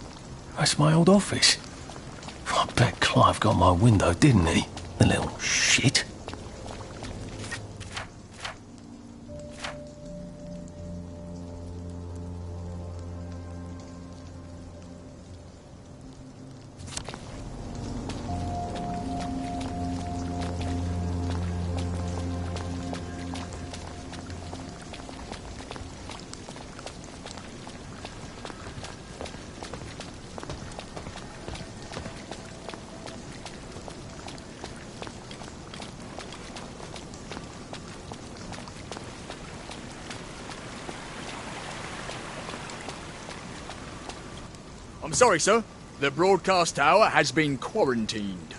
That's my old office. I bet Clive got my window, didn't he? The little shit. I'm sorry, sir. The broadcast tower has been quarantined.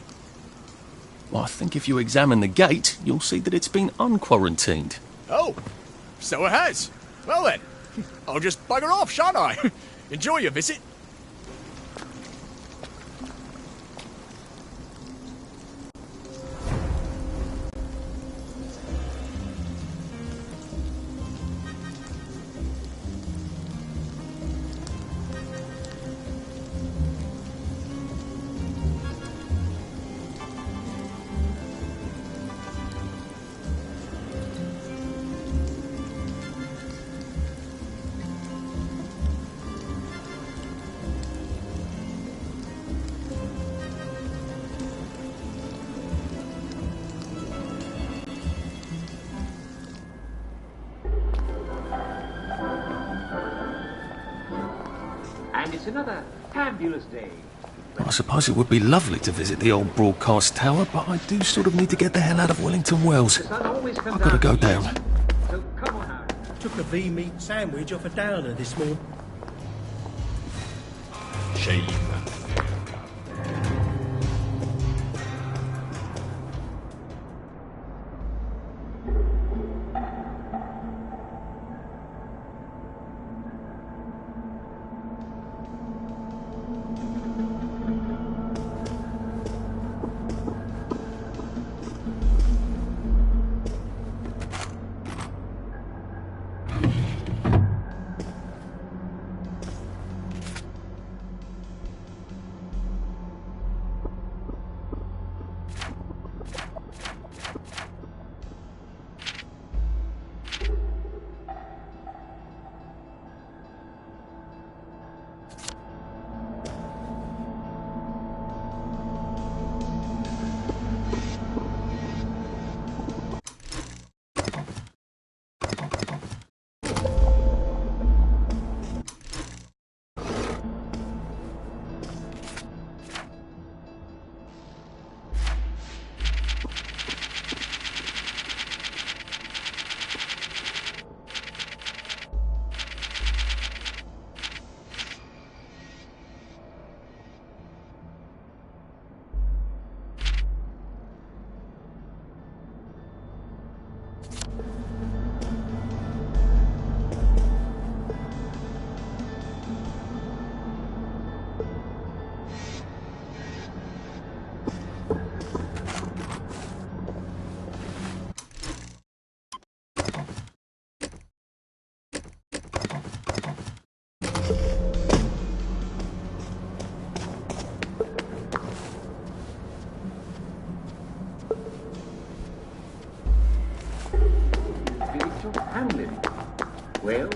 Well, I think if you examine the gate, you'll see that it's been unquarantined. Oh, so it has. Well then, I'll just bugger off, shan't I? Enjoy your visit. And it's another fabulous day. I suppose it would be lovely to visit the old broadcast tower, but I do sort of need to get the hell out of Wellington Wells. I've got to go down. So come on out. Took a V-meat sandwich off a downer this morning. Shame. of Hamlin. Well,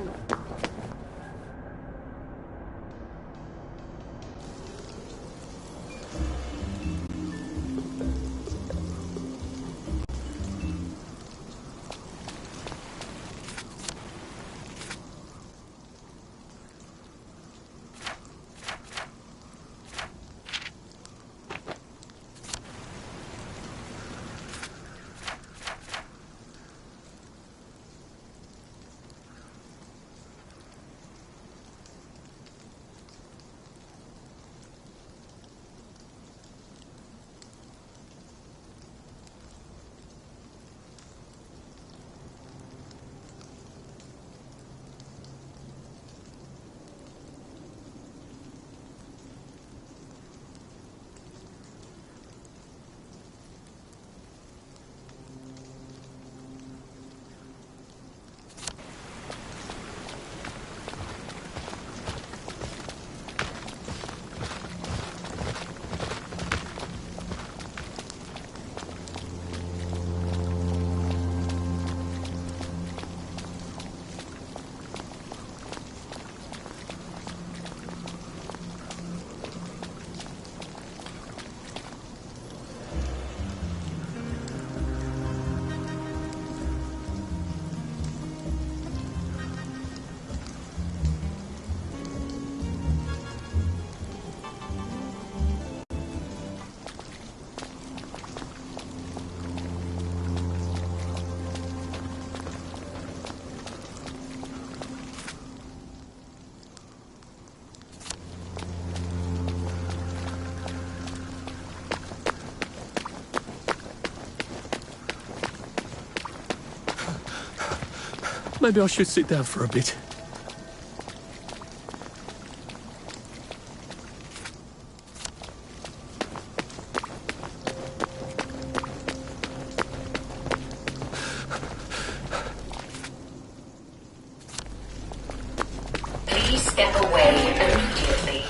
Maybe I should sit down for a bit. Please step away immediately.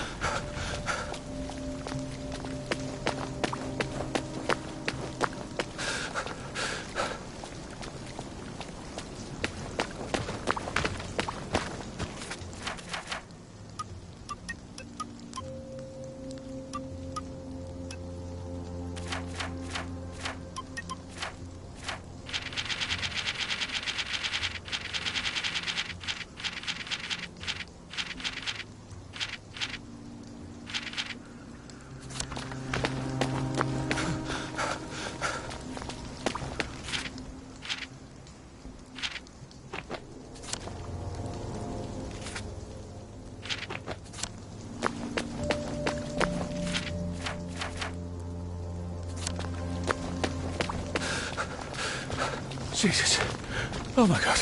Jesus. Oh my God.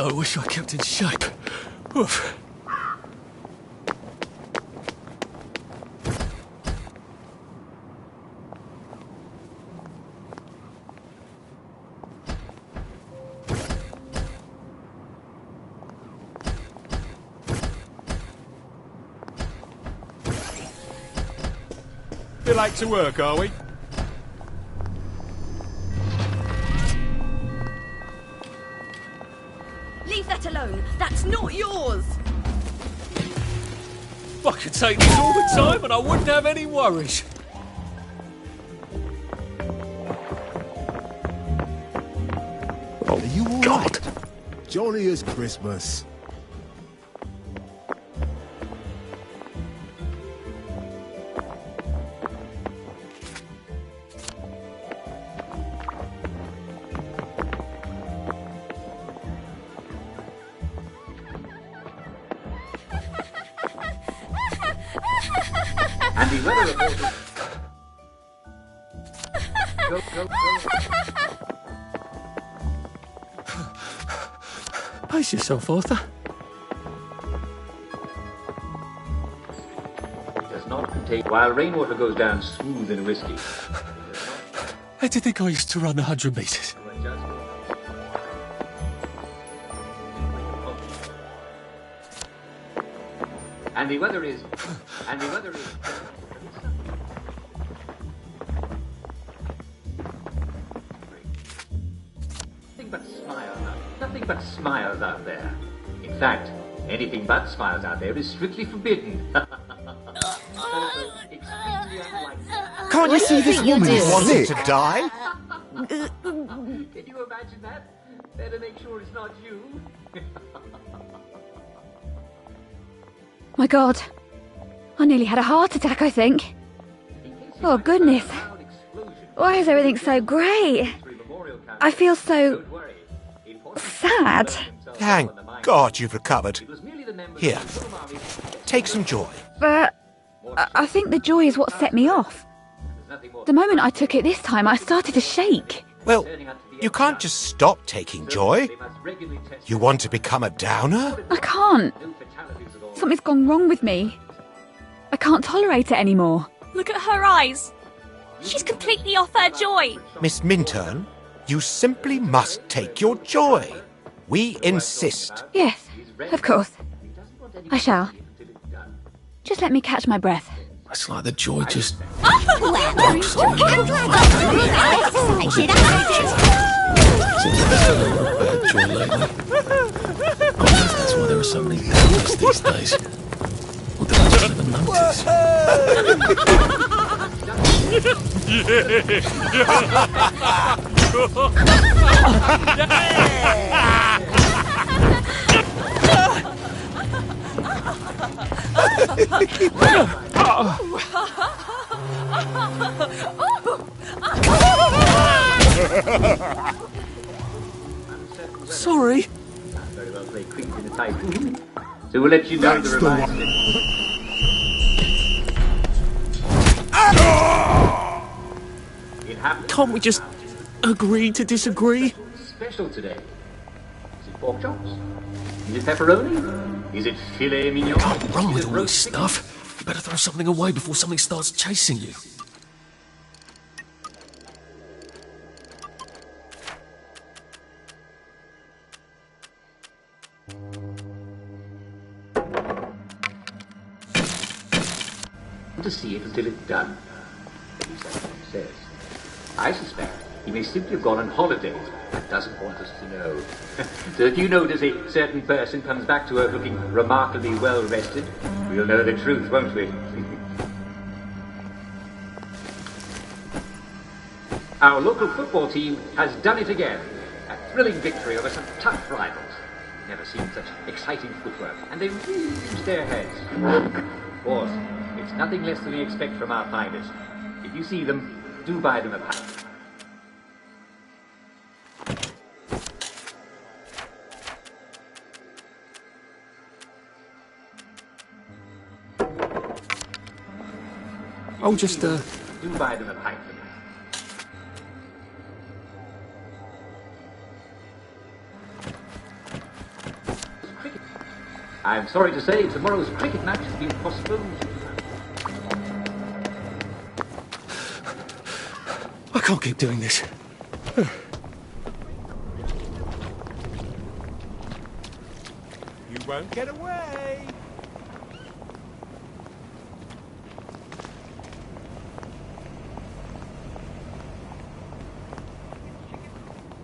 I wish I kept in shape. Oof. Bit late to work, are we? Leave that alone. That's not yours. I could take this all the time and I wouldn't have any worries. Are you all God! right? Jolly as Christmas. And the weather report. Go. Pace yourself, Arthur. Does not contain. While rainwater goes down smooth in whiskey. How do you think I used to run 100 metres? And the weather is... Nothing but smiles out there. In fact, anything but smiles out there is strictly forbidden. Can't you see this woman is wanting sick? to die? Can you imagine that? Better make sure it's not you. My God. I nearly had a heart attack, I think. Oh, goodness. Why is everything so great? I feel so... sad. Thank God you've recovered. Here, take some joy. But I think the joy is what set me off. The moment I took it this time, I started to shake. Well, you can't just stop taking joy. You want to become a downer? I can't. Something's gone wrong with me. I can't tolerate it anymore. Look at her eyes. She's completely off her joy. Miss Minturn, you simply must take your joy. We insist. Yes, of course. I shall. Just let me catch my breath. It's like the joy just... Bad joy lately. I guess that's why there are so many downers these days. Or did I just never Sorry. Very well played, cricket in the typhoon. So we'll let you know the reminder. Can't we just agree to disagree? Special today. Is it pork chops? Is it pepperoni? Is it filet mignon? Can't run with all this stuff. You better throw something away before something starts chasing you. To see it until it's done. At least that's what he says. I suspect he may simply have gone on holiday and doesn't want us to know. So if you notice a certain person comes back to Earth looking remarkably well rested, we'll know the truth, won't we? Our local football team has done it again. A thrilling victory over some tough rivals. Never seen such exciting footwork, and they really use their heads. Of course, it's nothing less than we expect from our finest. If you see them, do buy them a pint. I'll just, Do buy them a pint for me. I'm sorry to say tomorrow's cricket match has been postponed. I can't keep doing this. You won't get away.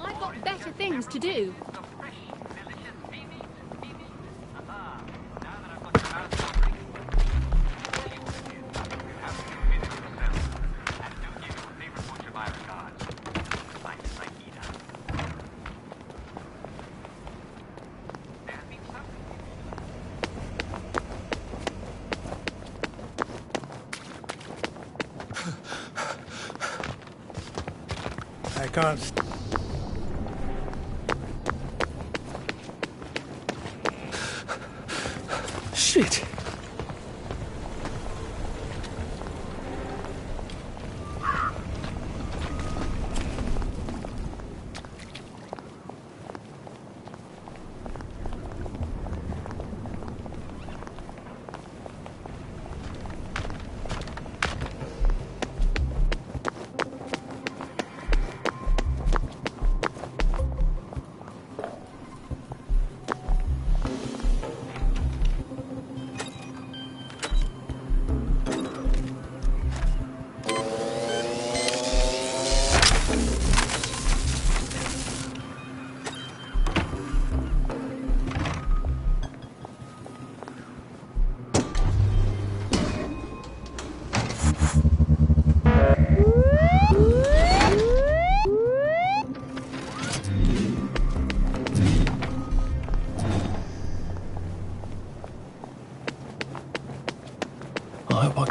I've got better things to do. I can't. Shit.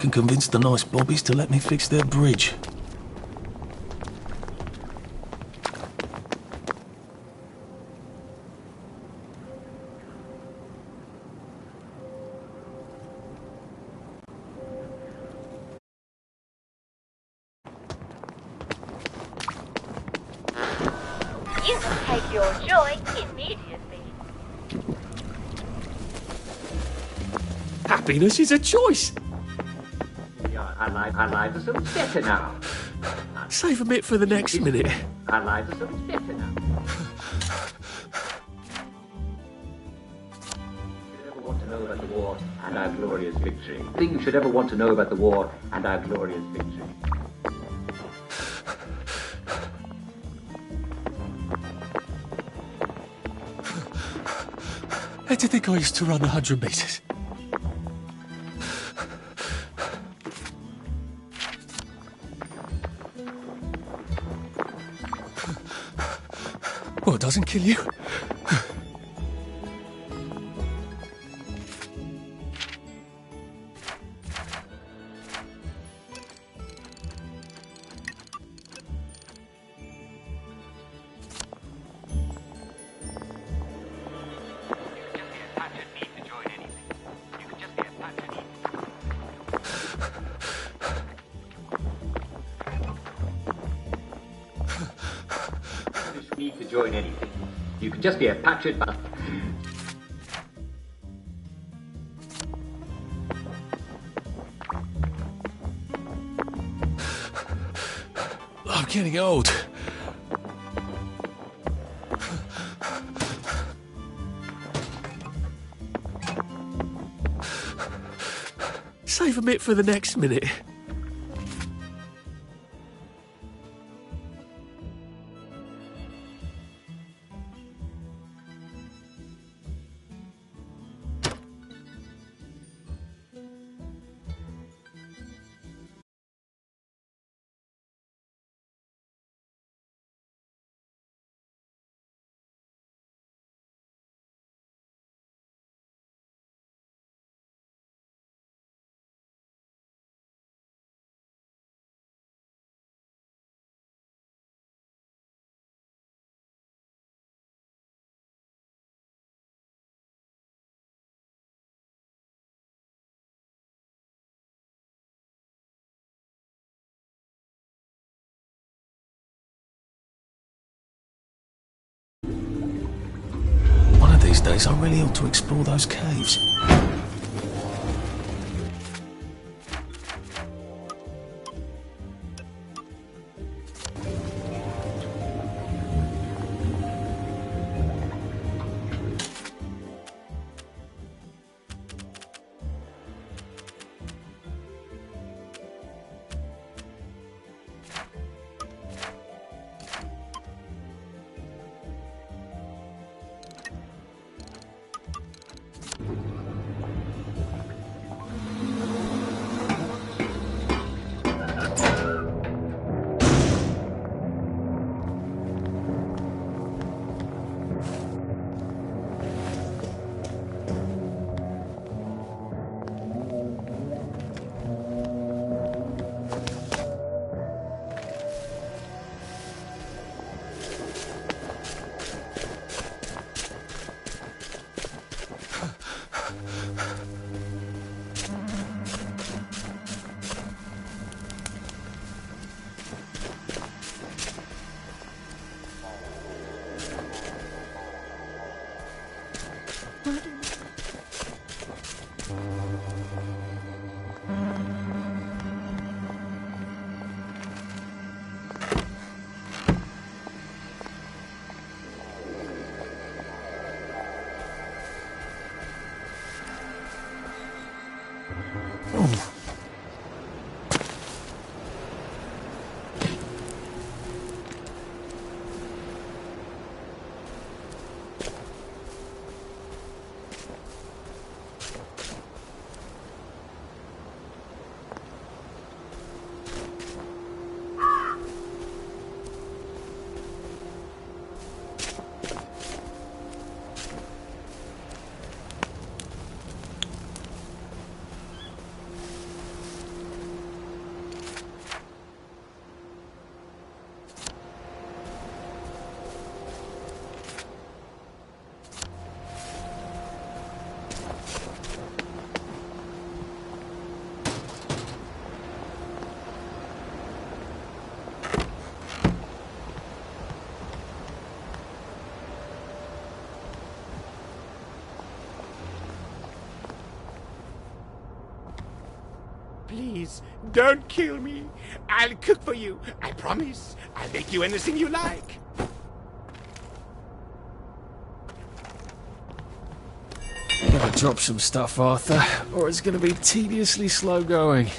can convince the nice bobbies to let me fix their bridge. You can take your joy immediately. Happiness is a choice. Our lives are so much better now. Save a bit for the next minute. Our lives are so much better now. You should ever want to know about the war and our glorious victory. The thing you should ever want to know about the war and our glorious victory. How do you think I used to run 100 metres? Well, it doesn't kill you. Need to join anything. You can just be a Patriot buff. I'm getting old. Save a bit for the next minute. These days, I really ought to explore those caves. Please, don't kill me. I'll cook for you. I promise. I'll make you anything you like. Gotta drop some stuff, Arthur, or it's gonna be tediously slow going.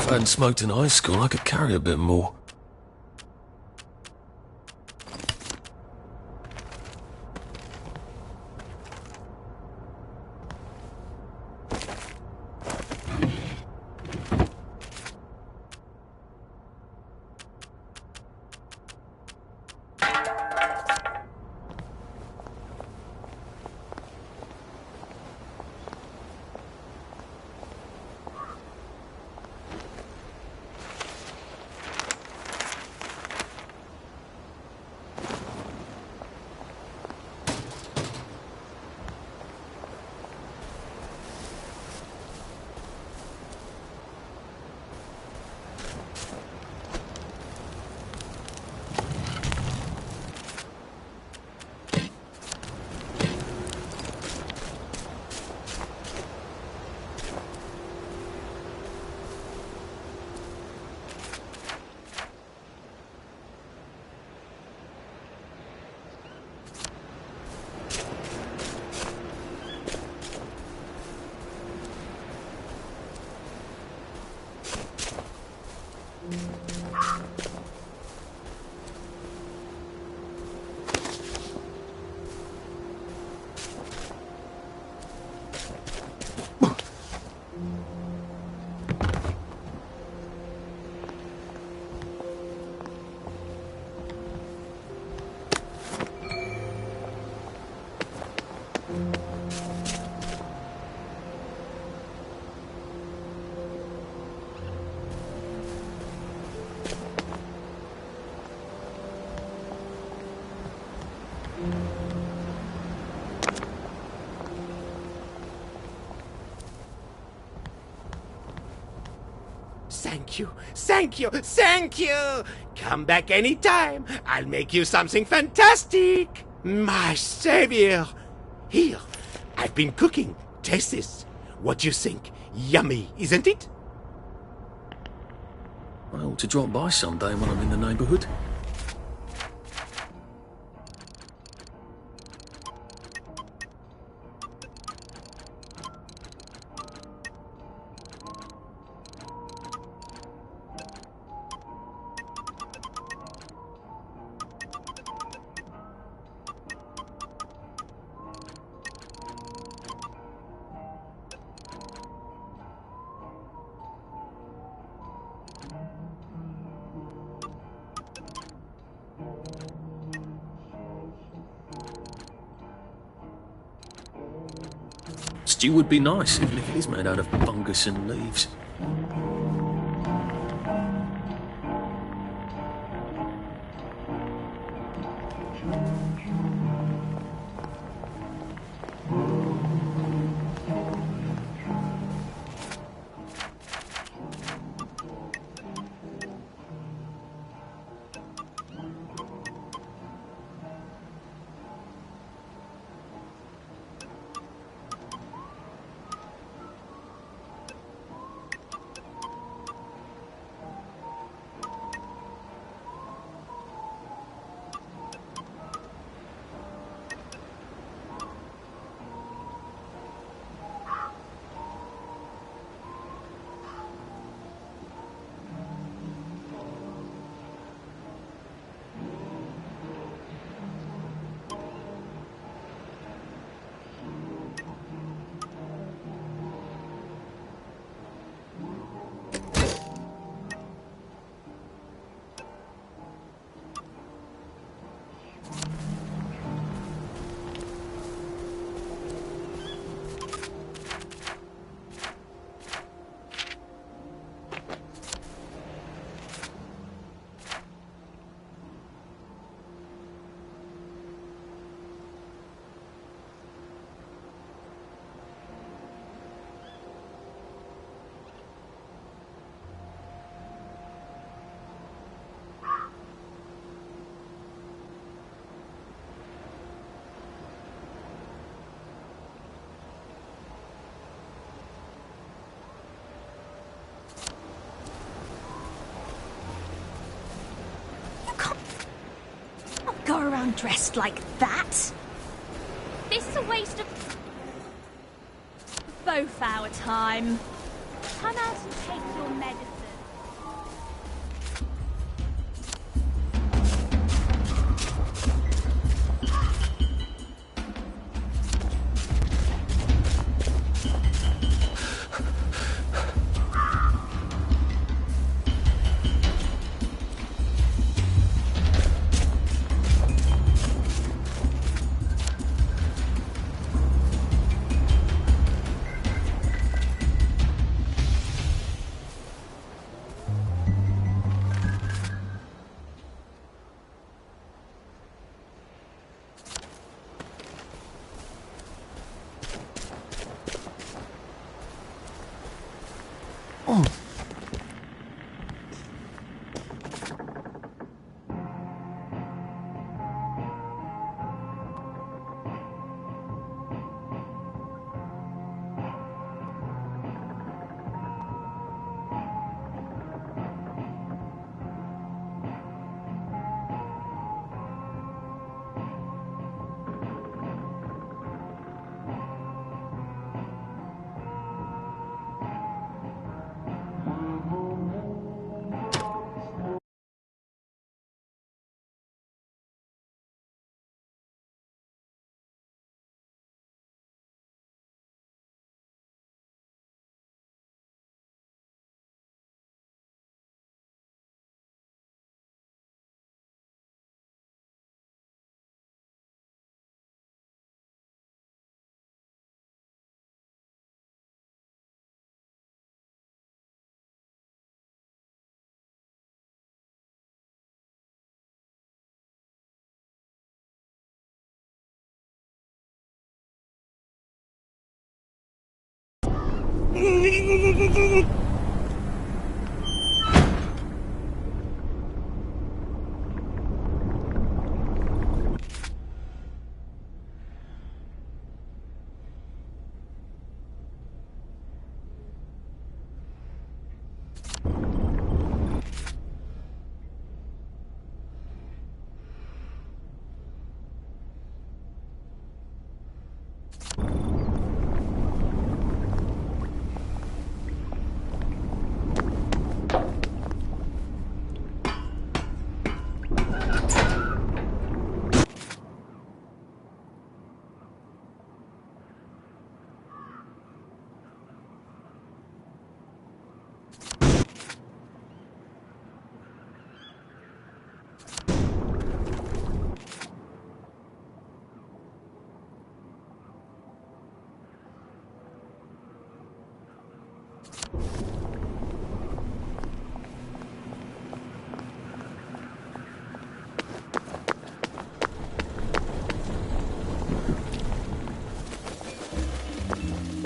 If I hadn't smoked in high school, I could carry a bit more. Thank you, thank you, thank you! Come back any time. I'll make you something fantastic! My savior! Here, I've been cooking. Taste this. What do you think? Yummy, isn't it? I ought to drop by someday when I'm in the neighbourhood. Stew would be nice, even if it is made out of fungus and leaves. Go around dressed like that. This is a waste of both our time. Come out and take your medicine.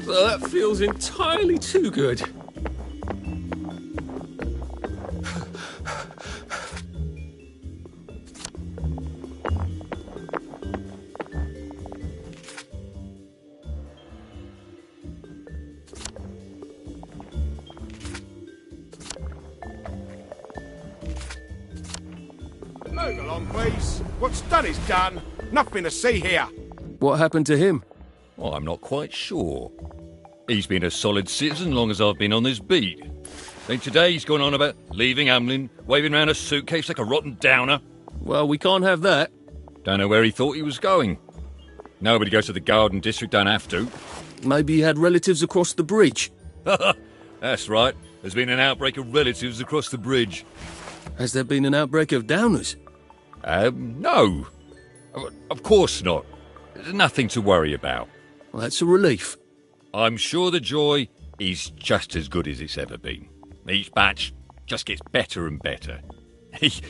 That feels entirely too good. Move along, please. What's done is done. Nothing to see here. What happened to him? Well, I'm not quite sure. He's been a solid citizen long as I've been on this beat. Then today he's gone on about leaving Hamlin, waving around a suitcase like a rotten downer. Well, we can't have that. Don't know where he thought he was going. Nobody goes to the Garden District, don't have to. Maybe he had relatives across the bridge. That's right. There's been an outbreak of relatives across the bridge. Has there been an outbreak of downers? No. Of course not. There's nothing to worry about. Well, that's a relief. I'm sure the joy is just as good as it's ever been. Each batch just gets better and better.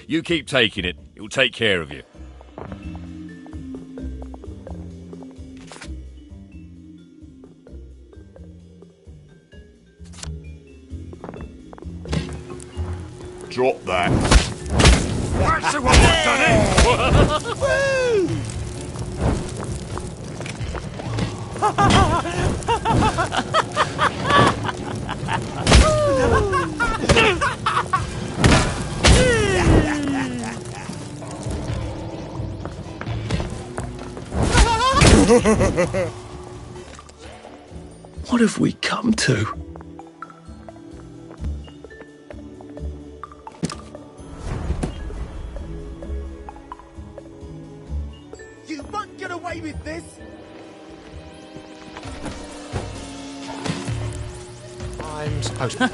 You keep taking it, it'll take care of you. Drop that. That's the one that's done it! Woo! What have we come to? You won't get away with this! I'm supposed to...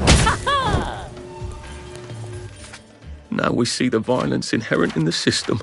Now we see the violence inherent in the system.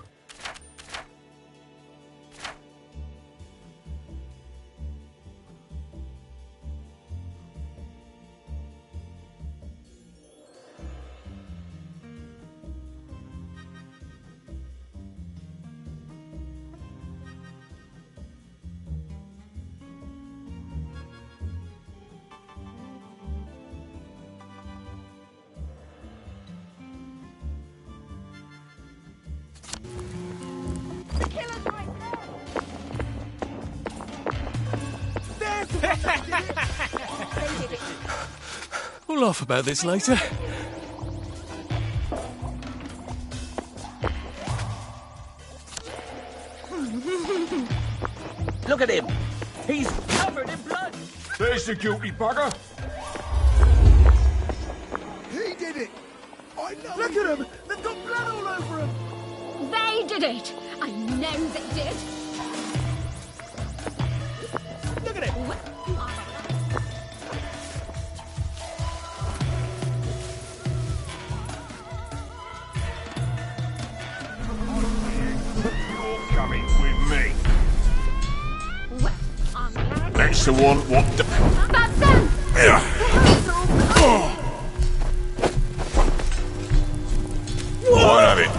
We'll laugh about this later. Look at him! He's covered in blood! There's the guilty bugger. He did it! I know. Look at him! They've got blood all over him! They did it! I know they did! Look at him! You're coming with me. Well, I'm glad. That's the one what... That's them! Won't have it.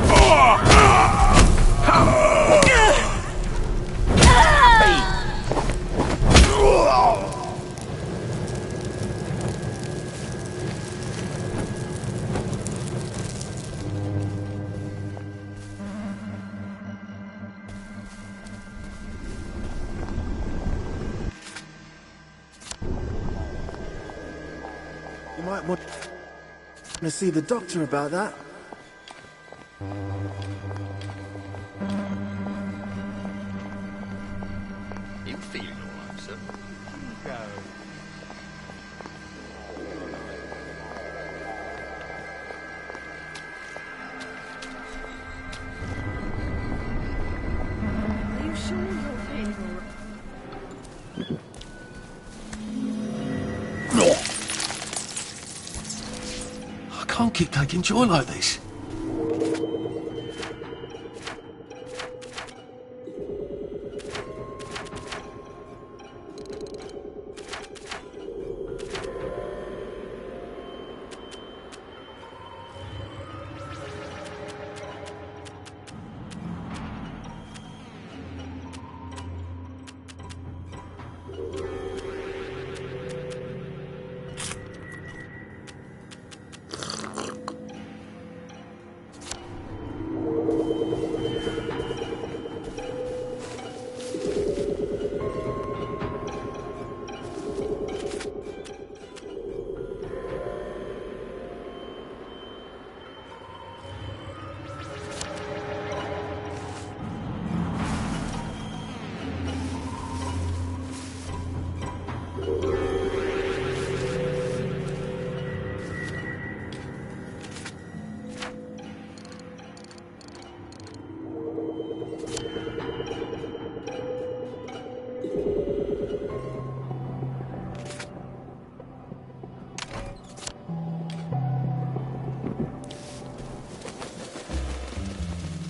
You might want... gonna see the doctor about that. You feeling all right, sir? Are you sure you're feeling all right? I can't keep taking joy like this.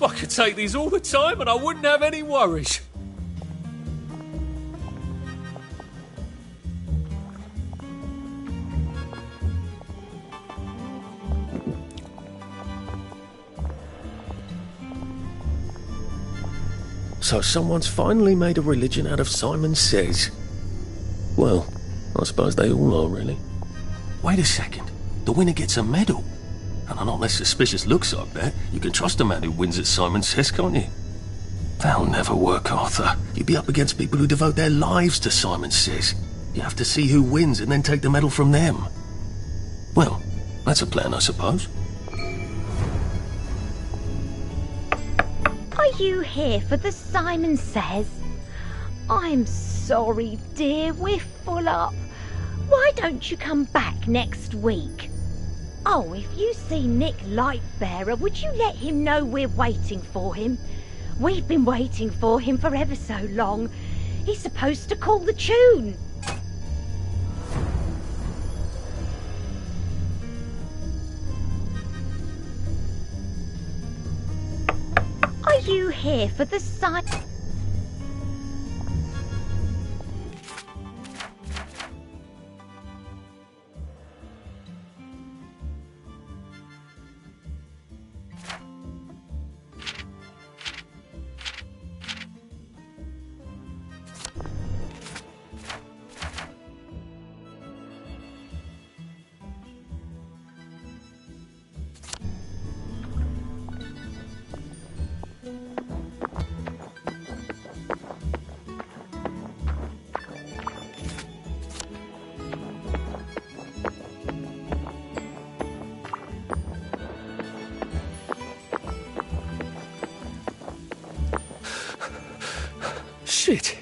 I could take these all the time and I wouldn't have any worries. So someone's finally made a religion out of Simon Says. Well, I suppose they all are, really. Wait a second. The winner gets a medal. And are not less suspicious looks, I bet. You can trust a man who wins at Simon Says, can't you? That'll never work, Arthur. You'd be up against people who devote their lives to Simon Says. You have to see who wins and then take the medal from them. Well, that's a plan, I suppose. Are you here for the Simon Says? I'm sorry, dear, we're full up. Why don't you come back next week? Oh, if you see Nick Lightbearer, would you let him know we're waiting for him? We've been waiting for him for ever so long. He's supposed to call the tune. Are you here for the sign? Shit.